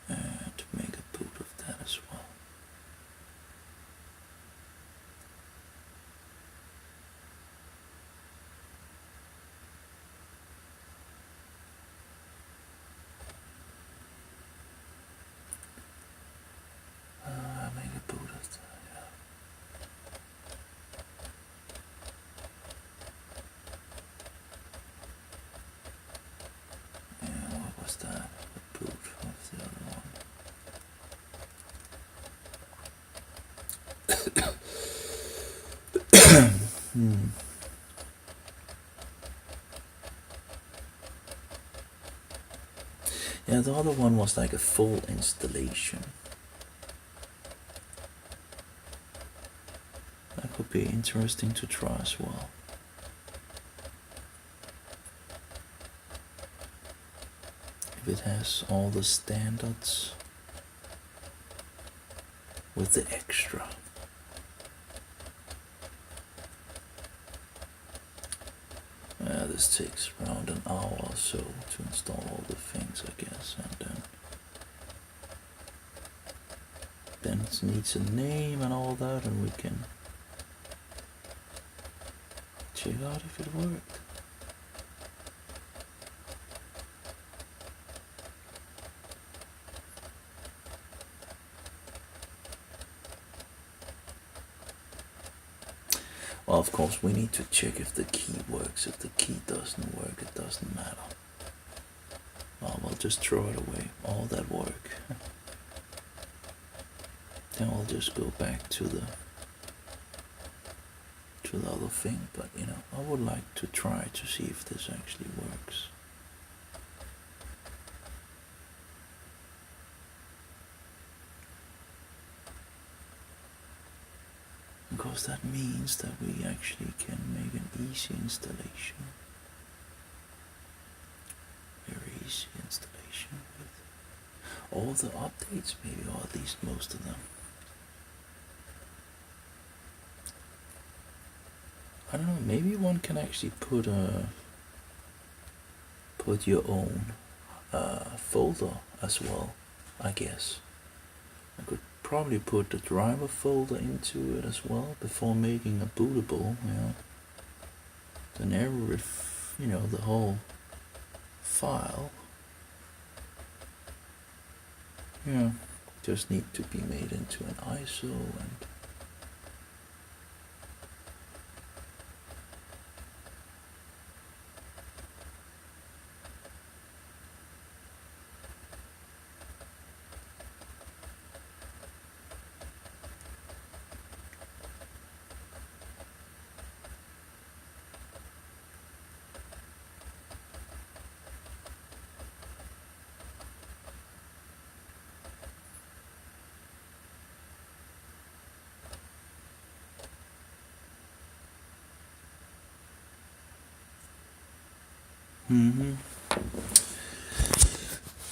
Speaker 1: And to make a boot of that as well. Make a boot of that, yeah. Yeah, what was that? A boot of the other one. Yeah, the other one was like a full installation. That could be interesting to try as well. If it has all the standards with the extra. This takes around an hour or so to install all the things, I guess, and then it needs a name and all that, and we can check out if it worked. Well, of course, we need to check if the key works. If the key doesn't work, it doesn't matter. Well, we'll just throw it away, all that work. Then we'll just go back to the other thing, but I would like to try to see if this actually works. Because that means that we actually can make an easy installation. Very easy installation with all the updates, maybe, or at least most of them. I don't know, maybe one can actually put your own folder as well, I guess. I could probably put the driver folder into it as well before making a bootable, then every, the whole file, just need to be made into an ISO and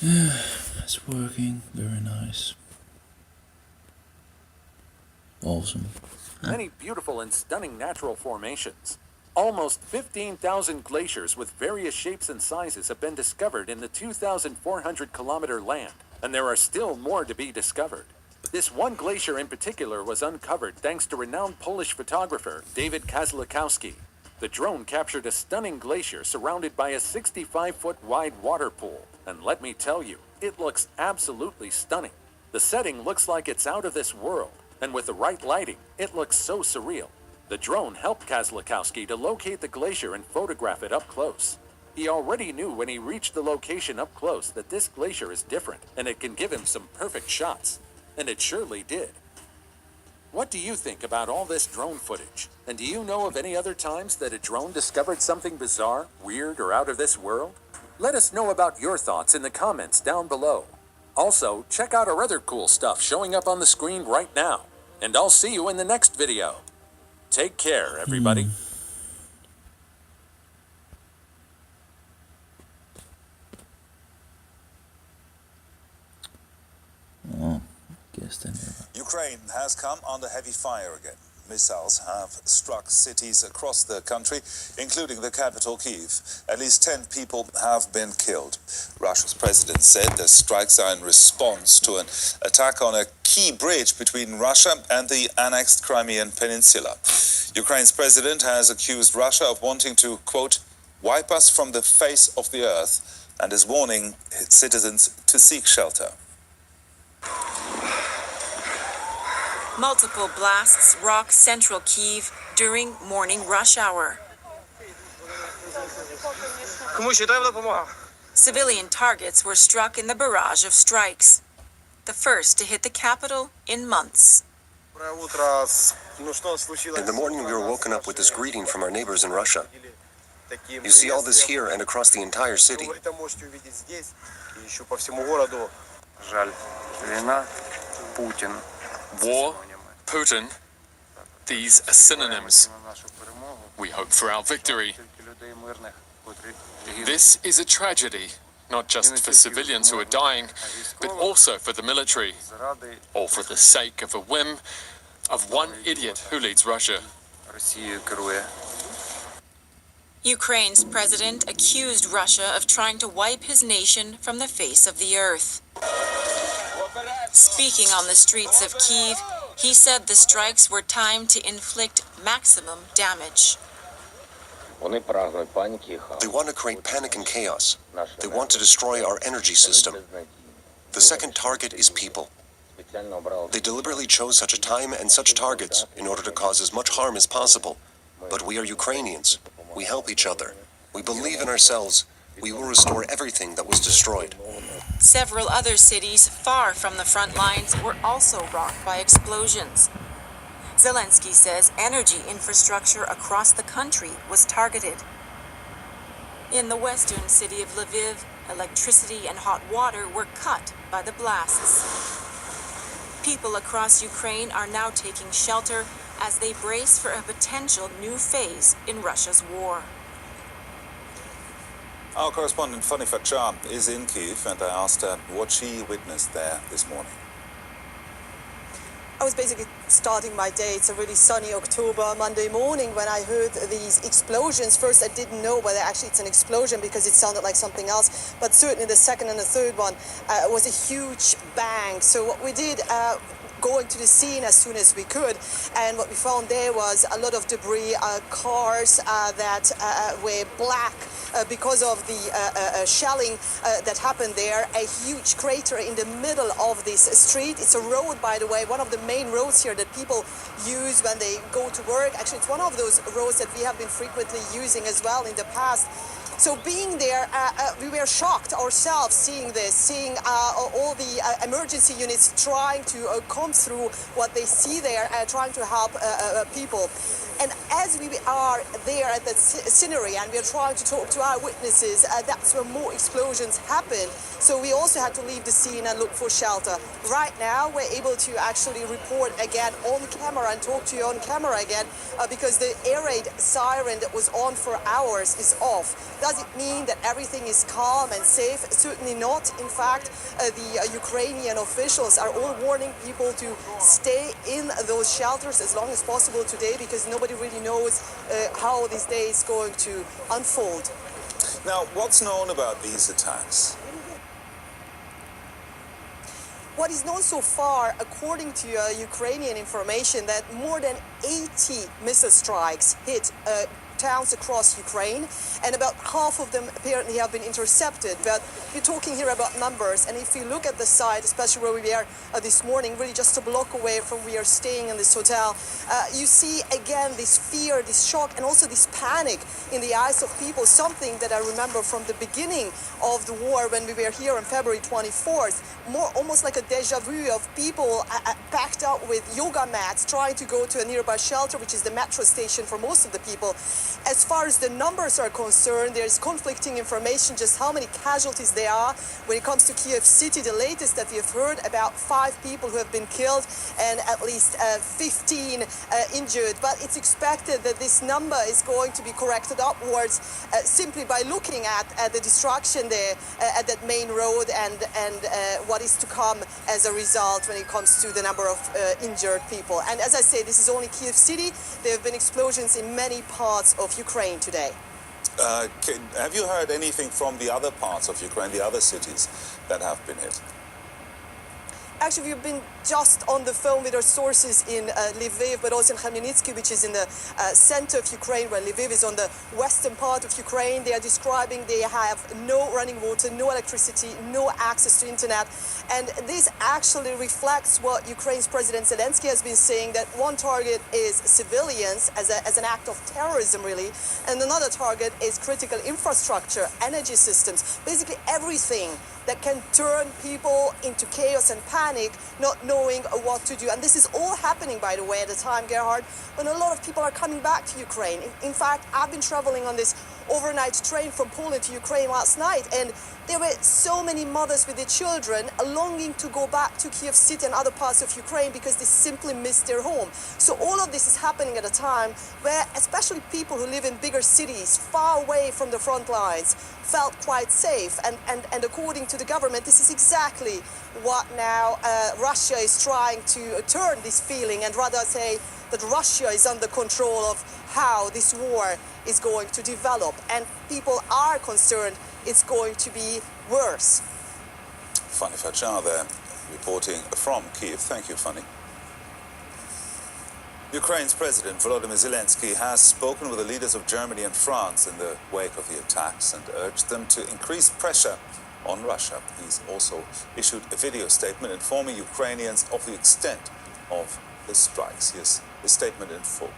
Speaker 1: Yeah, it's working. Very nice. Awesome.
Speaker 2: Many beautiful and stunning natural formations. Almost 15,000 glaciers with various shapes and sizes have been discovered in the 2,400-kilometer land, and there are still more to be discovered. This one glacier in particular was uncovered thanks to renowned Polish photographer David Kozłowski. The drone captured a stunning glacier surrounded by a 65-foot wide water pool, and let me tell you, it looks absolutely stunning. The setting looks like it's out of this world, and with the right lighting, it looks so surreal. The drone helped Kozłowski to locate the glacier and photograph it up close. He already knew when he reached the location up close that this glacier is different, and it can give him some perfect shots. And it surely did. What do you think about all this drone footage? And do you know of any other times that a drone discovered something bizarre, weird, or out of this world? Let us know about your thoughts in the comments down below. Also, check out our other cool stuff showing up on the screen right now. And I'll see you in the next video. Take care, everybody.
Speaker 1: Oh, guess then.
Speaker 3: Ukraine has come under heavy fire again. Missiles have struck cities across the country, including the capital, Kyiv. At least 10 people have been killed. Russia's president said the strikes are in response to an attack on a key bridge between Russia and the annexed Crimean Peninsula. Ukraine's president has accused Russia of wanting to, quote, wipe us from the face of the earth, and is warning its citizens to seek shelter.
Speaker 4: Multiple blasts rock central Kyiv during morning rush hour. Civilian targets were struck in the barrage of strikes, the first to hit the capital in months.
Speaker 5: In the morning, we were woken up with this greeting from our neighbors in Russia. You see all this here and across the entire city.
Speaker 6: War, Putin, these are synonyms. We hope for our victory. This is a tragedy, not just for civilians who are dying, but also for the military, all for the sake of a whim of one idiot who leads Russia.
Speaker 4: Ukraine's president accused Russia of trying to wipe his nation from the face of the earth. Speaking on the streets of Kyiv, he said the strikes were timed to inflict maximum damage.
Speaker 5: They want to create panic and chaos. They want to destroy our energy system. The second target is people. They deliberately chose such a time and such targets in order to cause as much harm as possible. But we are Ukrainians. We help each other. We believe in ourselves. We will restore everything that was destroyed.
Speaker 4: Several other cities far from the front lines were also rocked by explosions. Zelensky says energy infrastructure across the country was targeted. In the western city of Lviv, electricity and hot water were cut by the blasts. People across Ukraine are now taking shelter as they brace for a potential new phase in Russia's war.
Speaker 3: Our correspondent Funny Fachar is in Kyiv, and I asked her what she witnessed there this morning.
Speaker 7: I was basically starting my day. It's a really sunny October Monday morning when I heard these explosions. First, I didn't know whether actually it's an explosion because it sounded like something else, but certainly the second and the third one was a huge bang. So what we did, going to the scene as soon as we could, and what we found there was a lot of debris, cars that were black because of the shelling that happened there, a huge crater in the middle of this street. It's a road, by the way, one of the main roads here that people use when they go to work. Actually, it's one of those roads that we have been frequently using as well in the past. So being there, we were shocked ourselves seeing this, seeing all the emergency units trying to come through what they see there, trying to help people. And as we are there at the scenery and we are trying to talk to our witnesses, that's where more explosions happen. So we also had to leave the scene and look for shelter. Right now, we're able to actually report again on camera and talk to you on camera again because the air raid siren that was on for hours is off. Does it mean that everything is calm and safe? Certainly not. In fact, the Ukrainian officials are all warning people to stay in those shelters as long as possible today, because nobody really knows how this day is going to unfold.
Speaker 3: Now, what's known about these attacks?
Speaker 7: What is known so far, according to Ukrainian information, that more than 80 missile strikes hit towns across Ukraine, and about half of them apparently have been intercepted. But we're talking here about numbers, and if you look at the site, especially where we are this morning, really just a block away from where we are staying in this hotel, you see again this fear, this shock, and also this panic in the eyes of people, something that I remember from the beginning of the war when we were here on February 24th, almost like a deja vu of people packed out with yoga mats trying to go to a nearby shelter, which is the metro station for most of the people. As far as the numbers are concerned, there's conflicting information just how many casualties there are. When it comes to Kiev City, the latest that we have heard, about 5 people who have been killed and at least 15 injured. But it's expected that this number is going to be corrected upwards simply by looking at the destruction there at that main road and what is to come as a result when it comes to the number of injured people. And as I say, this is only Kiev City. There have been explosions in many parts of Ukraine today.
Speaker 3: Have you heard anything from the other parts of Ukraine, the other cities that have been hit?
Speaker 7: Actually, we've been just on the phone with our sources in Lviv, but also in Khmelnytsky, which is in the center of Ukraine, where Lviv is on the western part of Ukraine. They are describing they have no running water, no electricity, no access to internet. And this actually reflects what Ukraine's President Zelensky has been saying, that one target is civilians as an act of terrorism, really, and another target is critical infrastructure, energy systems, basically everything that can turn people into chaos and panic, not knowing what to do. And this is all happening, by the way, at a time, Gerhard, when a lot of people are coming back to Ukraine. In fact, I've been traveling on this overnight train from Poland to Ukraine last night, and there were so many mothers with their children longing to go back to Kiev City and other parts of Ukraine because they simply missed their home. So all of this is happening at a time where especially people who live in bigger cities, far away from the front lines, felt quite safe. And according to the government, this is exactly what now Russia is trying to turn this feeling, and rather say that Russia is under control of how this war is going to develop. And people are concerned it's going to be worse.
Speaker 3: Fanny Fachar there, reporting from Kiev. Thank you, Fanny. Ukraine's President Volodymyr Zelensky has spoken with the leaders of Germany and France in the wake of the attacks and urged them to increase pressure on Russia. He's also issued a video statement informing Ukrainians of the extent of the strikes. Here's the statement in full.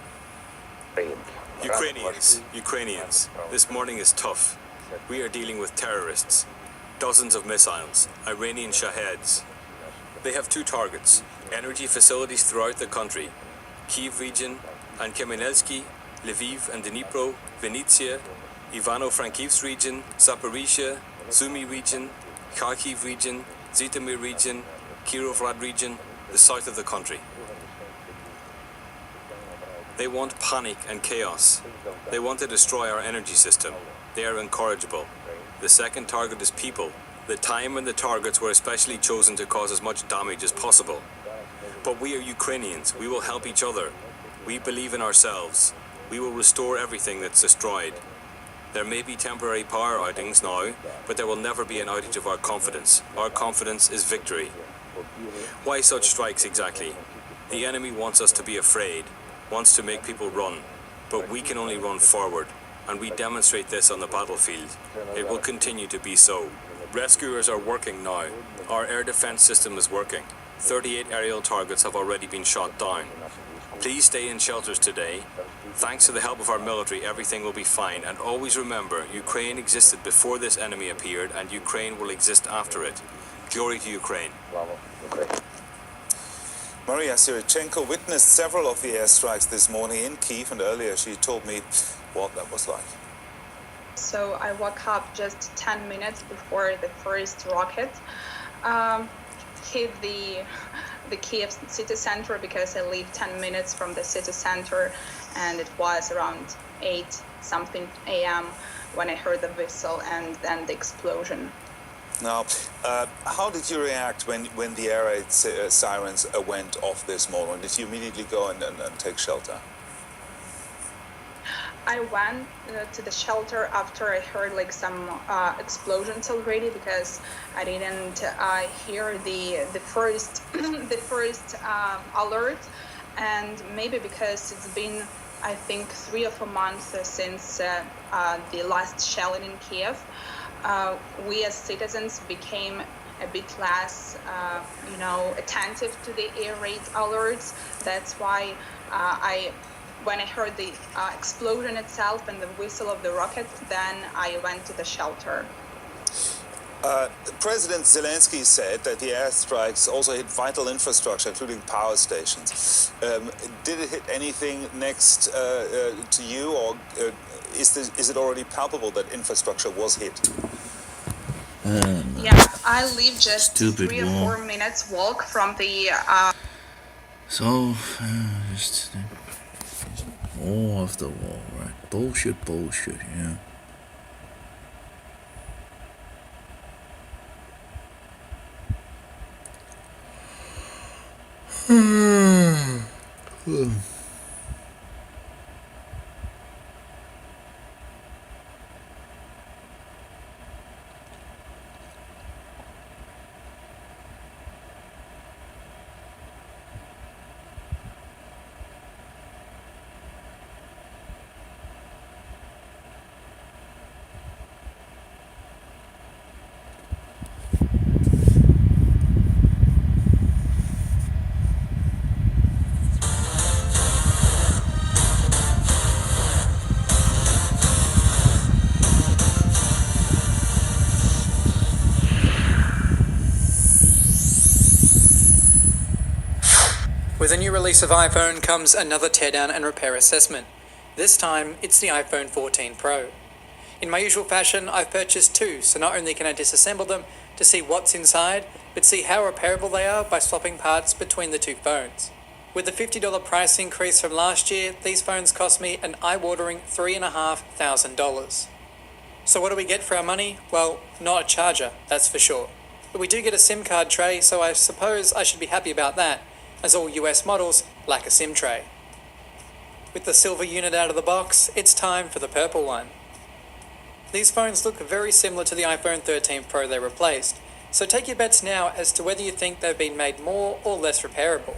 Speaker 8: Ukrainians, this morning is tough. We are dealing with terrorists. Dozens of missiles, Iranian Shaheds. They have 2 targets, energy facilities throughout the country, Kyiv region and Khmelnytsky, Lviv and Dnipro, Vinnytsia, Ivano-Frankivsk region, Zaporizhia, Sumy region, Kharkiv region, Zhytomyr region, Kirovrad region, the south of the country. They want panic and chaos. They want to destroy our energy system. They are incorrigible. The second target is people. The time and the targets were especially chosen to cause as much damage as possible. But we are Ukrainians. We will help each other. We believe in ourselves. We will restore everything that's destroyed. There may be temporary power outings now, but there will never be an outage of our confidence. Our confidence is victory. Why such strikes exactly? The enemy wants us to be afraid, wants to make people run, but we can only run forward, and we demonstrate this on the battlefield. It will continue to be so. Rescuers are working now. Our air defense system is working. 38 aerial targets have already been shot down. Please stay in shelters today. Thanks to the help of our military, everything will be fine. And always remember, Ukraine existed before this enemy appeared, and Ukraine will exist after it. Glory to Ukraine.
Speaker 3: Maria Sirichenko witnessed several of the airstrikes this morning in Kyiv, and earlier she told me what that was like.
Speaker 9: So I woke up just 10 minutes before the first rocket hit the Kiev city center, because I live 10 minutes from the city center, and it was around 8 something a.m. when I heard the whistle and then the explosion.
Speaker 3: Now, how did you react when the air raid sirens went off this morning? Did you immediately go and take shelter?
Speaker 9: I went to the shelter after I heard like some explosions already, because I didn't hear the first alert, and maybe because it's been, I think, 3 or 4 months since the last shelling in Kiev. We as citizens became a bit less, attentive to the air raid alerts. That's why when I heard the explosion itself and the whistle of the rocket, then I went to the shelter.
Speaker 3: President Zelensky said that the airstrikes also hit vital infrastructure, including power stations. Did it hit anything next to you, or is it already palpable that infrastructure was hit?
Speaker 9: Yeah, I live just 3 or 4 minutes walk from the...
Speaker 1: So, just more of the war, right? Bullshit, yeah.
Speaker 10: With a new release of iPhone comes another teardown and repair assessment. This time, it's the iPhone 14 Pro. In my usual fashion, I've purchased two, so not only can I disassemble them to see what's inside, but see how repairable they are by swapping parts between the two phones. With the $50 price increase from last year, these phones cost me an eye-watering $3,500. So what do we get for our money? Well, not a charger, that's for sure. But we do get a SIM card tray, so I suppose I should be happy about that, as all US models lack a SIM tray. With the silver unit out of the box, it's time for the purple one. These phones look very similar to the iPhone 13 Pro they replaced, so take your bets now as to whether you think they've been made more or less repairable.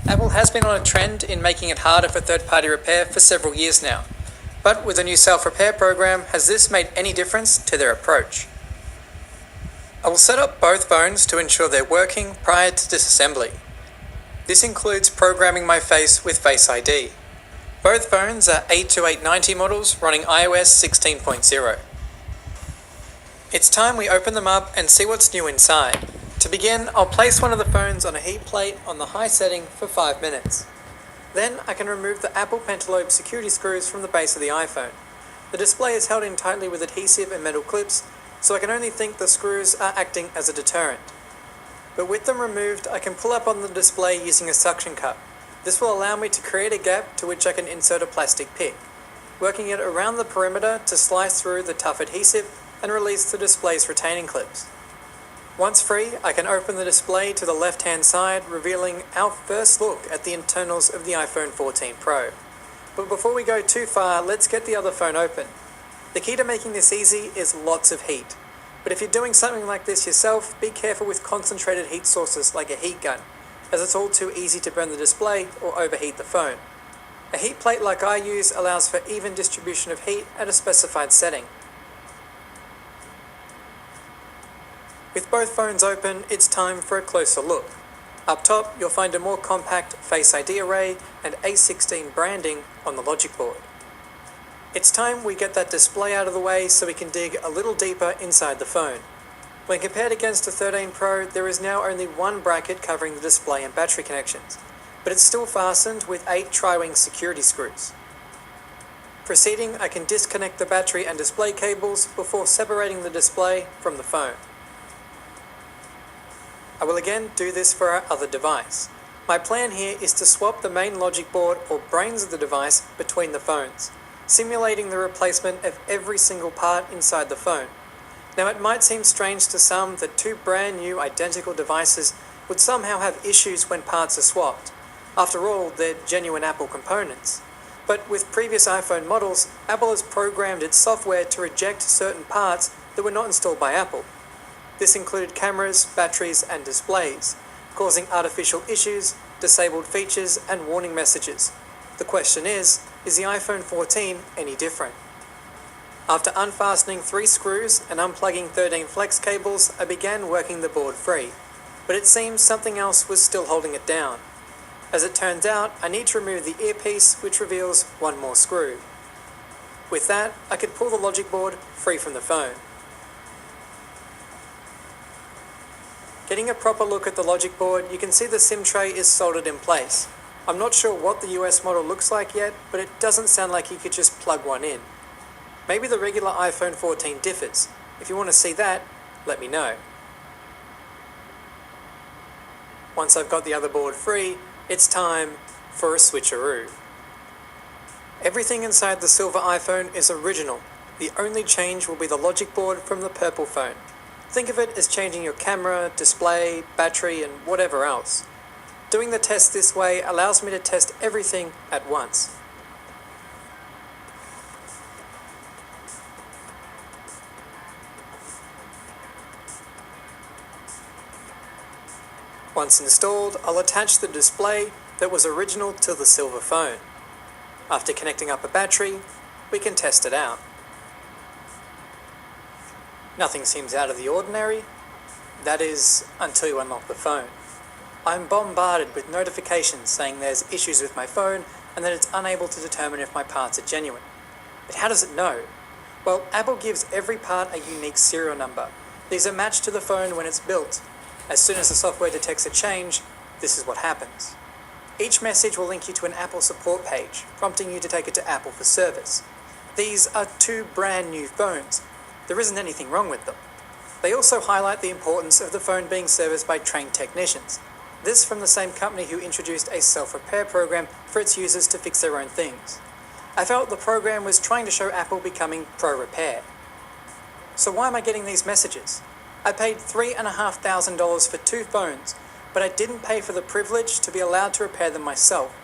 Speaker 10: Apple has been on a trend in making it harder for third-party repair for several years now, but with a new self-repair program, has this made any difference to their approach? I will set up both phones to ensure they're working prior to disassembly. This includes programming my face with Face ID. Both phones are 82890 models running iOS 16.0. It's time we open them up and see what's new inside. To begin, I'll place one of the phones on a heat plate on the high setting for 5 minutes. Then I can remove the Apple Pentalobe security screws from the base of the iPhone. The display is held in tightly with adhesive and metal clips, so I can only think the screws are acting as a deterrent. But with them removed, I can pull up on the display using a suction cup. This will allow me to create a gap to which I can insert a plastic pick, working it around the perimeter to slice through the tough adhesive and release the display's retaining clips. Once free, I can open the display to the left-hand side, revealing our first look at the internals of the iPhone 14 Pro. But before we go too far, let's get the other phone open. The key to making this easy is lots of heat. But if you're doing something like this yourself, be careful with concentrated heat sources like a heat gun, as it's all too easy to burn the display or overheat the phone. A heat plate like I use allows for even distribution of heat at a specified setting. With both phones open, it's time for a closer look. Up top, you'll find a more compact Face ID array and A16 branding on the logic board. It's time we get that display out of the way so we can dig a little deeper inside the phone. When compared against the 13 Pro, there is now only one bracket covering the display and battery connections, but it's still fastened with 8 tri-wing security screws. Proceeding, I can disconnect the battery and display cables before separating the display from the phone. I will again do this for our other device. My plan here is to swap the main logic board or brains of the device between the phones. simulating the replacement of every single part inside the phone. Now, it might seem strange to some that two brand new identical devices would somehow have issues when parts are swapped. After all, they're genuine Apple components. But with previous iPhone models, Apple has programmed its software to reject certain parts that were not installed by Apple. This included cameras, batteries, and displays, causing artificial issues, disabled features, and warning messages. The question is the iPhone 14 any different? After unfastening 3 screws and unplugging 13 flex cables, I began working the board free, but it seems something else was still holding it down. As it turns out, I need to remove the earpiece, which reveals 1 more screw. With that, I could pull the logic board free from the phone. Getting a proper look at the logic board, you can see the SIM tray is soldered in place. I'm not sure what the US model looks like yet, but it doesn't sound like you could just plug one in. Maybe the regular iPhone 14 differs. If you want to see that, let me know. Once I've got the other board free, it's time for a switcheroo. Everything inside the silver iPhone is original. The only change will be the logic board from the purple phone. Think of it as changing your camera, display, battery, and whatever else. Doing the test this way allows me to test everything at once. Once installed, I'll attach the display that was original to the silver phone. After connecting up a battery, we can test it out. Nothing seems out of the ordinary. That is, until you unlock the phone. I'm bombarded with notifications saying there's issues with my phone and that it's unable to determine if my parts are genuine. But how does it know? Well, Apple gives every part a unique serial number. These are matched to the phone when it's built. As soon as the software detects a change, this is what happens. Each message will link you to an Apple support page, prompting you to take it to Apple for service. These are 2 brand new phones. There isn't anything wrong with them. They also highlight the importance of the phone being serviced by trained technicians. This from the same company who introduced a self-repair program for its users to fix their own things. I felt the program was trying to show Apple becoming pro-repair. So why am I getting these messages? I paid $3,500 for 2 phones, but I didn't pay for the privilege to be allowed to repair them myself.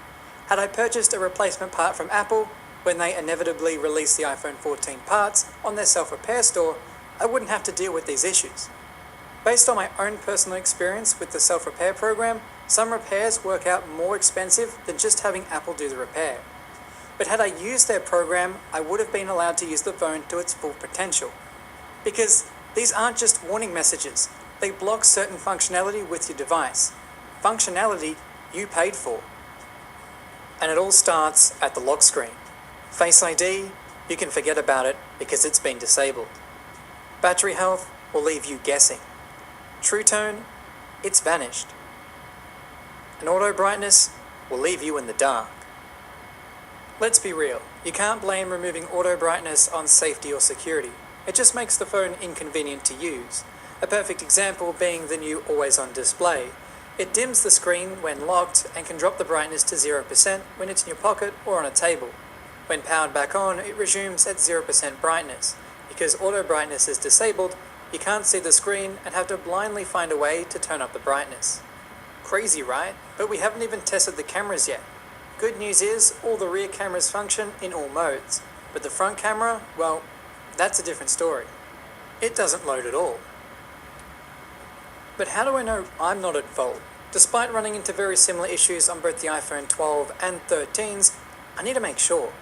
Speaker 10: Had I purchased a replacement part from Apple, when they inevitably release the iPhone 14 parts on their self-repair store, I wouldn't have to deal with these issues. Based on my own personal experience with the self-repair program, some repairs work out more expensive than just having Apple do the repair. But had I used their program, I would have been allowed to use the phone to its full potential. Because these aren't just warning messages, they block certain functionality with your device. Functionality you paid for. And it all starts at the lock screen. Face ID, you can forget about it because it's been disabled. Battery health will leave you guessing. True tone, it's vanished. And auto brightness will leave you in the dark. Let's be real, you can't blame removing auto brightness on safety or security. It just makes the phone inconvenient to use. A perfect example being the new always-on display. It dims the screen when locked and can drop the brightness to 0% when it's in your pocket or on a table. When powered back on, it resumes at 0% brightness. Because auto brightness is disabled, you can't see the screen and have to blindly find a way to turn up the brightness. Crazy, right? But we haven't even tested the cameras yet. Good news is, all the rear cameras function in all modes. But the front camera, well, that's a different story. It doesn't load at all. But how do I know I'm not at fault? Despite running into very similar issues on both the iPhone 12 and 13s, I need to make sure.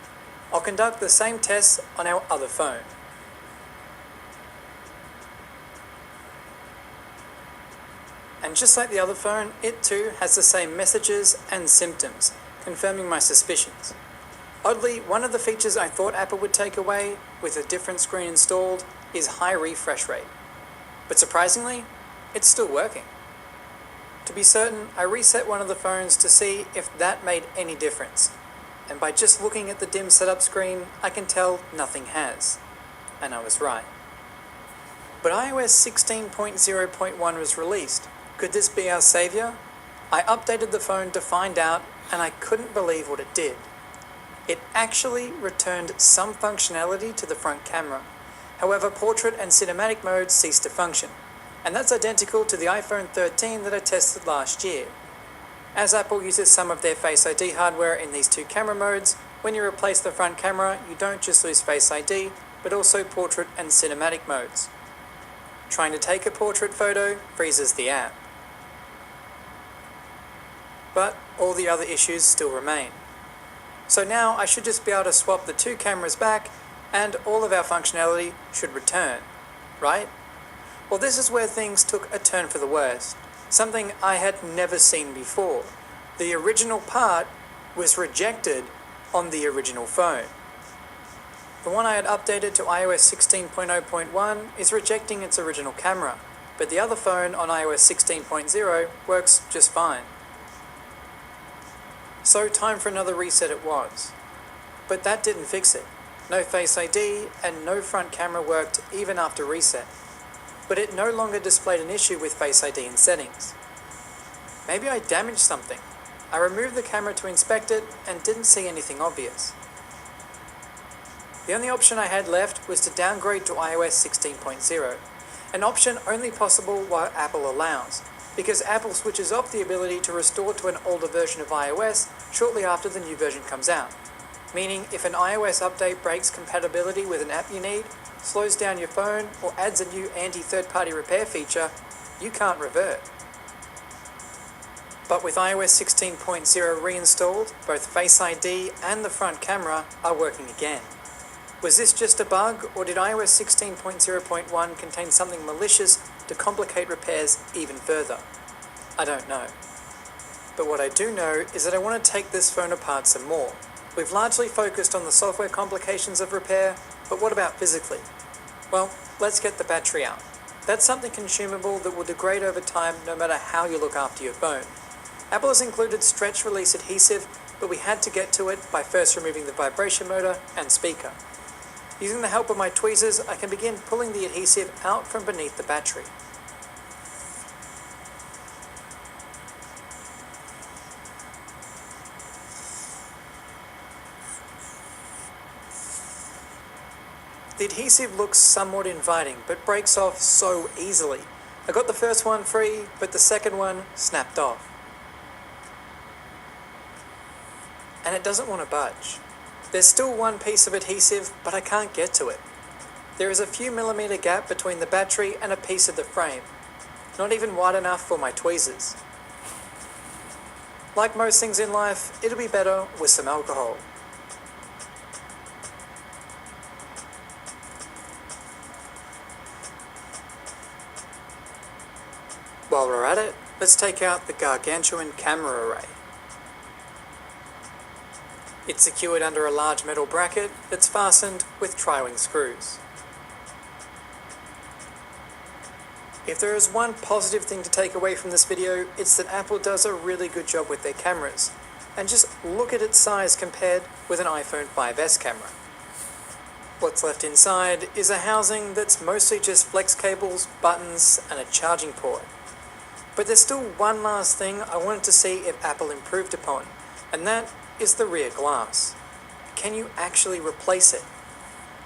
Speaker 10: I'll conduct the same tests on our other phone. And just like the other phone, it too has the same messages and symptoms, confirming my suspicions. Oddly, one of the features I thought Apple would take away, with a different screen installed, is high refresh rate. But surprisingly, it's still working. To be certain, I reset one of the phones to see if that made any difference. And by just looking at the dim setup screen, I can tell nothing has. And I was right. But iOS 16.0.1 was released. Could this be our savior? I updated the phone to find out, and I couldn't believe what it did. It actually returned some functionality to the front camera. However, portrait and cinematic modes ceased to function, and that's identical to the iPhone 13 that I tested last year. As Apple uses some of their Face ID hardware in these two camera modes, when you replace the front camera, you don't just lose Face ID, but also portrait and cinematic modes. Trying to take a portrait photo freezes the app. But all the other issues still remain. So now I should just be able to swap the two cameras back and all of our functionality should return, right? Well, this is where things took a turn for the worst. Something I had never seen before. The original part was rejected on the original phone. The one I had updated to iOS 16.0.1 is rejecting its original camera, but the other phone on iOS 16.0 works just fine. So time for another reset it was. But that didn't fix it. No Face ID and no front camera worked even after reset. But it no longer displayed an issue with Face ID in settings. Maybe I damaged something. I removed the camera to inspect it and didn't see anything obvious. The only option I had left was to downgrade to iOS 16.0, an option only possible while Apple allows, because Apple switches off the ability to restore to an older version of iOS shortly after the new version comes out. Meaning, if an iOS update breaks compatibility with an app you need, slows down your phone, or adds a new anti-third-party repair feature, you can't revert. But with iOS 16.0 reinstalled, both Face ID and the front camera are working again. Was this just a bug, or did iOS 16.0.1 contain something malicious to complicate repairs even further? I don't know. But what I do know is that I want to take this phone apart some more. We've largely focused on the software complications of repair, but what about physically? Well, let's get the battery out. That's something consumable that will degrade over time no matter how you look after your phone. Apple has included stretch release adhesive, but we had to get to it by first removing the vibration motor and speaker. Using the help of my tweezers, I can begin pulling the adhesive out from beneath the battery. The adhesive looks somewhat inviting, but breaks off so easily. I got the first one free, but the second one snapped off. And it doesn't want to budge. There's still one piece of adhesive, but I can't get to it. There is a few millimeter gap between the battery and a piece of the frame. Not even wide enough for my tweezers. Like most things in life, it'll be better with some alcohol. While we're at it, let's take out the gargantuan camera array. It's secured under a large metal bracket that's fastened with tri-wing screws. If there is one positive thing to take away from this video, it's that Apple does a really good job with their cameras. And just look at its size compared with an iPhone 5S camera. What's left inside is a housing that's mostly just flex cables, buttons, and a charging port. But there's still one last thing I wanted to see if Apple improved upon, and that is the rear glass. Can you actually replace it?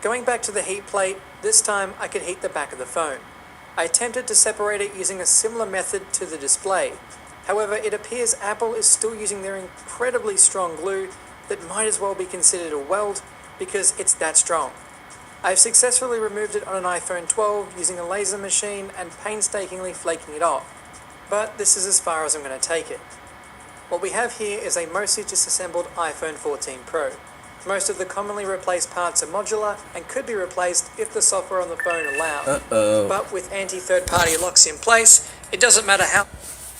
Speaker 10: Going back to the heat plate, this time I could heat the back of the phone. I attempted to separate it using a similar method to the display. However, it appears Apple is still using their incredibly strong glue that might as well be considered a weld because it's that strong. I've successfully removed it on an iPhone 12 using a laser machine and painstakingly flaking it off. But this is as far as I'm going to take it. What we have here is a mostly disassembled iPhone 14 Pro. Most of the commonly replaced parts are modular and could be replaced if the software on the phone allows. But with anti-third-party locks in place, it doesn't matter how...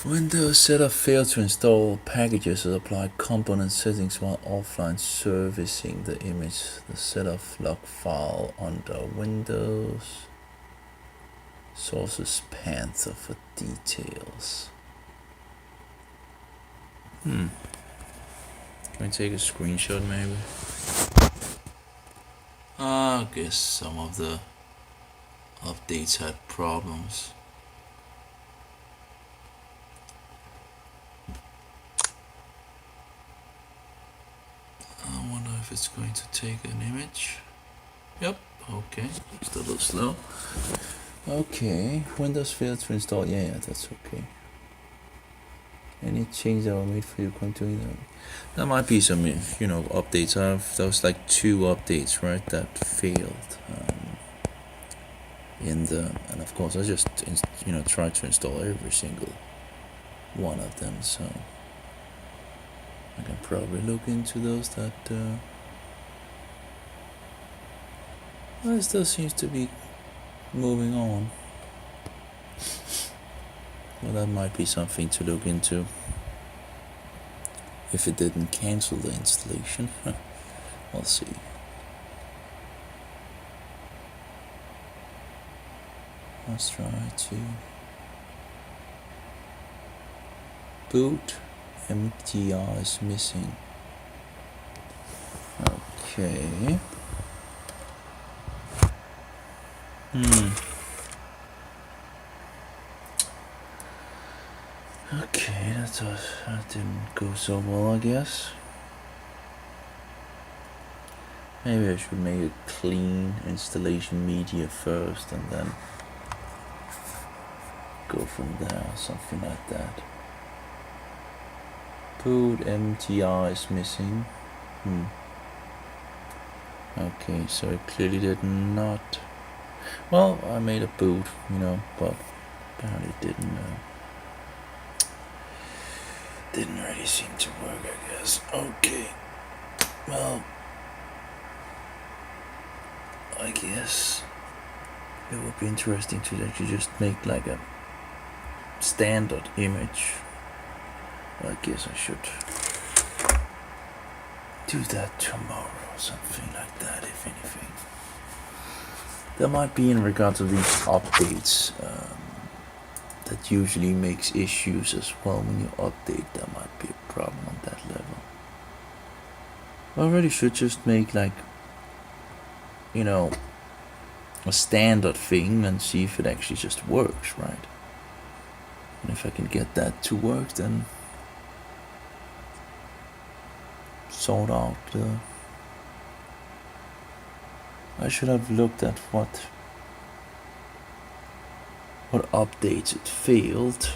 Speaker 1: Windows setup failed to install packages that apply component settings while offline servicing the image. The setup log file under Windows. Sources Panther for details. Can we take a screenshot maybe? I guess some of the updates had problems. I wonder if if it's going to take an image. Yep, okay, just a little slow. Okay, Windows failed to install. Yeah, that's okay. Any change that were made for you continue that? There might be some, updates. There was like 2 updates, right, that failed. And of course I just tried to install every single one of them, so I can probably look into those that well, it still seems to be moving on. Well, that might be something to look into if it didn't cancel the installation. We'll see. Let's try to boot. MTR is missing. Okay. Okay, that didn't go so well, I guess. Maybe I should make a clean installation media first and then go from there, something like that. Boot MTR is missing. Okay, so it clearly did not. Well, I made a boot, but apparently it didn't really seem to work, I guess. Okay, well, I guess it would be interesting to actually just make like a standard image. I guess I should do that tomorrow, something like that, if anything. There might be, in regard to these updates, that usually makes issues as well. When you update, there might be a problem on that level. I really should just make like, a standard thing and see if it actually just works, right? And if I can get that to work, then sort out I should have looked at what updates it failed.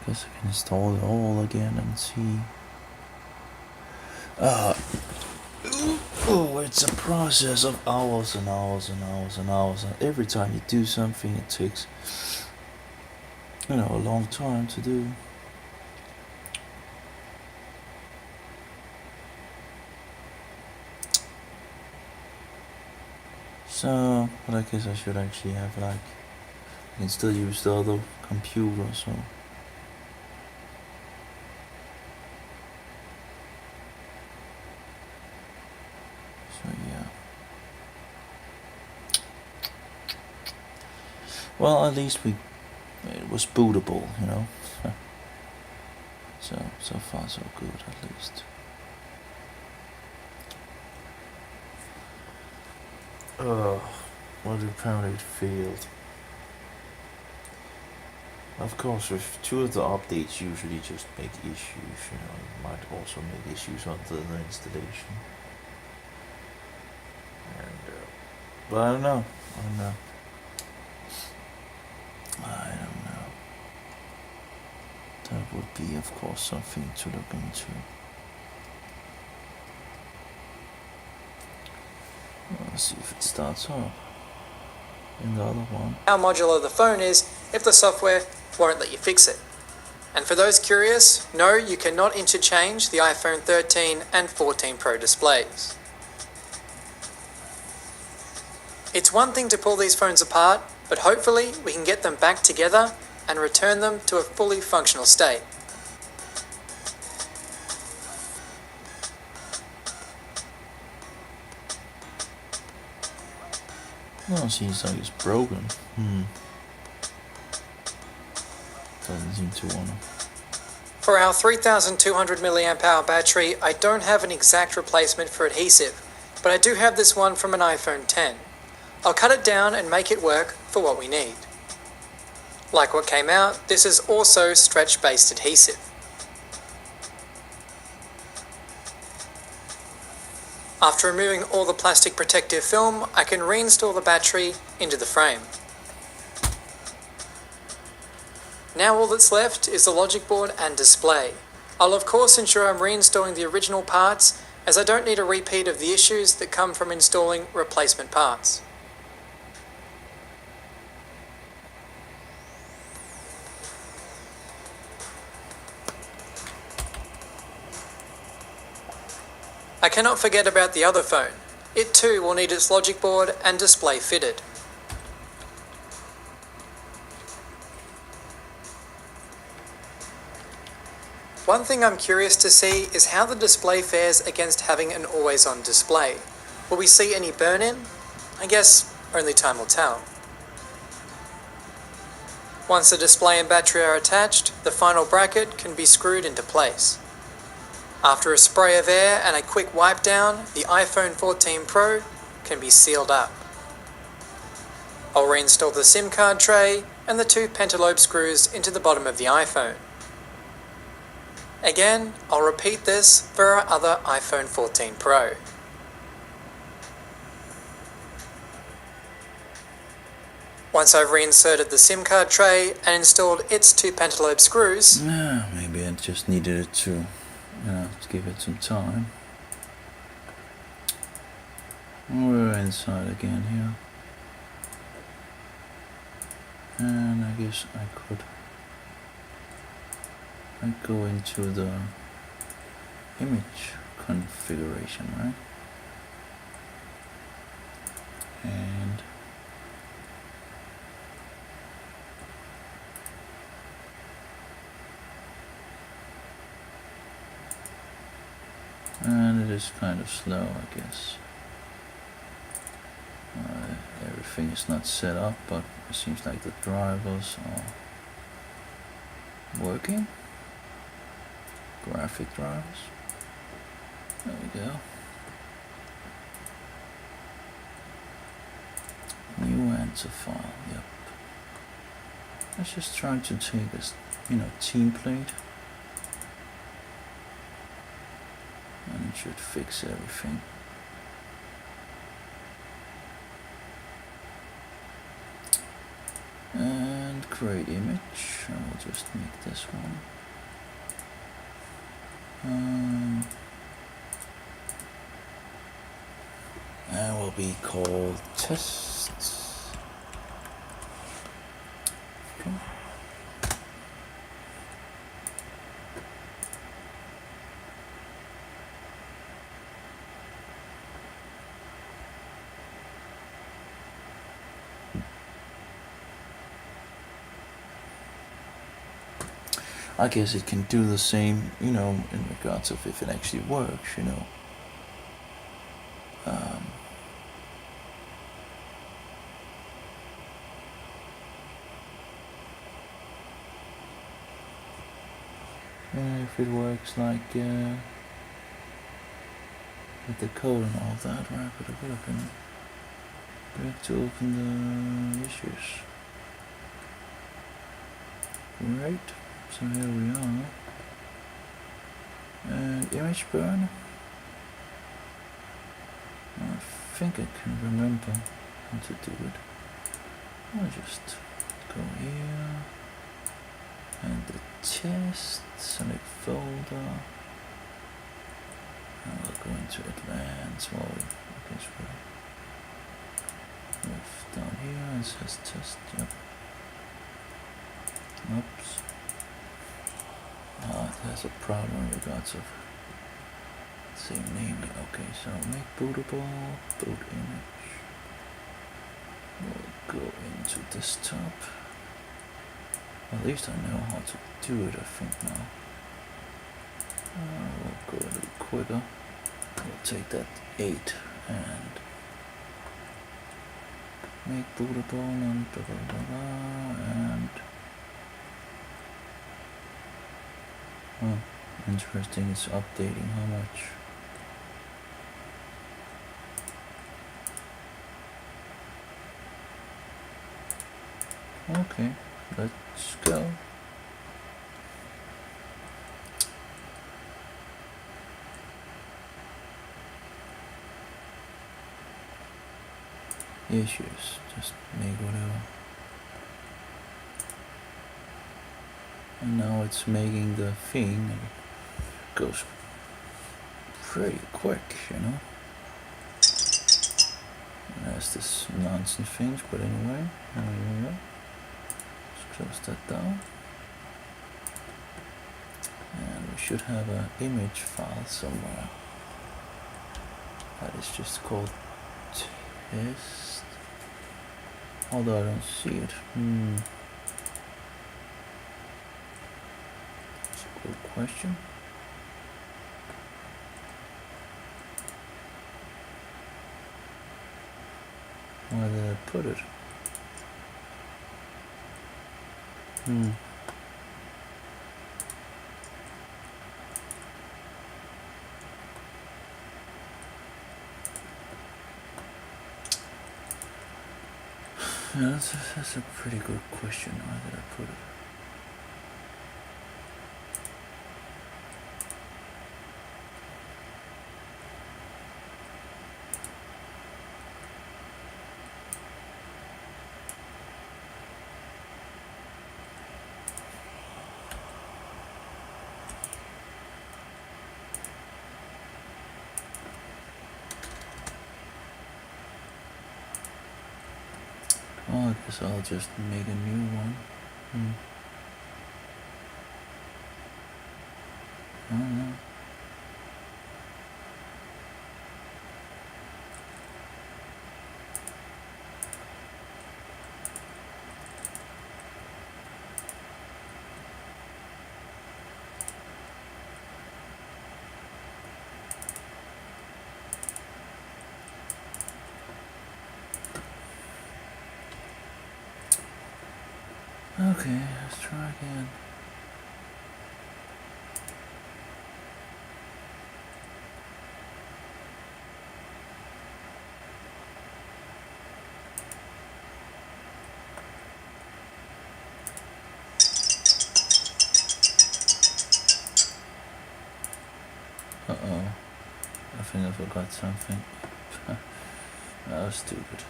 Speaker 1: Guess I can install it all again and see. It's a process of hours and hours and hours and hours, and every time you do something it takes a long time to do. So, but I guess I should actually have I can still use the other computer, so. Yeah. Well, at least it was bootable, So far so good, at least. Well, apparently it failed. Of course, with 2 of the updates usually just make issues, it might also make issues on the installation. And, but I don't know. That would be, of course, something to look into. Let's see if it starts up in the other one.
Speaker 10: How modular the phone is if the software won't let you fix it. And for those curious, no, you cannot interchange the iPhone 13 and 14 Pro displays. It's one thing to pull these phones apart, but hopefully we can get them back together and return them to a fully functional state.
Speaker 1: Oh, seems like it's broken. Doesn't seem to wanna.
Speaker 10: For our 3200 mAh battery, I don't have an exact replacement for adhesive, but I do have this one from an iPhone 10. I'll cut it down and make it work for what we need. Like what came out, this is also stretch-based adhesive. After removing all the plastic protective film, I can reinstall the battery into the frame. Now all that's left is the logic board and display. I'll of course ensure I'm reinstalling the original parts, as I don't need a repeat of the issues that come from installing replacement parts. I cannot forget about the other phone. It too will need its logic board and display fitted. One thing I'm curious to see is how the display fares against having an always-on display. Will we see any burn-in? I guess only time will tell. Once the display and battery are attached, the final bracket can be screwed into place. After a spray of air and a quick wipe down, the iPhone 14 Pro can be sealed up. I'll reinstall the SIM card tray and the 2 pentalobe screws into the bottom of the iPhone. Again, I'll repeat this for our other iPhone 14 Pro. Once I've reinserted the SIM card tray and installed its 2 pentalobe screws,
Speaker 1: maybe I just needed it to give it some time. We're inside again here, and I guess I go into the image configuration, right? And it is kind of slow, I guess. Everything is not set up, but it seems like the drivers are working. Graphic drivers. There we go. New answer file. Yep. Let's just try to take this, template, and it should fix everything. And create image. I will just make this one. And will be called test. Okay. I guess it can do the same, in regards of if it actually works, if it works like with the code and all that, right? But it would have been great to open the issues. Great. So here we are, and image burn. I think I can remember how to do it. I'll just go here, and the test, select folder, and we'll go into advanced mode. I guess we'll move down here and it says test, yep. Oops. It has a problem in regards of same name. Okay, so make bootable, boot image. We'll go into desktop. At least I know how to do it, I think now. We'll go a little quicker. We'll take that 8 and make bootable and and interesting, it's updating how much. Okay, let's go. issues. Just make whatever. And now it's making the thing, and it goes pretty quick, you know. And there's this nonsense things, but anyway, there we go. Let's close that down. And we should have an image file somewhere. That is just called test. Although I don't see it. That's a good question. Where did I put it? Yeah, that's a pretty good question. Where did I put it? Well, I guess I'll just make a new one. I don't know. Okay, let's try again. Uh-oh. I think I forgot something. That was stupid.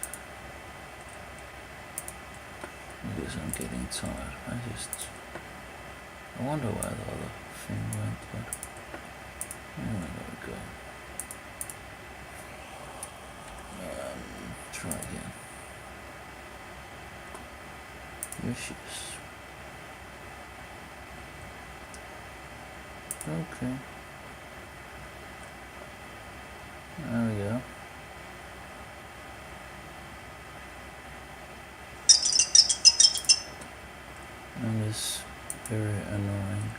Speaker 1: I guess I'm getting tired. I wonder where the other thing went, but anyway, there we go. Try again. Yes. Okay. There we go. And it's very annoying.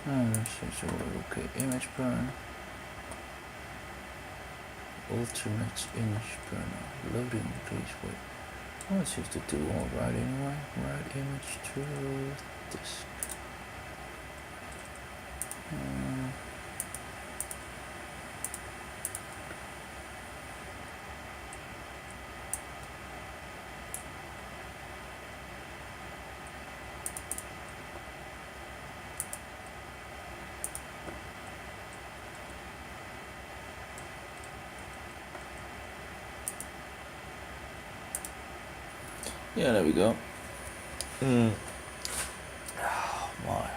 Speaker 1: Oh, that's okay. Image burn. Ultimate image burner. Loading, please wait. Oh, it's just to do alright anyway. Write image to disk. Yeah, there we go. Oh my.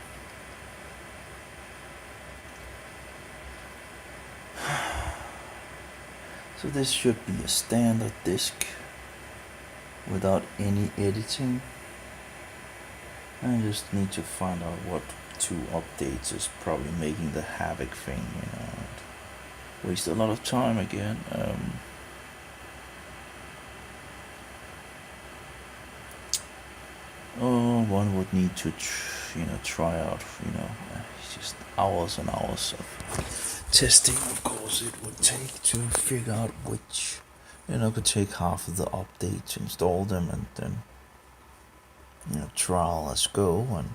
Speaker 1: So this should be a standard disk without any editing. I just need to find out what 2 updates is probably making the havoc thing, you know, and waste a lot of time again. One would need to, try out, it's just hours and hours of testing. Of course, it would take to figure out which, could take half of the updates, install them, and then, trial as go, and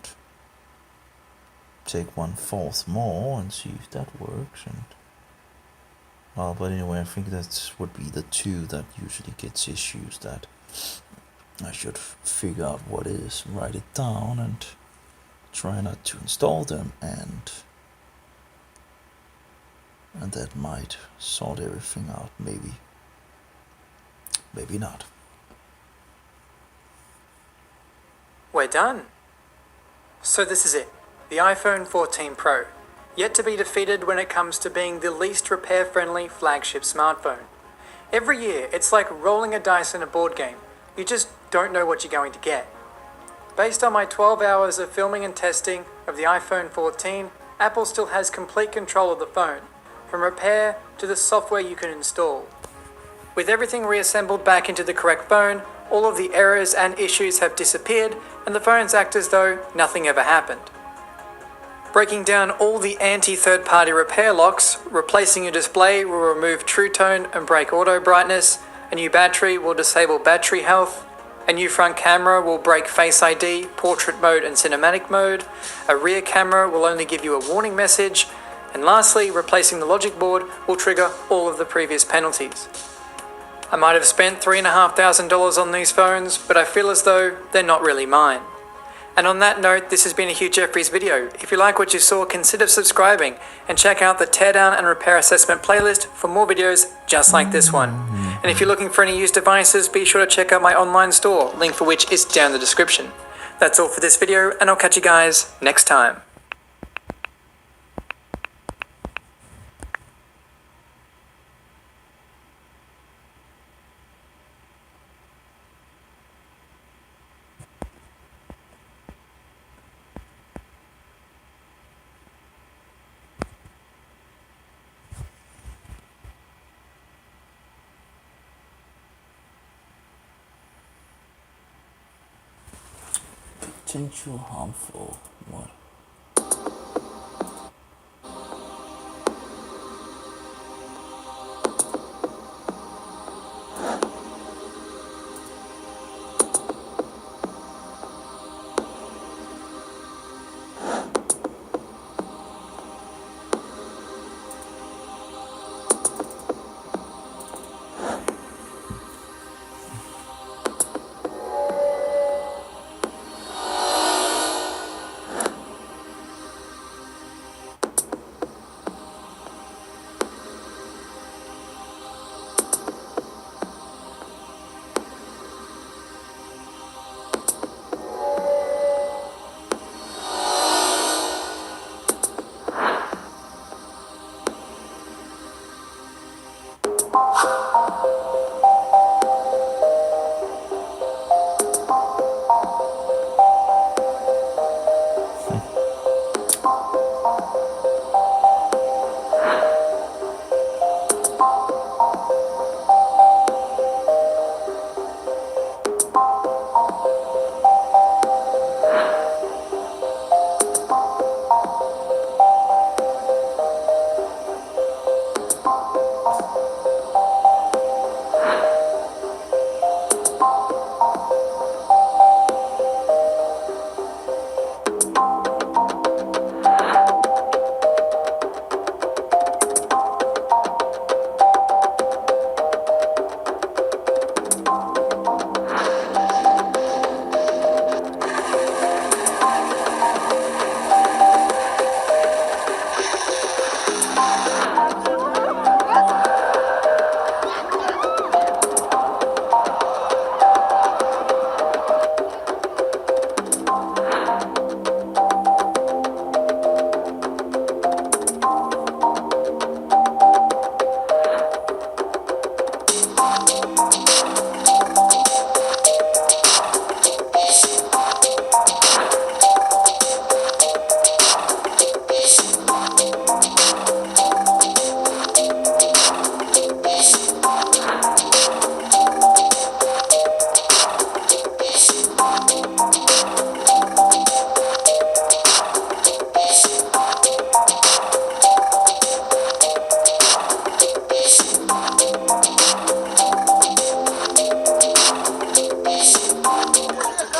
Speaker 1: take 1/4 more and see if that works. And but anyway, I think that would be the 2 that usually gets issues that I should figure out what is, write it down, and try not to install them, and And that might sort everything out, maybe. Maybe not.
Speaker 10: We're done. So this is it. The iPhone 14 Pro. Yet to be defeated when it comes to being the least repair-friendly flagship smartphone. Every year, it's like rolling a dice in a board game. You just don't know what you're going to get. Based on my 12 hours of filming and testing of the iPhone 14, Apple still has complete control of the phone, from repair to the software you can install. With everything reassembled back into the correct phone, all of the errors and issues have disappeared, and the phones act as though nothing ever happened. Breaking down all the anti-third-party repair locks, replacing your display will remove True Tone and break auto brightness, a new battery will disable battery health, a new front camera will break Face ID, portrait mode and cinematic mode, a rear camera will only give you a warning message, and lastly, replacing the logic board will trigger all of the previous penalties. I might have spent $3,500 on these phones, but I feel as though they're not really mine. And on that note, this has been a Hugh Jeffries video. If you like what you saw, consider subscribing and check out the Teardown and Repair Assessment playlist for more videos just like this one. And if you're looking for any used devices, be sure to check out my online store, link for which is down in the description. That's all for this video, and I'll catch you guys next time.
Speaker 1: Potential harmful. What?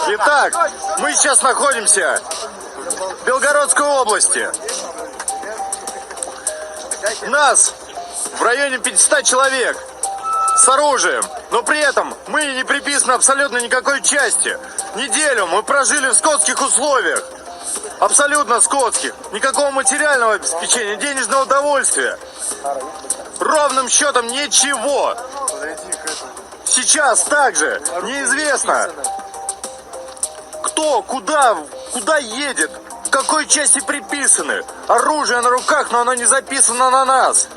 Speaker 11: Итак, мы сейчас находимся в Белгородской области. Нас в районе 500 человек с оружием, но при этом мы не приписаны абсолютно никакой части. Неделю мы прожили в скотских условиях. Абсолютно скотских. Никакого материального обеспечения, денежного удовольствия. Ровным счетом ничего. Сейчас также неизвестно, кто, куда едет, в какой части приписаны. Оружие на руках, но оно не записано на нас.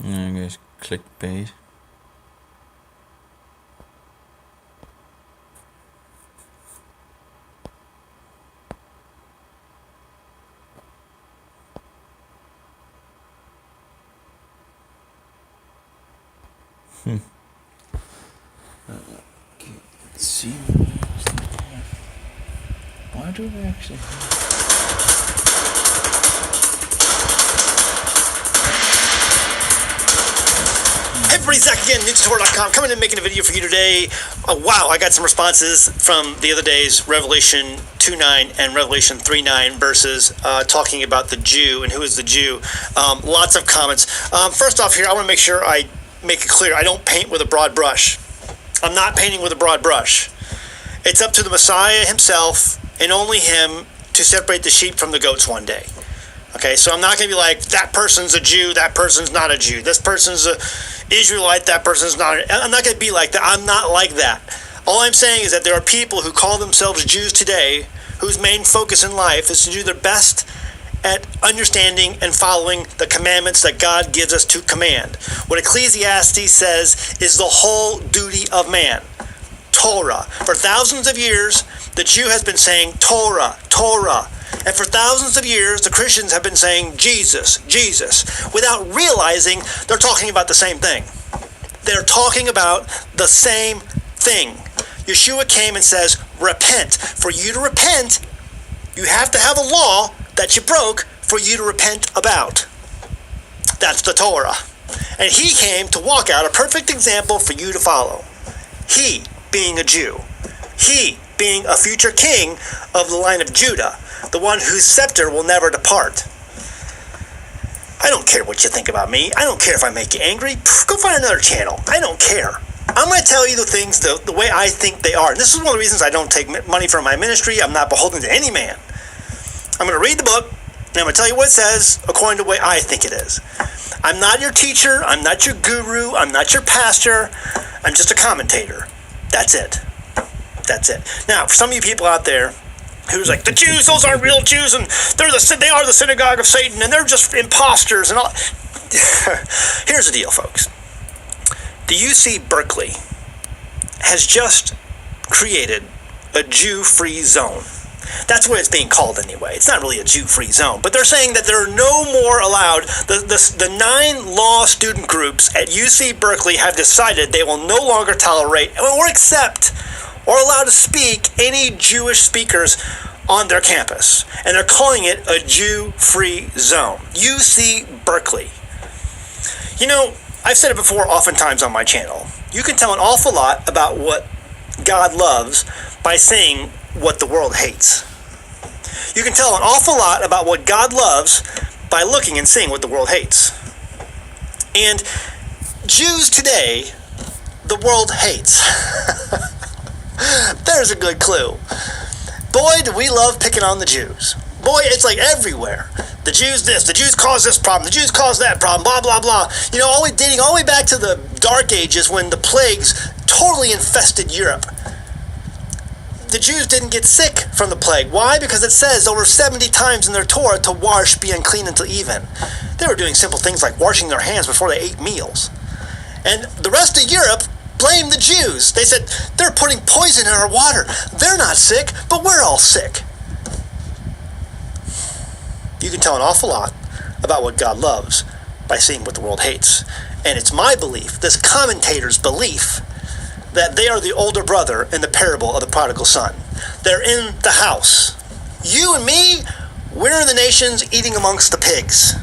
Speaker 1: I guess clickbait. Okay, let's see. Why do we actually
Speaker 12: Hey everybody, Zach again, NinjaTutorial.com, coming in making a video for you today. Wow, I got some responses from the other days, Revelation 2:9 and Revelation 3:9 verses talking about the Jew and who is the Jew. Lots of comments. First off here, I want to make sure I make it clear, I don't paint with a broad brush. I'm not painting with a broad brush. It's up to the Messiah himself and only him to separate the sheep from the goats one day. Okay, so I'm not going to be like, that person's a Jew, that person's not a Jew. This person's a Israelite, that person's not. I'm not going to be like that. I'm not like that. All I'm saying is that there are people who call themselves Jews today whose main focus in life is to do their best at understanding and following the commandments that God gives us to command. What Ecclesiastes says is the whole duty of man. Torah. For thousands of years, the Jew has been saying Torah, Torah. And for thousands of years, the Christians have been saying Jesus, Jesus, without realizing they're talking about the same thing. They're talking about the same thing. Yeshua came and says, repent. For you to repent, you have to have a law that you broke for you to repent about. That's the Torah. And he came to walk out a perfect example for you to follow. He being a Jew. He being a future king of the line of Judah, the one whose scepter will never depart. I don't care what you think about me. I don't care if I make you angry. Go find another channel. I don't care. I'm going to tell you the things the way I think they are. And this is one of the reasons I don't take money from my ministry. I'm not beholden to any man. I'm going to read the book, and I'm going to tell you what it says according to the way I think it is. I'm not your teacher. I'm not your guru. I'm not your pastor. I'm just a commentator. That's it. That's it. Now, for some of you people out there who's like, the Jews, those aren't real Jews, and they are the synagogue of Satan, and they're just imposters and all. Here's the deal, folks. The UC Berkeley has just created a Jew-free zone. That's what it's being called anyway. It's not really a Jew-free zone, but they're saying that there are no more allowed. The 9 law student groups at UC Berkeley have decided they will no longer tolerate or accept or allow to speak any Jewish speakers on their campus. And they're calling it a Jew-free zone. UC Berkeley. You know, I've said it before oftentimes on my channel. You can tell an awful lot about what God loves by saying what the world hates. You can tell an awful lot about what God loves by looking and seeing what the world hates. And Jews today, the world hates. There's a good clue. Boy, do we love picking on the Jews. Boy, it's like everywhere. The Jews this, the Jews cause this problem, the Jews cause that problem, blah, blah, blah. You know, dating all the way back to the Dark Ages when the plagues totally infested Europe. The Jews didn't get sick from the plague. Why? Because it says over 70 times in their Torah to wash, be unclean until even. They were doing simple things like washing their hands before they ate meals. And the rest of Europe blamed the Jews. They said, they're putting poison in our water. They're not sick, but we're all sick. You can tell an awful lot about what God loves by seeing what the world hates. And it's my belief, this commentator's belief, that they are the older brother in the parable of the prodigal son. They're in the house. You and me, we're in the nations eating amongst the pigs.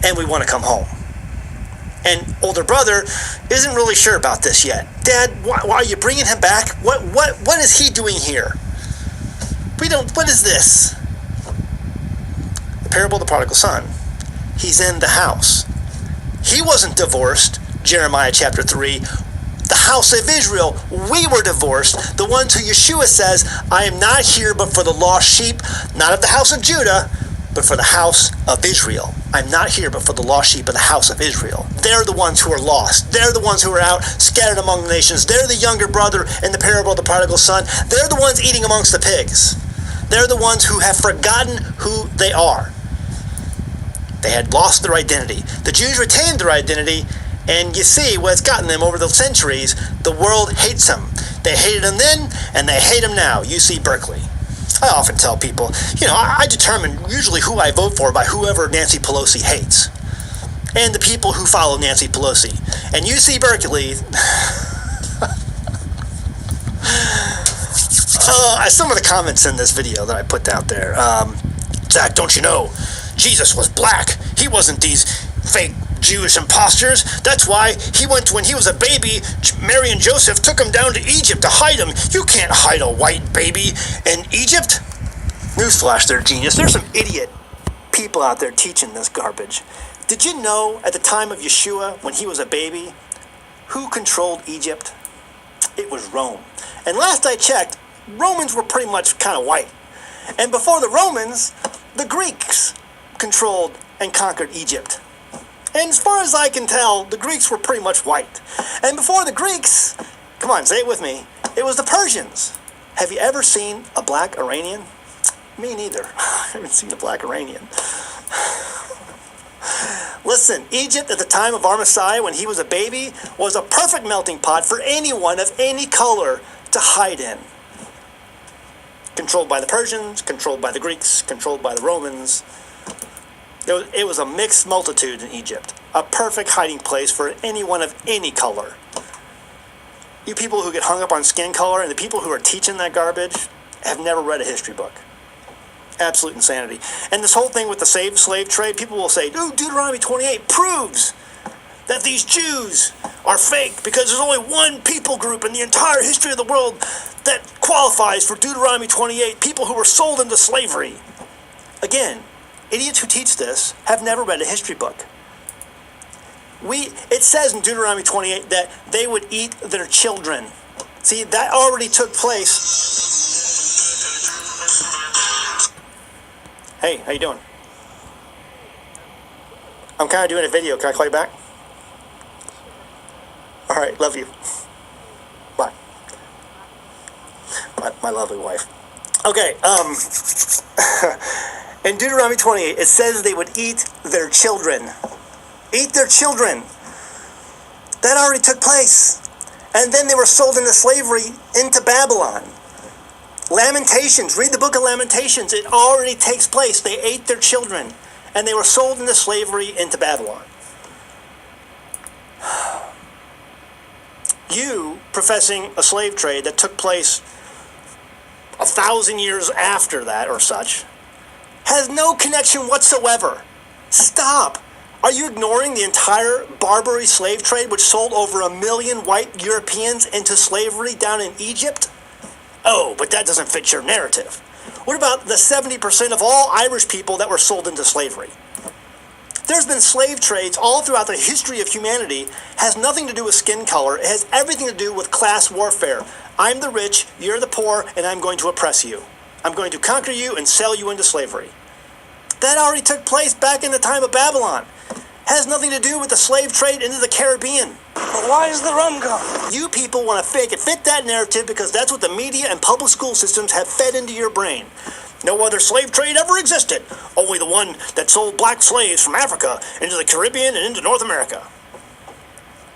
Speaker 12: And we want to come home. And older brother isn't really sure about this yet. Dad, why are you bringing him back? What is he doing here? What is this? The parable of the prodigal son. He's in the house. He wasn't divorced, Jeremiah chapter 3. The house of Israel, we were divorced. The ones who Yeshua says, I am not here but for the lost sheep, not of the house of Judah, but for the house of Israel. I'm not here but for the lost sheep of the house of Israel. They're the ones who are lost. They're the ones who are out scattered among the nations. They're the younger brother in the parable of the prodigal son. They're the ones eating amongst the pigs. They're the ones who have forgotten who they are. They had lost their identity. The Jews retained their identity, and you see what's gotten them over the centuries. The world hates them. They hated him then, and they hate him now. UC Berkeley. I often tell people, I determine usually who I vote for by whoever Nancy Pelosi hates. And the people who follow Nancy Pelosi. And UC Berkeley, some of the comments in this video that I put out there. Zach, don't you know, Jesus was black. He wasn't these fake Jewish imposters. That's why when he was a baby, Mary and Joseph took him down to Egypt to hide him. You can't hide a white baby in Egypt. Newsflash, they're genius. There's some idiot people out there teaching this garbage. Did you know at the time of Yeshua, when he was a baby, who controlled Egypt? It was Rome. And last I checked, Romans were pretty much kind of white. And before the Romans, the Greeks controlled and conquered Egypt. And as far as I can tell, the Greeks were pretty much white. And before the Greeks, come on, say it with me, it was the Persians. Have you ever seen a black Iranian? Me neither. I haven't seen a black Iranian. Listen, Egypt at the time of our Messiah, when he was a baby, was a perfect melting pot for anyone of any color to hide in. Controlled by the Persians, controlled by the Greeks, controlled by the Romans. It was a mixed multitude in Egypt. A perfect hiding place for anyone of any color. You people who get hung up on skin color and the people who are teaching that garbage have never read a history book. Absolute insanity. And this whole thing with the slave trade, people will say, "Ooh, Deuteronomy 28 proves that these Jews are fake because there's only one people group in the entire history of the world that qualifies for Deuteronomy 28, people who were sold into slavery. Again, idiots who teach this have never read a history book. It says in Deuteronomy 28 that they would eat their children. See, that already took place. Hey, how you doing? I'm kind of doing a video. Can I call you back? All right, love you. Bye. My lovely wife. Okay, in Deuteronomy 28, it says they would eat their children. Eat their children. That already took place. And then they were sold into slavery into Babylon. Lamentations, read the book of Lamentations. It already takes place. They ate their children. And they were sold into slavery into Babylon. You professing a slave trade that took place 1,000 years after that or such has no connection whatsoever. Stop. Are you ignoring the entire Barbary slave trade, which sold over 1 million white Europeans into slavery down in Egypt? Oh, but that doesn't fit your narrative. What about the 70% of all Irish people that were sold into slavery? There's been slave trades all throughout the history of humanity. Has nothing to do with skin color. It has everything to do with class warfare. I'm the rich, you're the poor, and I'm going to oppress you. I'm going to conquer you and sell you into slavery. That already took place back in the time of Babylon. Has nothing to do with the slave trade into the Caribbean. But why is the rum gone? You people want to fake it, fit that narrative because that's what the media and public school systems have fed into your brain. No other slave trade ever existed. Only the one that sold black slaves from Africa into the Caribbean and into North America.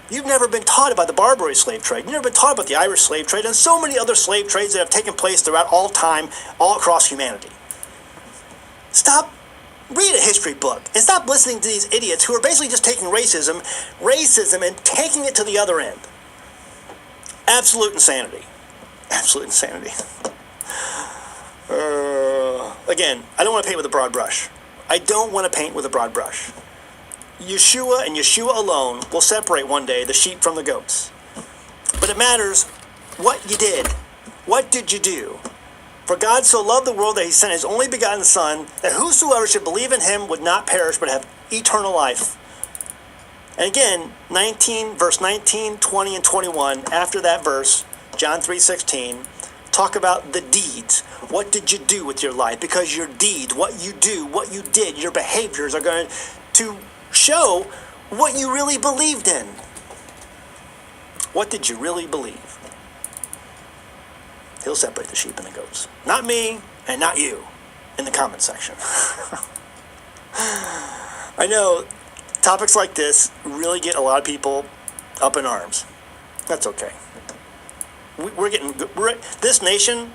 Speaker 12: You've never been taught about the Barbary slave trade. You've never been taught about the Irish slave trade and so many other slave trades that have taken place throughout all time, all across humanity. Stop. Read a history book and stop listening to these idiots who are basically just taking racism and taking it to the other end. Absolute insanity. Absolute insanity. Again, I don't want to paint with a broad brush. I don't want to paint with a broad brush. Yeshua and Yeshua alone will separate one day the sheep from the goats. But it matters what you did. What did you do? For God so loved the world that he sent his only begotten Son, that whosoever should believe in him would not perish but have eternal life. And again, verse 19, 20, and 21, after that verse, John 3:16, talk about the deeds. What did you do with your life? Because your deeds, what you do, what you did, your behaviors are going to show what you really believed in. What did you really believe? He'll separate the sheep and the goats. Not me and not you in the comment section. I know topics like this really get a lot of people up in arms. That's okay. This nation,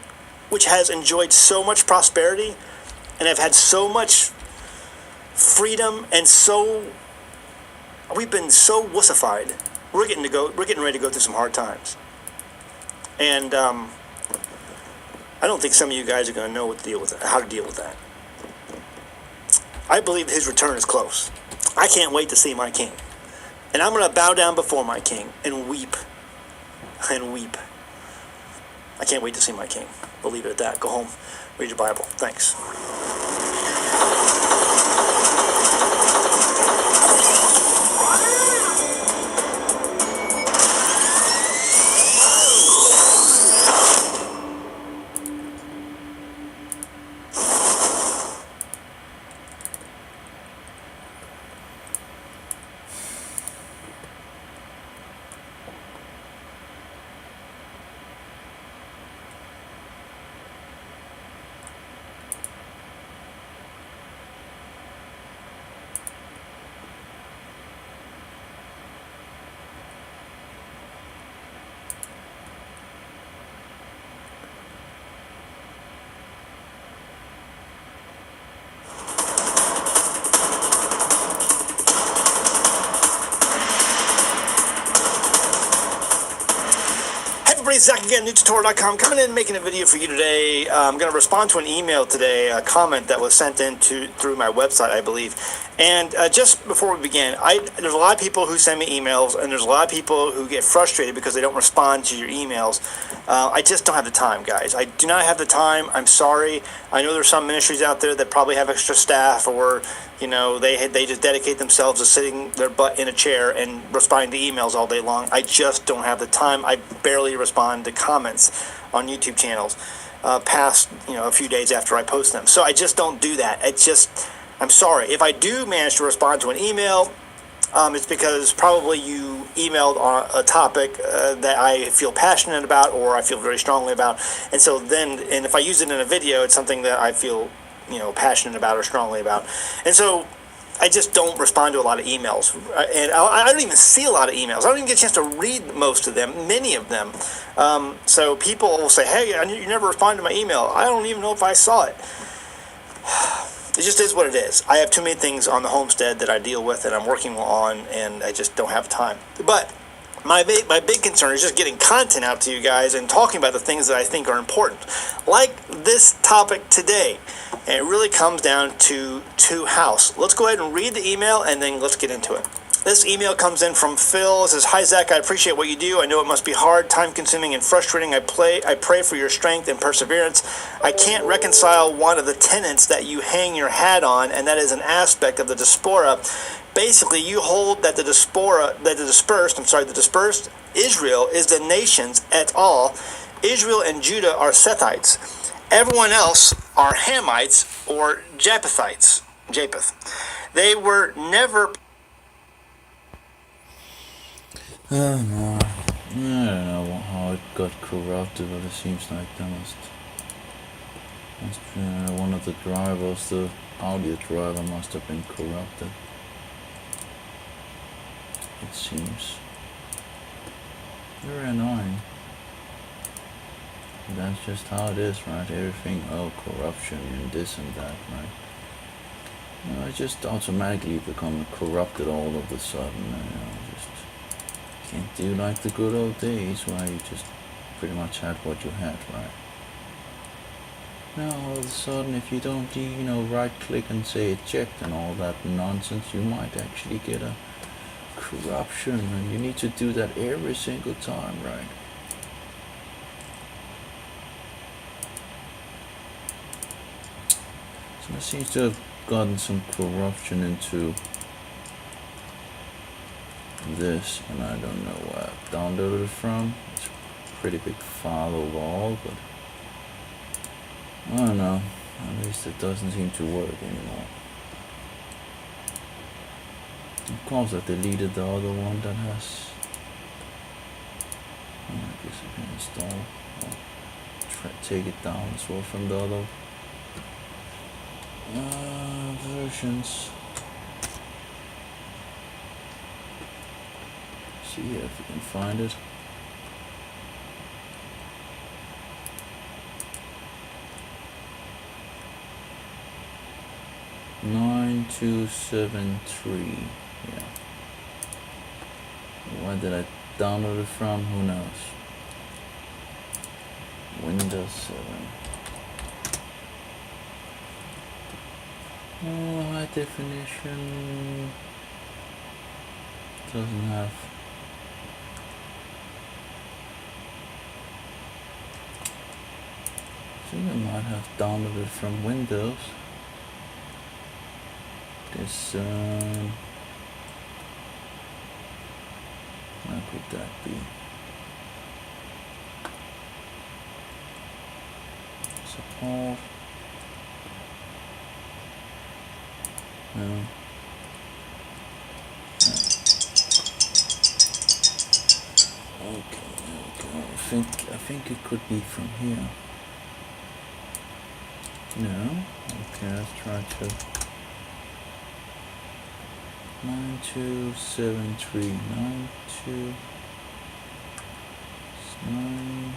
Speaker 12: which has enjoyed so much prosperity and have had so much freedom and we've been so wussified. We're getting ready to go through some hard times. And I don't think some of you guys are going to know how to deal with that. I believe his return is close. I can't wait to see my king. And I'm going to bow down before my king and weep. And weep. I can't wait to see my king. We'll leave it at that. Go home. Read your Bible. Thanks. Zach again, newtutorial.com, coming in and making a video for you today. I'm going to respond to an email today, a comment that was sent in through my website, I believe. And just before we begin, there's a lot of people who send me emails, and there's a lot of people who get frustrated because they don't respond to your emails. I just don't have the time, guys. I do not have the time. I'm sorry. I know there's some ministries out there that probably have extra staff, or they just dedicate themselves to sitting their butt in a chair and responding to emails all day long. I just don't have the time. I barely respond to comments on YouTube channels past a few days after I post them. So I just don't do that. I'm sorry. If I do manage to respond to an email, it's because probably you emailed on a topic that I feel passionate about, or I feel very strongly about. And so and if I use it in a video, it's something that I feel, passionate about or strongly about. And so I just don't respond to a lot of emails. And I don't even see a lot of emails. I don't even get a chance to read most of them, many of them. So people will say, hey, you never responded to my email. I don't even know if I saw it. It just is what it is. I have too many things on the homestead that I deal with and I'm working on, and I just don't have time. But my big concern is just getting content out to you guys and talking about the things that I think are important. Like this topic today. And it really comes down to house. Let's go ahead and read the email, and then let's get into it. This email comes in from Phil. It says, hi, Zach. I appreciate what you do. I know it must be hard, time-consuming, and frustrating. I pray for your strength and perseverance. I can't reconcile one of the tenets that you hang your hat on, and that is an aspect of the diaspora. Basically, you hold that the dispersed Israel is the nations et al. Israel and Judah are Sethites. Everyone else are Hamites or Japheth. They were never...
Speaker 1: I don't know how it got corrupted, but it seems like that must one of the drivers, the audio driver, must have been corrupted. It seems very annoying. But that's just how it is, right? Everything, corruption and this and that, right? It just automatically become corrupted all of a sudden. Just can't do like the good old days where you just pretty much had what you had, right? Now all of a sudden, if you don't, right click and say it checked and all that nonsense, you might actually get a corruption, and you need to do that every single time, right? So it seems to have gotten some corruption into this, and I don't know where I've downloaded it from. It's a pretty big file overall, but I don't know. At least it doesn't seem to work anymore. Of course, I deleted the other one that has. I guess I can install or take it down as well from the other versions. See if you can find it. (9273). Yeah. Where did I download it from? Who knows? Windows 7. High definition doesn't have. I think I might have downloaded from Windows. This how could that be? Support. No. Okay, there we go. I think it could be from here. No? Okay, let's try to 9273 92 9.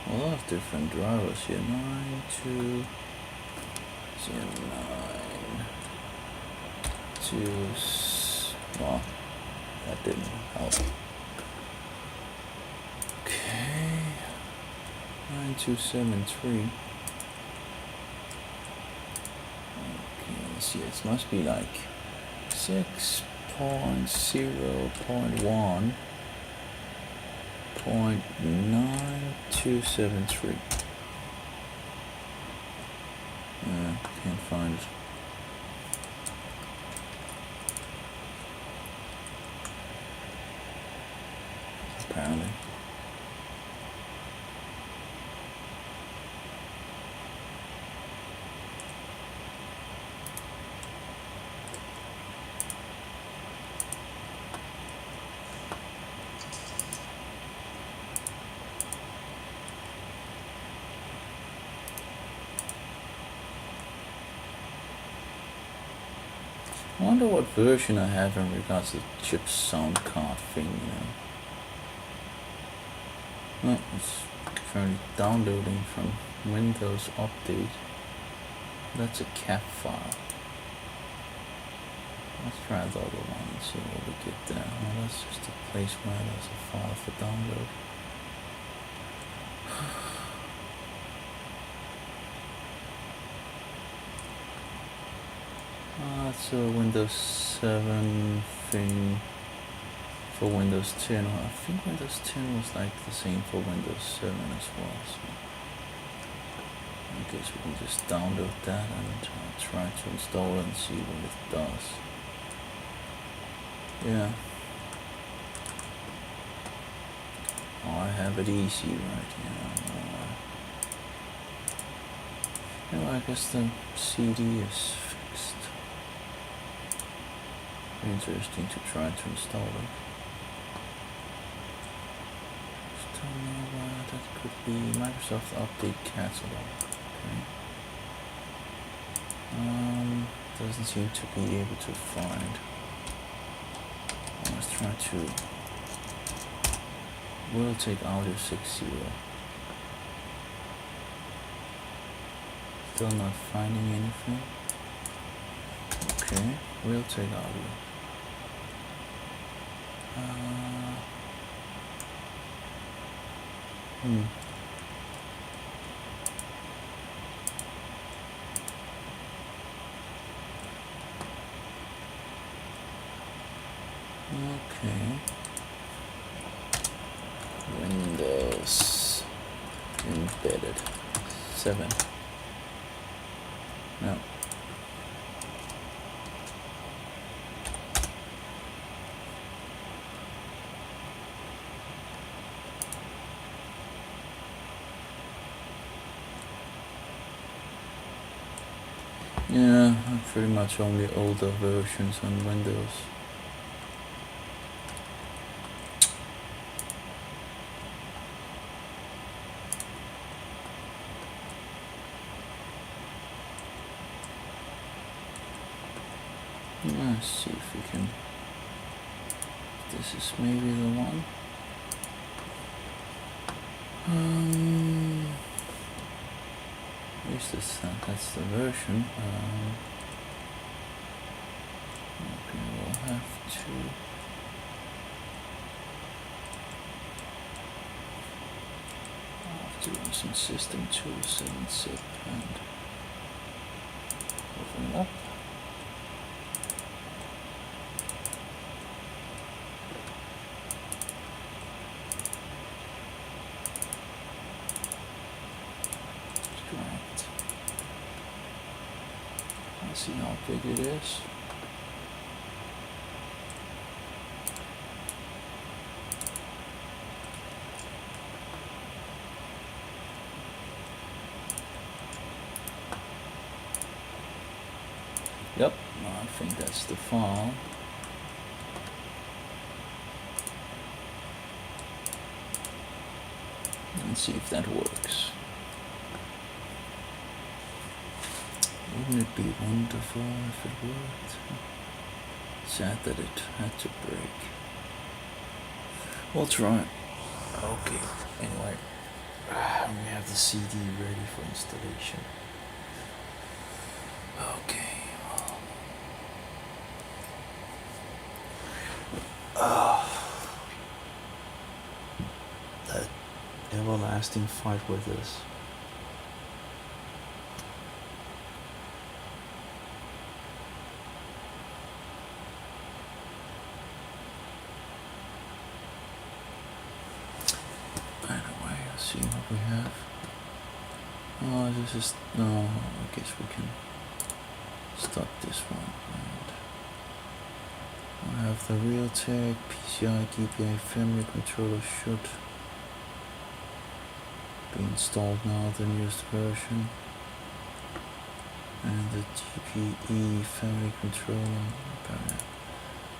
Speaker 1: A lot of different drivers here. 9209 2. Well, that didn't help. Okay. 9273. see, it must be like 6.0.1.9273. Can't find it. Apparently. I wonder what version I have in regards to the chip sound card thing, you know. Well, it's currently downloading from Windows Update. That's a cap file. Let's try the other one and see what we get there. Well, that's just a place where there's a file for download. That's a Windows 7 thing for Windows 10. I think Windows 10 was like the same for Windows 7 as well. So I guess we can just download that and try to install it and see what it does. Yeah. Oh, I have it easy right here. I guess the CD is fixed. Interesting to try to install it. Just don't know why that could be. Microsoft Update Catalog. Okay. Doesn't seem to be able to find. Let's try to. We'll take audio 60. Still not finding anything. Okay, we'll take audio. Okay. Windows Embedded 7. No. Yeah, pretty much only older versions on Windows. Let's see if we can. This is maybe the one. At least that's the version. Okay, we'll have to run some system tools and zip and open up. See how big it is. Yep, I think that's the file. Let's see if that works. Wouldn't it be wonderful if it worked? Sad that it had to break. We'll try. Okay, anyway. We have the CD ready for installation. Okay. That everlasting fight with this. . Let's see what we have. Oh, this is no. I guess we can start this one. And I have the Realtek PCI DPI family controller should be installed now, the newest version. And the GPE family controller, apparently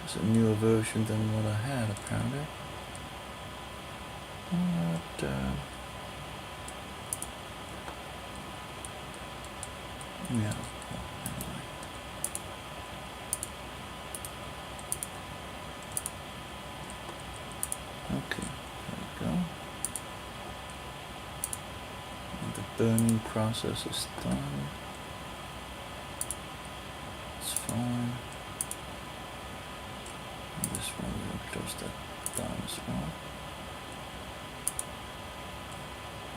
Speaker 1: it's a newer version than what I had apparently. But yeah, well, anyway. Okay, there we go. And the burning process is done. It's fine. And this one we'll close that down as well.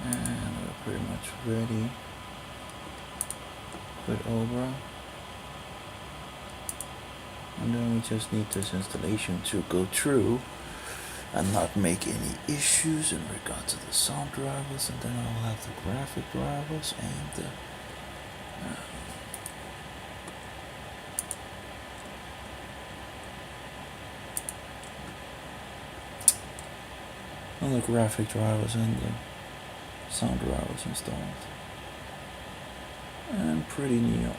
Speaker 1: And we're pretty much ready with Obra. And then we just need this installation to go through and not make any issues in regard to the sound drivers, and then I'll have the graphic drivers and the graphic drivers and the sound drivers installed. And pretty new,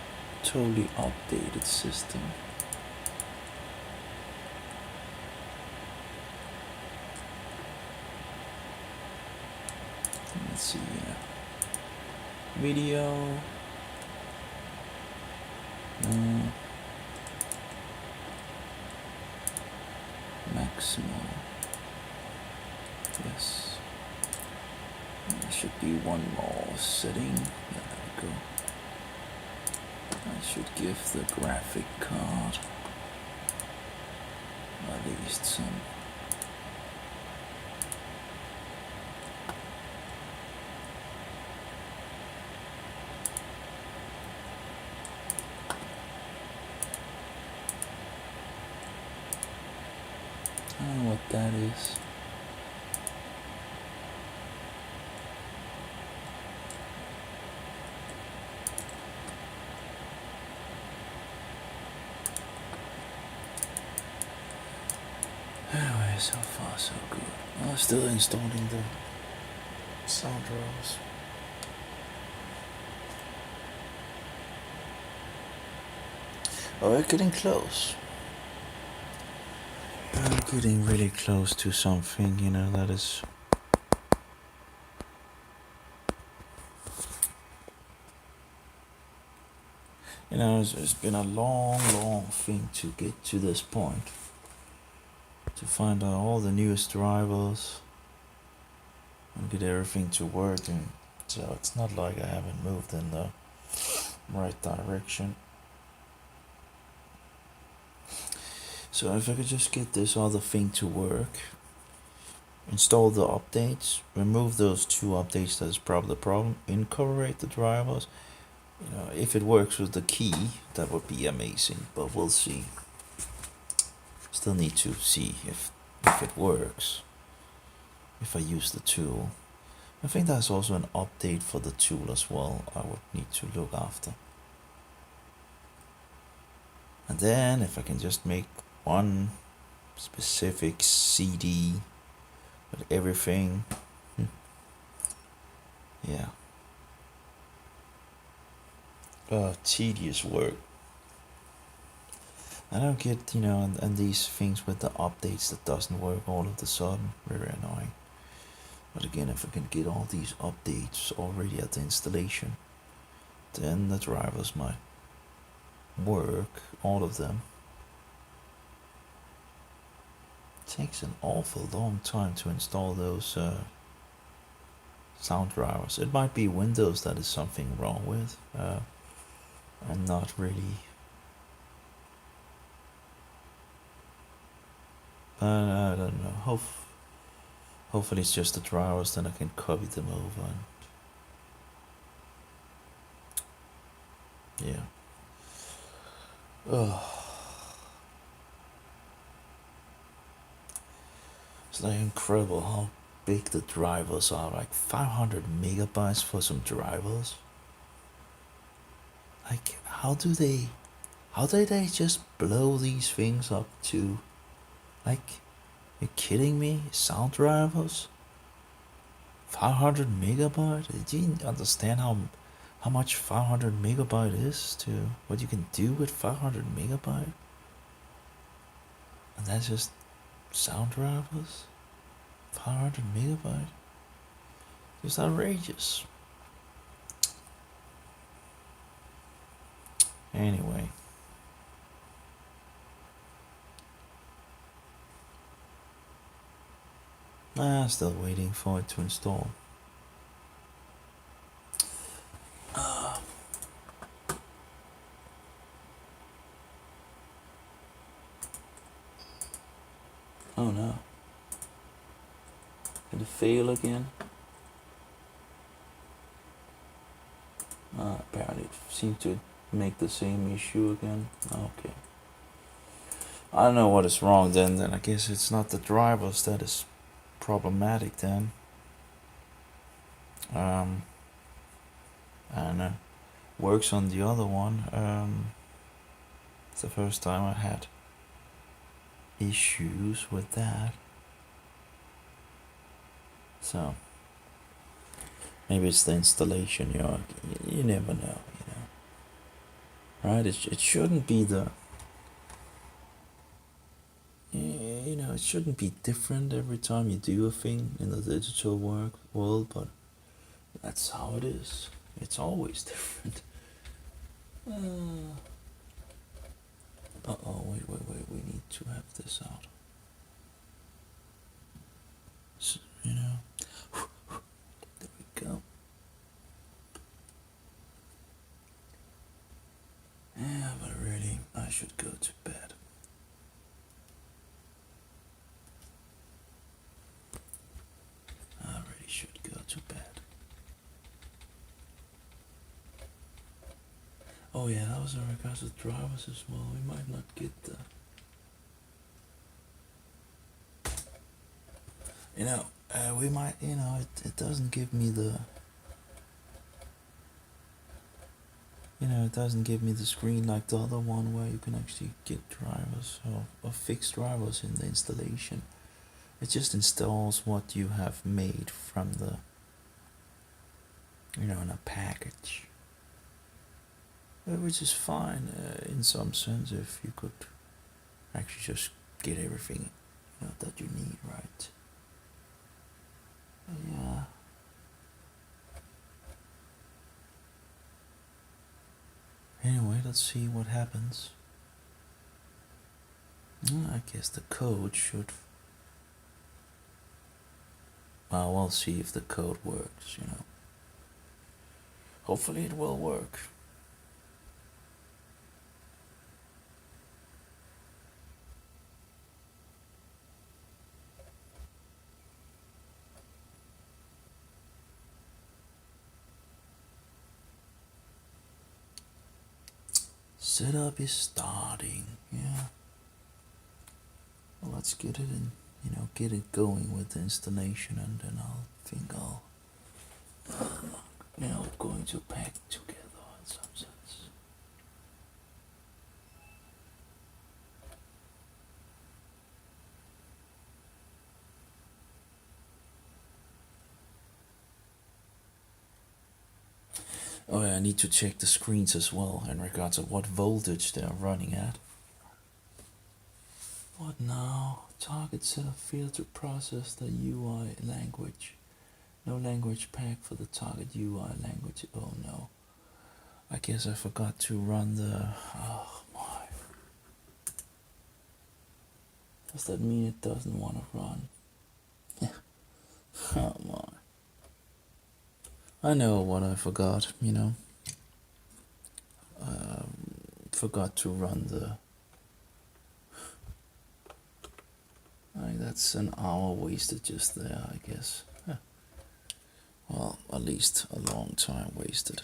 Speaker 1: totally updated system. Let's see, video, maximal, yes, there should be one more setting, there we go. I should give the graphic card at least some. I don't know what that is. Anyway, so far so good. I'm still installing the sound drivers. Oh, we're getting close. I'm getting really close to something, you know, that is you know, it's been a long thing to get to this point. To find out all the newest drivers and get everything to work, and so it's not like I haven't moved in the right direction. So if I could just get this other thing to work, install the updates, remove those 2 updates, that's probably the problem, incorporate the drivers, you know, if it works with the key, that would be amazing, but we'll see. Still need to see if it works, if I use the tool. I think there's also an update for the tool as well I would need to look after. And then if I can just make one specific CD with everything, yeah. Tedious work. I don't get, you know, and these things with the updates that doesn't work all of a sudden, very annoying. But again, if I can get all these updates already at the installation, then the drivers might work, all of them. It takes an awful long time to install those sound drivers. It might be Windows that is something wrong with, and not really. I don't know. Hopefully it's just the drivers, then I can copy them over. And yeah. It's like incredible how big the drivers are. Like 500 megabytes for some drivers. Like how do they just blow these things up to, like, you're kidding me? Sound drivers? 500 megabyte? Do you understand how much 500 megabyte is, to what you can do with 500 megabyte? And that's just sound drivers? 500 megabyte? It's outrageous. Anyway. Still waiting for it to install. Oh no. Did it fail again? Apparently it seemed to make the same issue again. Okay. I don't know what is wrong then I guess it's not the drivers that is problematic then. I don't know. Works on the other one. It's the first time I had issues with that. So maybe it's the installation, you never know, right? It shouldn't be the, it shouldn't be different every time you do a thing in the digital world, but that's how it is. It's always different. Wait, we need to have this out. So, there we go. Yeah, but really, I should go to bed. I really should go to bed. Oh yeah, that was in regards to drivers as well. We might not get the... we might, it doesn't give me the... it doesn't give me the screen like the other one where you can actually get drivers or fix drivers in the installation. It just installs what you have made from the, in a package. Which is fine in some sense if you could actually just get everything that you need, right? Yeah. Anyway, let's see what happens. I guess the code should... Well, we'll see if the code works, Hopefully it will work. Setup is starting, yeah. Well, let's get it in, get it going with the installation, and then I'll going to pack together in some sense. Oh yeah, I need to check the screens as well in regards of what voltage they are running at. What now? Target setup failed to process the UI language. No language pack for the target UI language. Oh no. I guess I forgot to run the... Oh my. Does that mean it doesn't want to run? Oh my. I know what I forgot, forgot to run the... that's an hour wasted just there, I guess. Well, at least a long time wasted.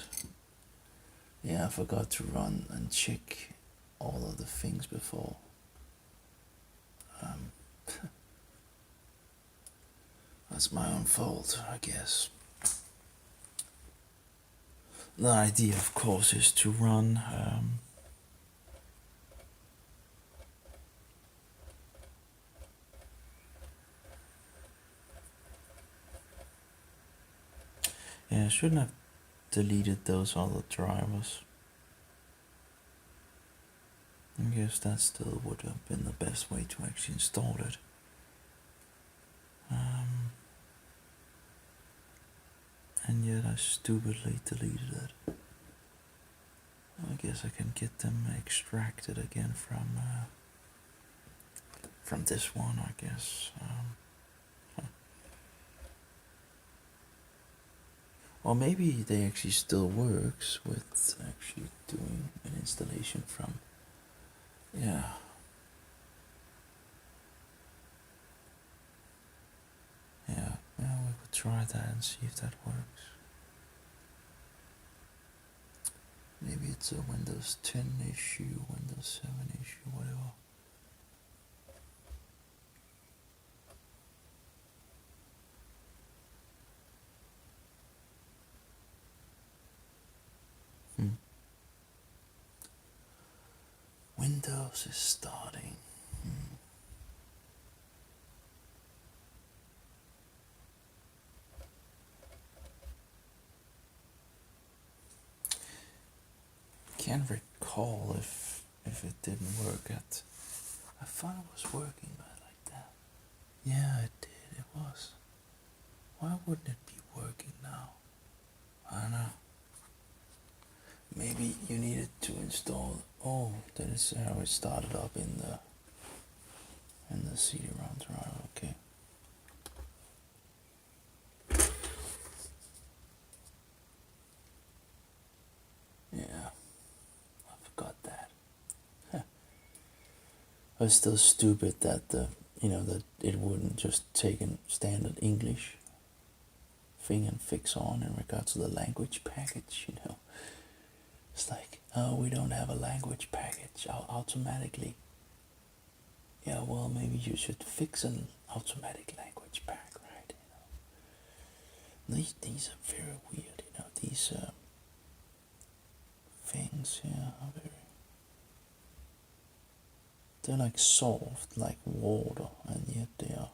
Speaker 1: Yeah, I forgot to run and check all of the things before. That's my own fault, I guess. The idea, of course, is to run yeah, I shouldn't have deleted those other drivers. I guess that still would have been the best way to actually install it. And yet I stupidly deleted it. I guess I can get them extracted again from this one, I guess. Or maybe they actually still works with actually doing an installation from, yeah. Yeah, well, we could try that and see if that works. Maybe it's a Windows 10 issue, Windows 7 issue, whatever. Windows is starting. Can't recall if it didn't work at. I thought it was working like that. Yeah, it did. It was. Why wouldn't it be working now? I don't know. Maybe you needed to install. Oh, that is how it started up in the CD-ROM drive. Okay. Yeah, I forgot that. I was still stupid that that it wouldn't just take a standard English thing and fix on in regards to the language package. It's like, oh, we don't have a language package automatically. Yeah, well, maybe you should fix an automatic language pack, right? These are very weird. These things here are they're like soft, like water, and yet they are,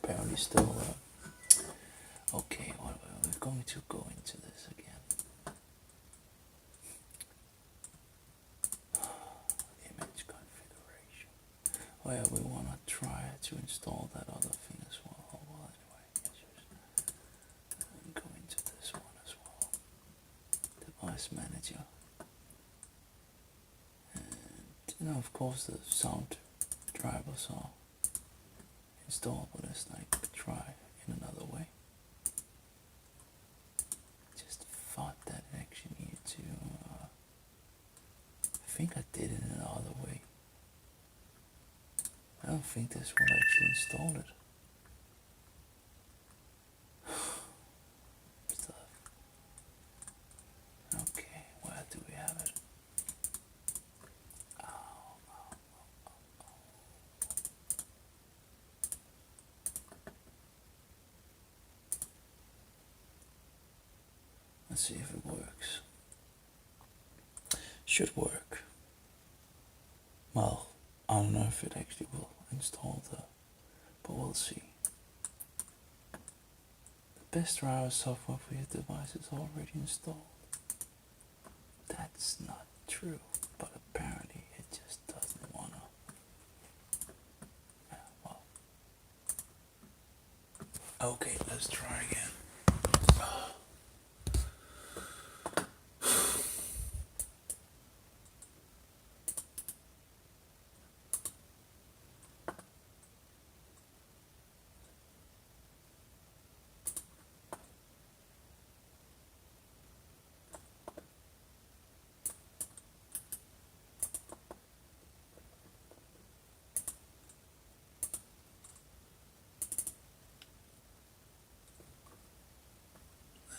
Speaker 1: apparently still. Okay, well, we're going to go into this again. Image configuration. Oh yeah, we want to try to install that other thing as well. Oh, well, anyway, go into this one as well. Device manager. And, of course, the sound drivers are installed, but let's try in another way. Thought that it actually needed to. I think I did it in another way. I don't think this will actually install it. Stuff. Okay, where do we have it? Let's see if it works. Should work. Well, I don't know if it actually will install but we'll see. The best driver software for your device is already installed. That's not true, but apparently it just doesn't wanna. Yeah, well. Okay, let's try again.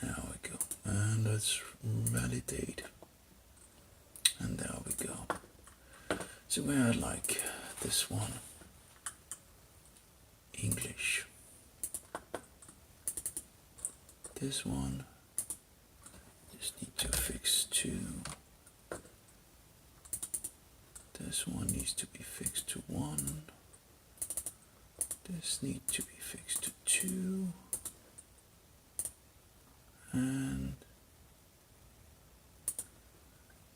Speaker 1: There we go. And let's validate. And there we go. So we had like this one. this one. Just need to fix 2. This one needs to be fixed to 1. This needs to be fixed to 2. And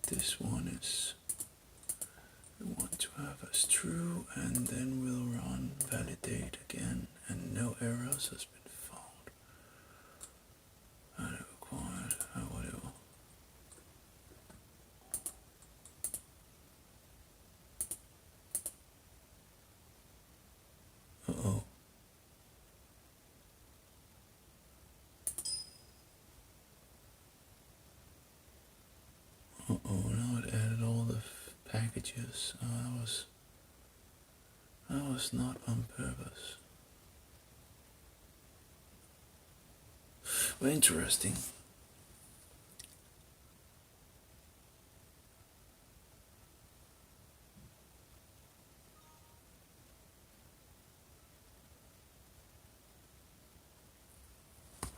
Speaker 1: this one is, we want to have as true, and then we'll run validate again, and no errors has been found. And required, whatever. Uh-oh. Uh-oh, now it added all the packages. That was not on purpose. Well, interesting.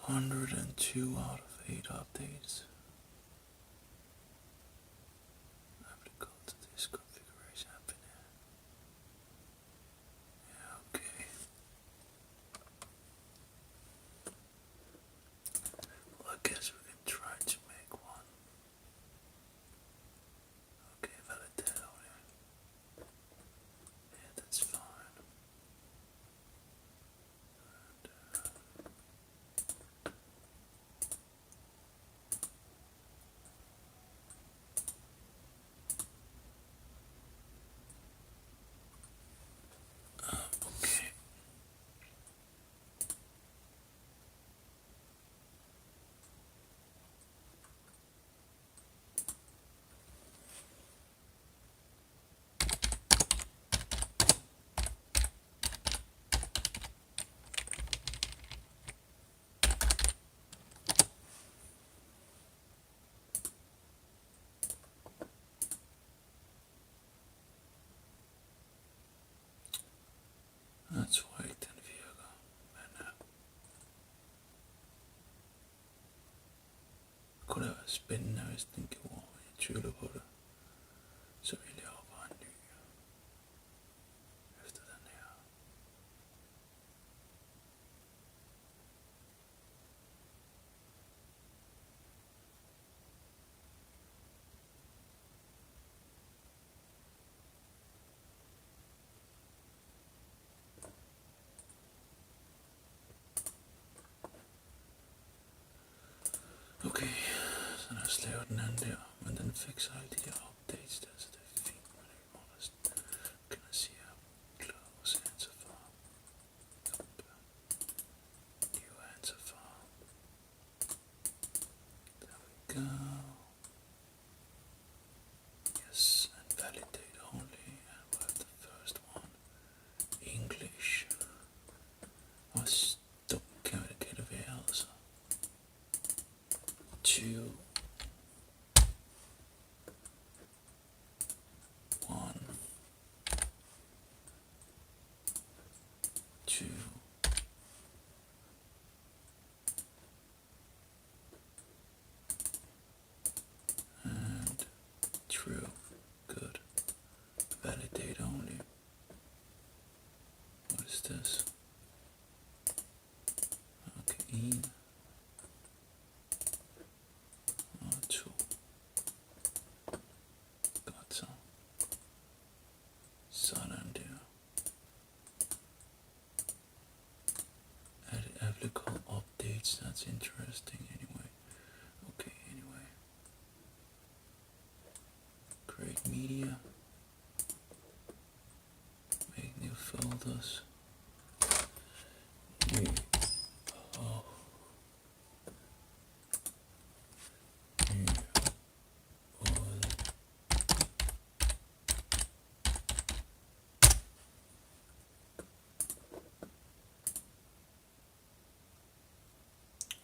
Speaker 1: (102 out of 8 updates. Applicable to this configuration happening. Yeah, okay. Well, I guess we can try to make one. Okay, validate on it. Yeah, that's fine. Okay. Let's wait and Viego. Kolla spinner visst inte vad jag tror på det. Så vill jag ha en ny. Efter den här. Okej, så nu slår jag den ändå, men den fixar alltid updates där, så det är fint, men det är honest. Kan jag se close answer file. New answer file. There we go. Yes, and validate only, and we'll have the first one. English. Vad stopp kan vi det vara alltså? 2 1 2 and true. Good. Validate only. What is this? Okay, in. 2. Got some. Sådan där. Added applicable updates, that's interesting anyway. Okay, anyway. Create media. Make new folders. New. Oh. New.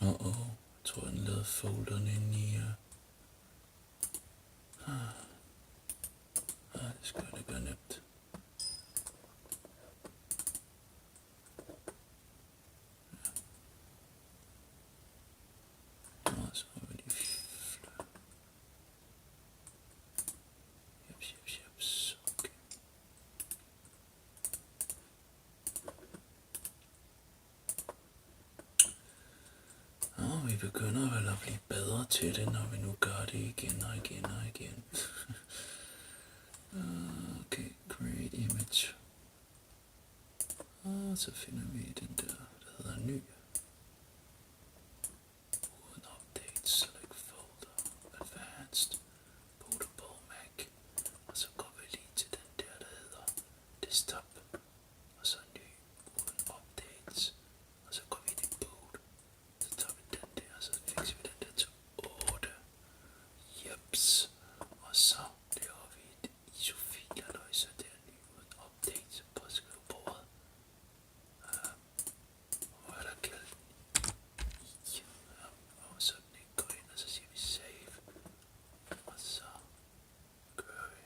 Speaker 1: Uh-oh, jeg tror den lavede folderen inde i det skal det gøre nemt. vi begynder vel at blive bedre til det, når vi nu gør det igen og igen og igen. Okay, create image. Og så finder vi den der hedder ny. Uden update, select folder, advanced, bootable Mac. Og så går vi lige til den der hedder desktop. Og så ny, uden updates. Og så går vi til boot. Så tager vi den der, og så fikser vi den der til 8. Jeps. Og så laver vi et ISO-fil, og løser der ny uden updates på skrivebordet. Hvor er der kaldt i? Og så går ind, og så siger vi save. Og så gør vi.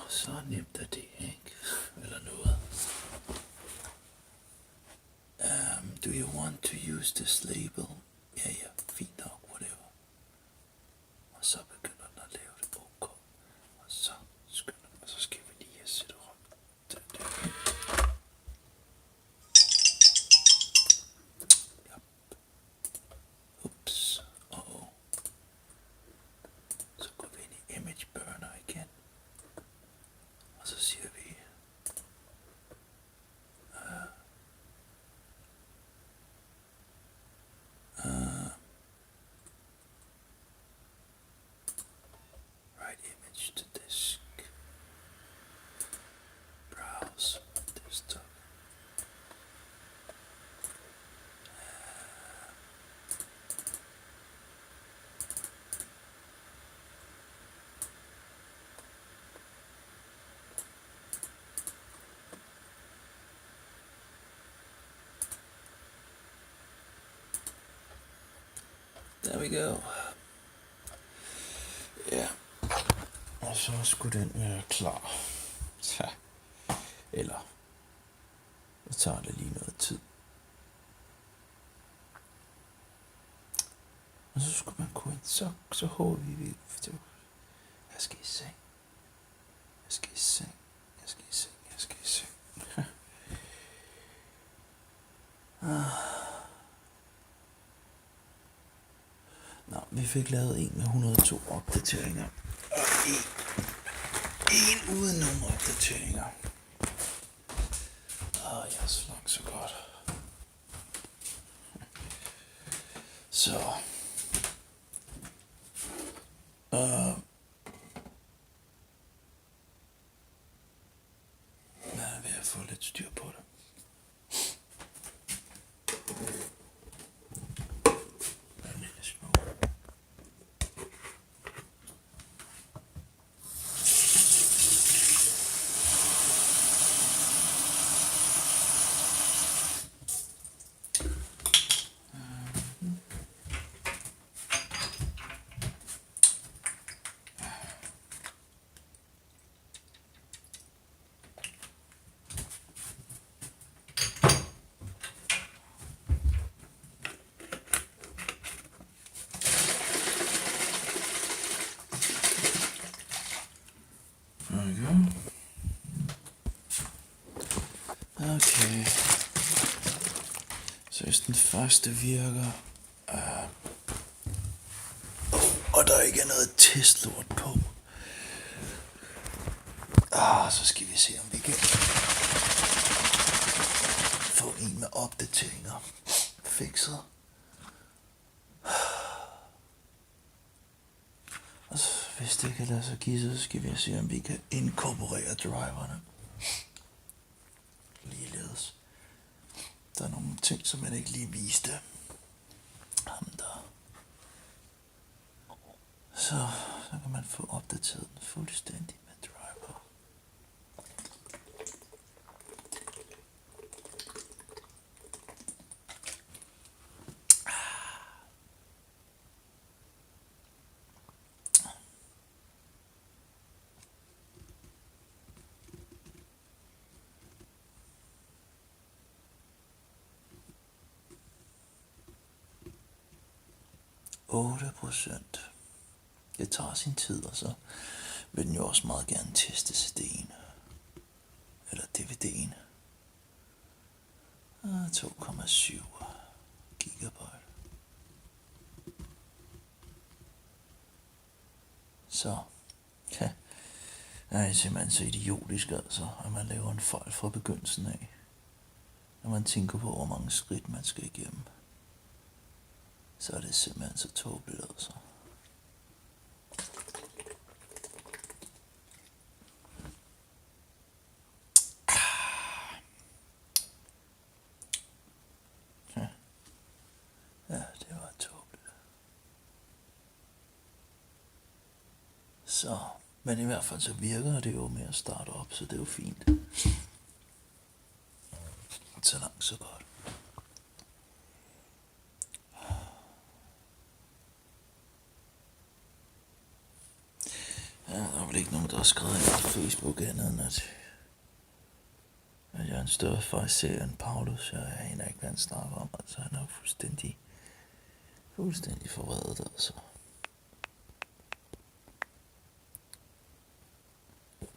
Speaker 1: Så nemt er det, ikke? Eller noget. Do you want to use this label? Ja, fint nok, whatever. Og så begynder den at lave det OK. Og så skynder den, og så skal vi lige sætte rundt. Ja. Ups. Så går vi ind i image burner igen. Og så siger vi write image to disk. Browse desktop. There we go. Ja. Og så skulle den være klar. Ja. Eller så tager det lige noget tid. Og så skulle man gå ind. Så håber vi. Jeg skal i seng. Jeg skal i seng. Jeg skal i seng. Jeg skal i seng. Nå, vi fik lavet en med 102 opdateringer. Og en uden nogle opdateringer. Jeg slang så godt. Så. Jeg er ved at få lidt styr på det. Okay. Så hvis den første virker, og der ikke er noget testlort på, så skal vi se om vi kan få en med opdateringer fikset. Og så, hvis det kan lade sig give, så skal vi se om vi kan inkorporere driverne. Ligeledes. Der er nogle ting, som man ikke lige viste ham der. Så kan man få opdateret den fuldstændig med driver. %. Det tager sin tid, og så vil den jo også meget gerne teste CD'en. Eller DVD'en. 2,7 gigabyte. Så er simpelthen så idiotisk altså, at man laver en fejl fra begyndelsen af. Når man tænker på, hvor mange skridt man skal igennem, så er det simpelthen så tåbeligt altså. Ja, det var tåbeligt. Så, men i hvert fald så virker det jo med at starte op, så det er jo fint. Så langt, så godt. Ja, der er vel ikke nogen, der har skrevet ind på Facebook andet end at jeg er en større fejser end Paulus. Jeg aner ikke, hvad han snakker om. Altså, han er jo fuldstændig forvredet, altså.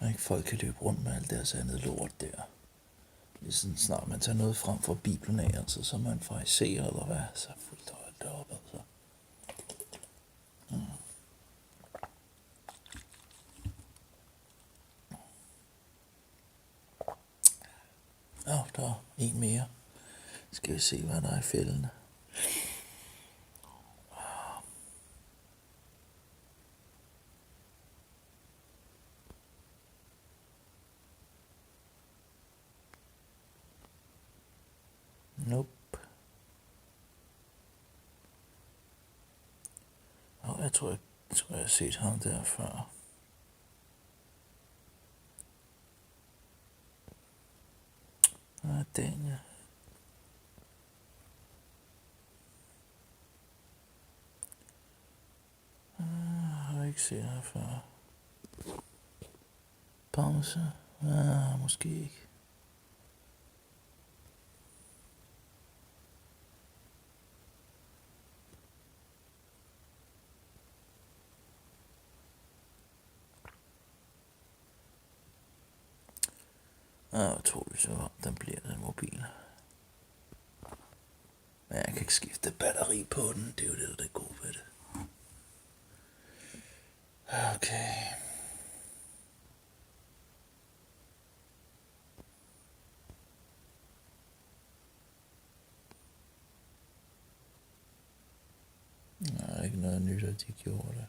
Speaker 1: Og ikke folk kan løbe rundt med alt deres andet lort der. Ligesom snart man tager noget frem fra Bibelen af, altså, så er man fejser eller hvad, så fuldt holdt det op, altså. Der er en mere. Skal vi se, hvad der er i fældene. Nope. Jeg tror, jeg har set ham der før. Den ja. Jeg har ikke set her før. Pause? Måske ikke. Jeg tror det så den bliver den mobil. Men jeg kan ikke skifte batteri på den, det er jo det, der er god ved det. Okay. Der er ikke noget nyt, at de gjorde det.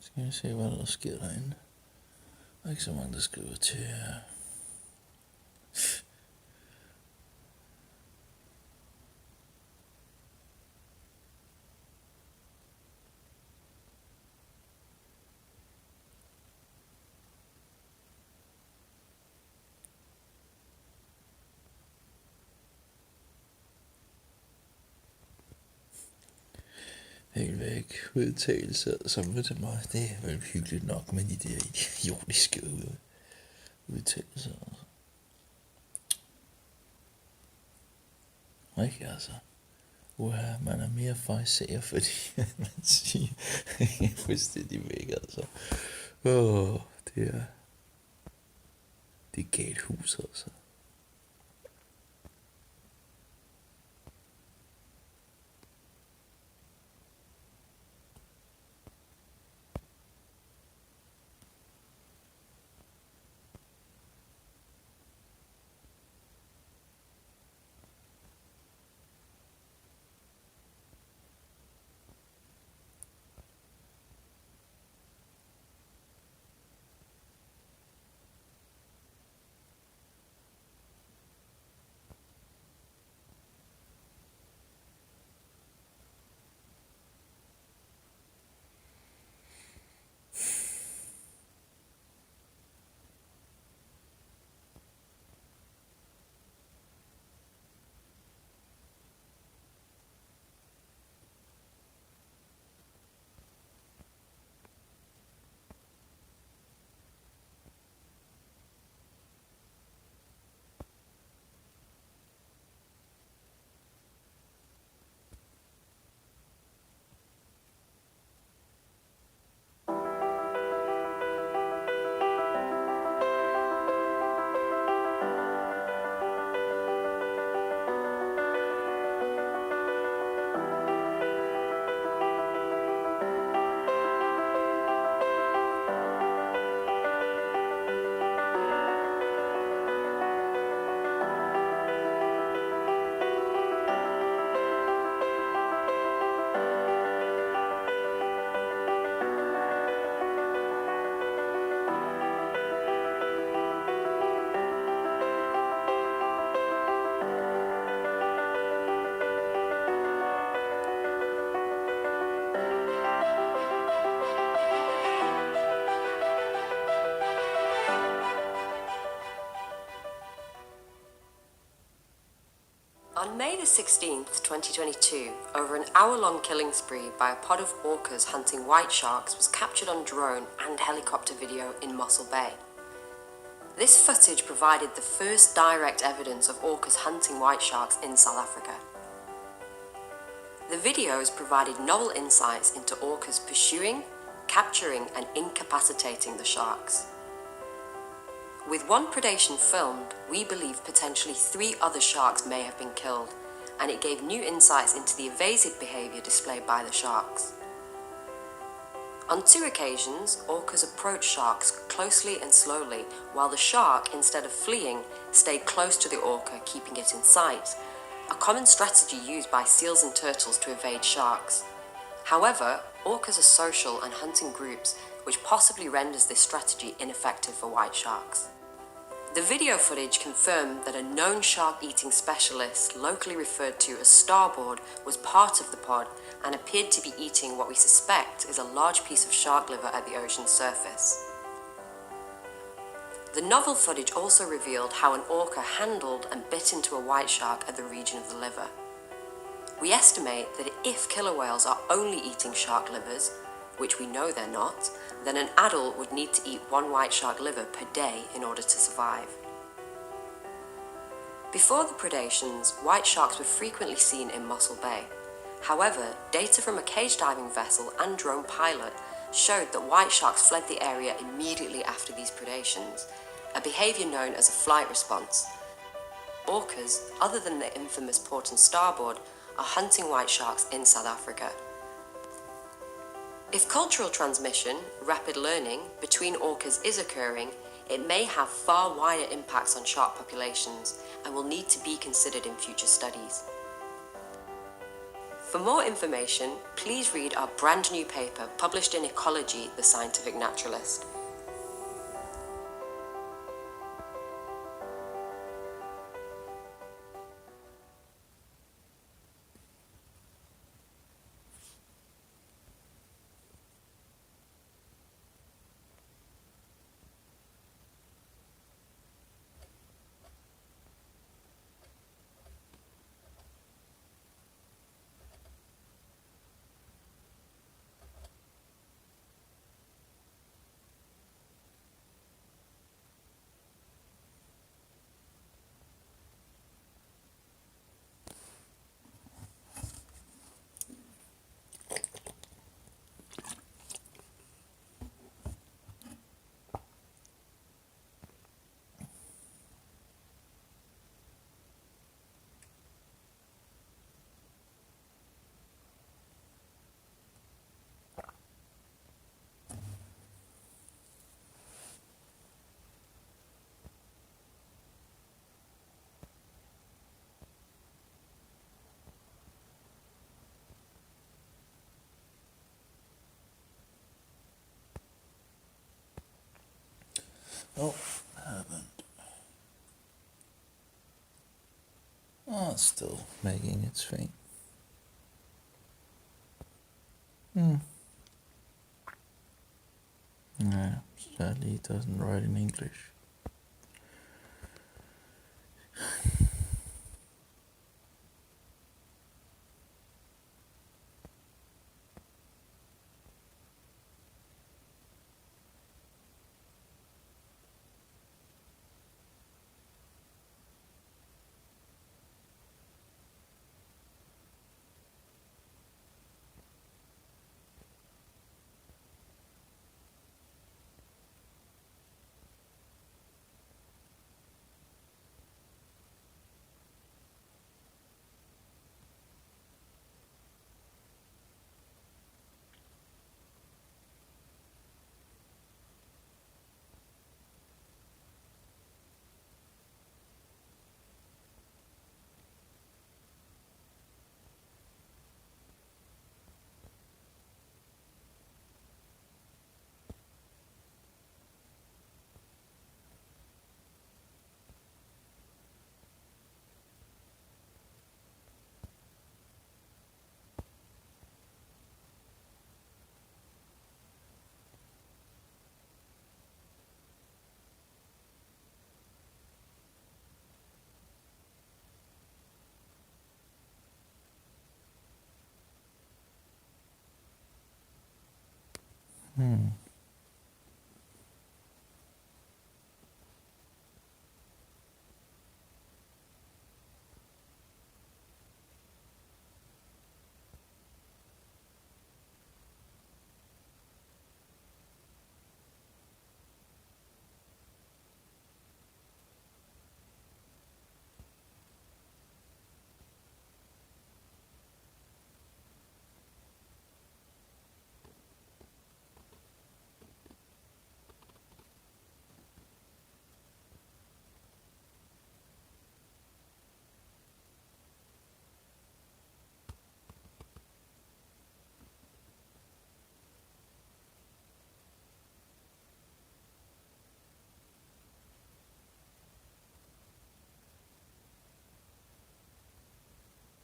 Speaker 1: Skal vi se, hvad der sker derinde. Der er ikke så mange, der skriver til. Helt væk udtalelser, som ved til mig, det er vel hyggeligt nok med de der idiotiske udtalelser. Ikke altså. Man er mere fejser, fordi man siger, fuldstændig væk altså. Det er galt hus altså.
Speaker 13: On May the 16th, 2022, over an hour-long killing spree by a pod of orcas hunting white sharks was captured on drone and helicopter video in Mossel Bay. This footage provided the first direct evidence of orcas hunting white sharks in South Africa. The videos provided novel insights into orcas pursuing, capturing and incapacitating the sharks. With one predation filmed, we believe potentially 3 other sharks may have been killed, and it gave new insights into the evasive behavior displayed by the sharks. On 2 occasions, orcas approached sharks closely and slowly, while the shark, instead of fleeing, stayed close to the orca, keeping it in sight, a common strategy used by seals and turtles to evade sharks. However, orcas are social and hunting groups, which possibly renders this strategy ineffective for white sharks. The video footage confirmed that a known shark-eating specialist, locally referred to as Starboard, was part of the pod and appeared to be eating what we suspect is a large piece of shark liver at the ocean's surface. The novel footage also revealed how an orca handled and bit into a white shark at the region of the liver. We estimate that if killer whales are only eating shark livers, which we know they're not, then an adult would need to eat 1 white shark liver per day in order to survive. Before the predations, white sharks were frequently seen in Mossel Bay. However, data from a cage diving vessel and drone pilot showed that white sharks fled the area immediately after these predations, a behavior known as a flight response. Orcas, other than the infamous Port and Starboard, are hunting white sharks in South Africa. If cultural transmission, rapid learning, between orcas is occurring, it may have far wider impacts on shark populations and will need to be considered in future studies. For more information, please read our brand new paper published in Ecology, the Scientific Naturalist.
Speaker 1: Oh, haven't. Oh, it's still making its thing. Yeah, sadly it doesn't write in English.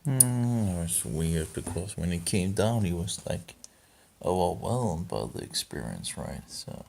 Speaker 1: It was weird because when he came down, he was like overwhelmed by the experience, right? So.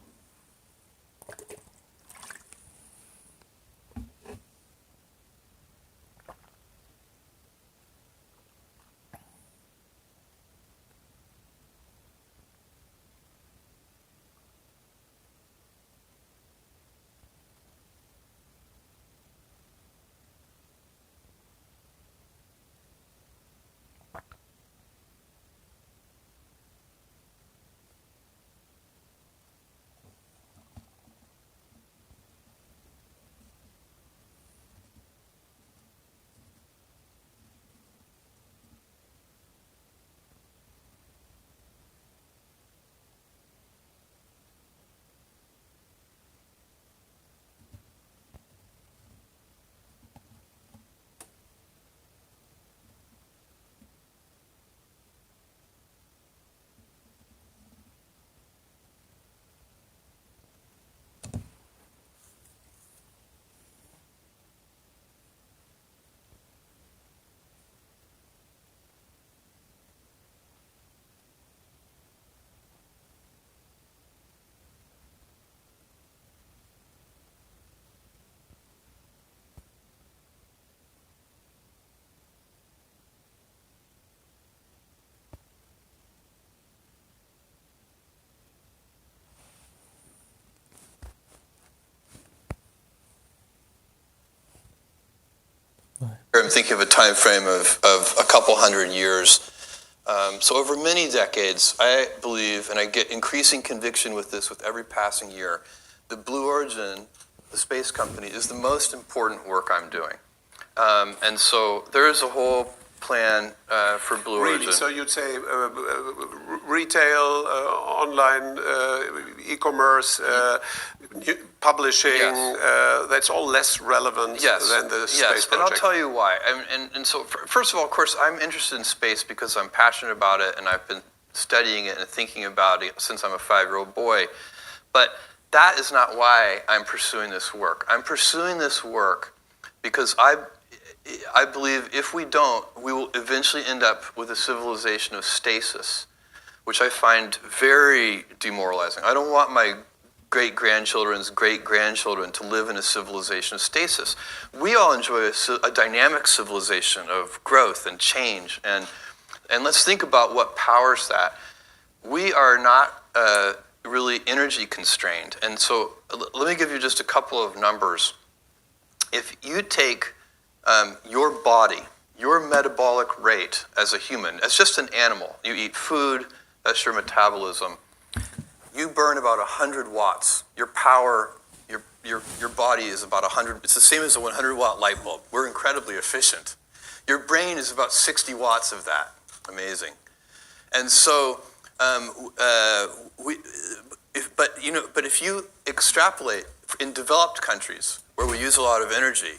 Speaker 14: I'm thinking of a time frame of a couple hundred years. So over many decades, I believe, and I get increasing conviction with this with every passing year, the Blue Origin, the space company, is the most important work I'm doing. And so there is a whole plan for Blue Origin.
Speaker 15: Really? So you'd say retail, online, e-commerce, publishing, that's all less relevant than the space project.
Speaker 14: And I'll tell you why. And so, first of all, of course, I'm interested in space because I'm passionate about it, and I've been studying it and thinking about it since I'm a 5-year-old boy. But that is not why I'm pursuing this work. I'm pursuing this work because I believe if we don't, we will eventually end up with a civilization of stasis, which I find very demoralizing. I don't want my great-grandchildren's great-grandchildren to live in a civilization of stasis. We all enjoy a dynamic civilization of growth and change, and let's think about what powers that. We are not really energy constrained, and so let me give you just a couple of numbers. If you take your body, your metabolic rate as a human, as just an animal, you eat food, that's your metabolism, you burn about 100 watts. Your power, your body is about 100, it's the same as a 100-watt light bulb. We're incredibly efficient. Your brain is about 60 watts of that. Amazing. And so, but if you extrapolate in developed countries where we use a lot of energy,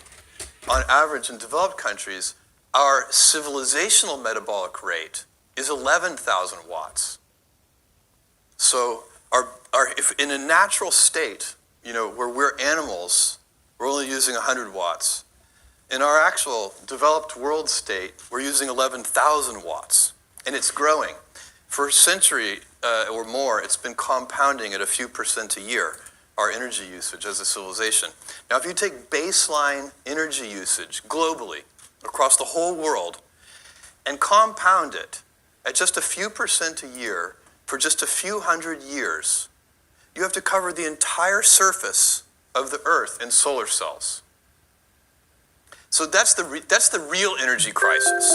Speaker 14: on average in developed countries, our civilizational metabolic rate is 11,000 watts. So if in a natural state, where we're animals, we're only using 100 watts. In our actual developed world state, we're using 11,000 watts, and it's growing. For a century or more, it's been compounding at a few % a year, our energy usage as a civilization. Now, if you take baseline energy usage globally, across the whole world, and compound it at just a few % a year, for just a few hundred years, you have to cover the entire surface of the Earth in solar cells. So that's the real energy crisis.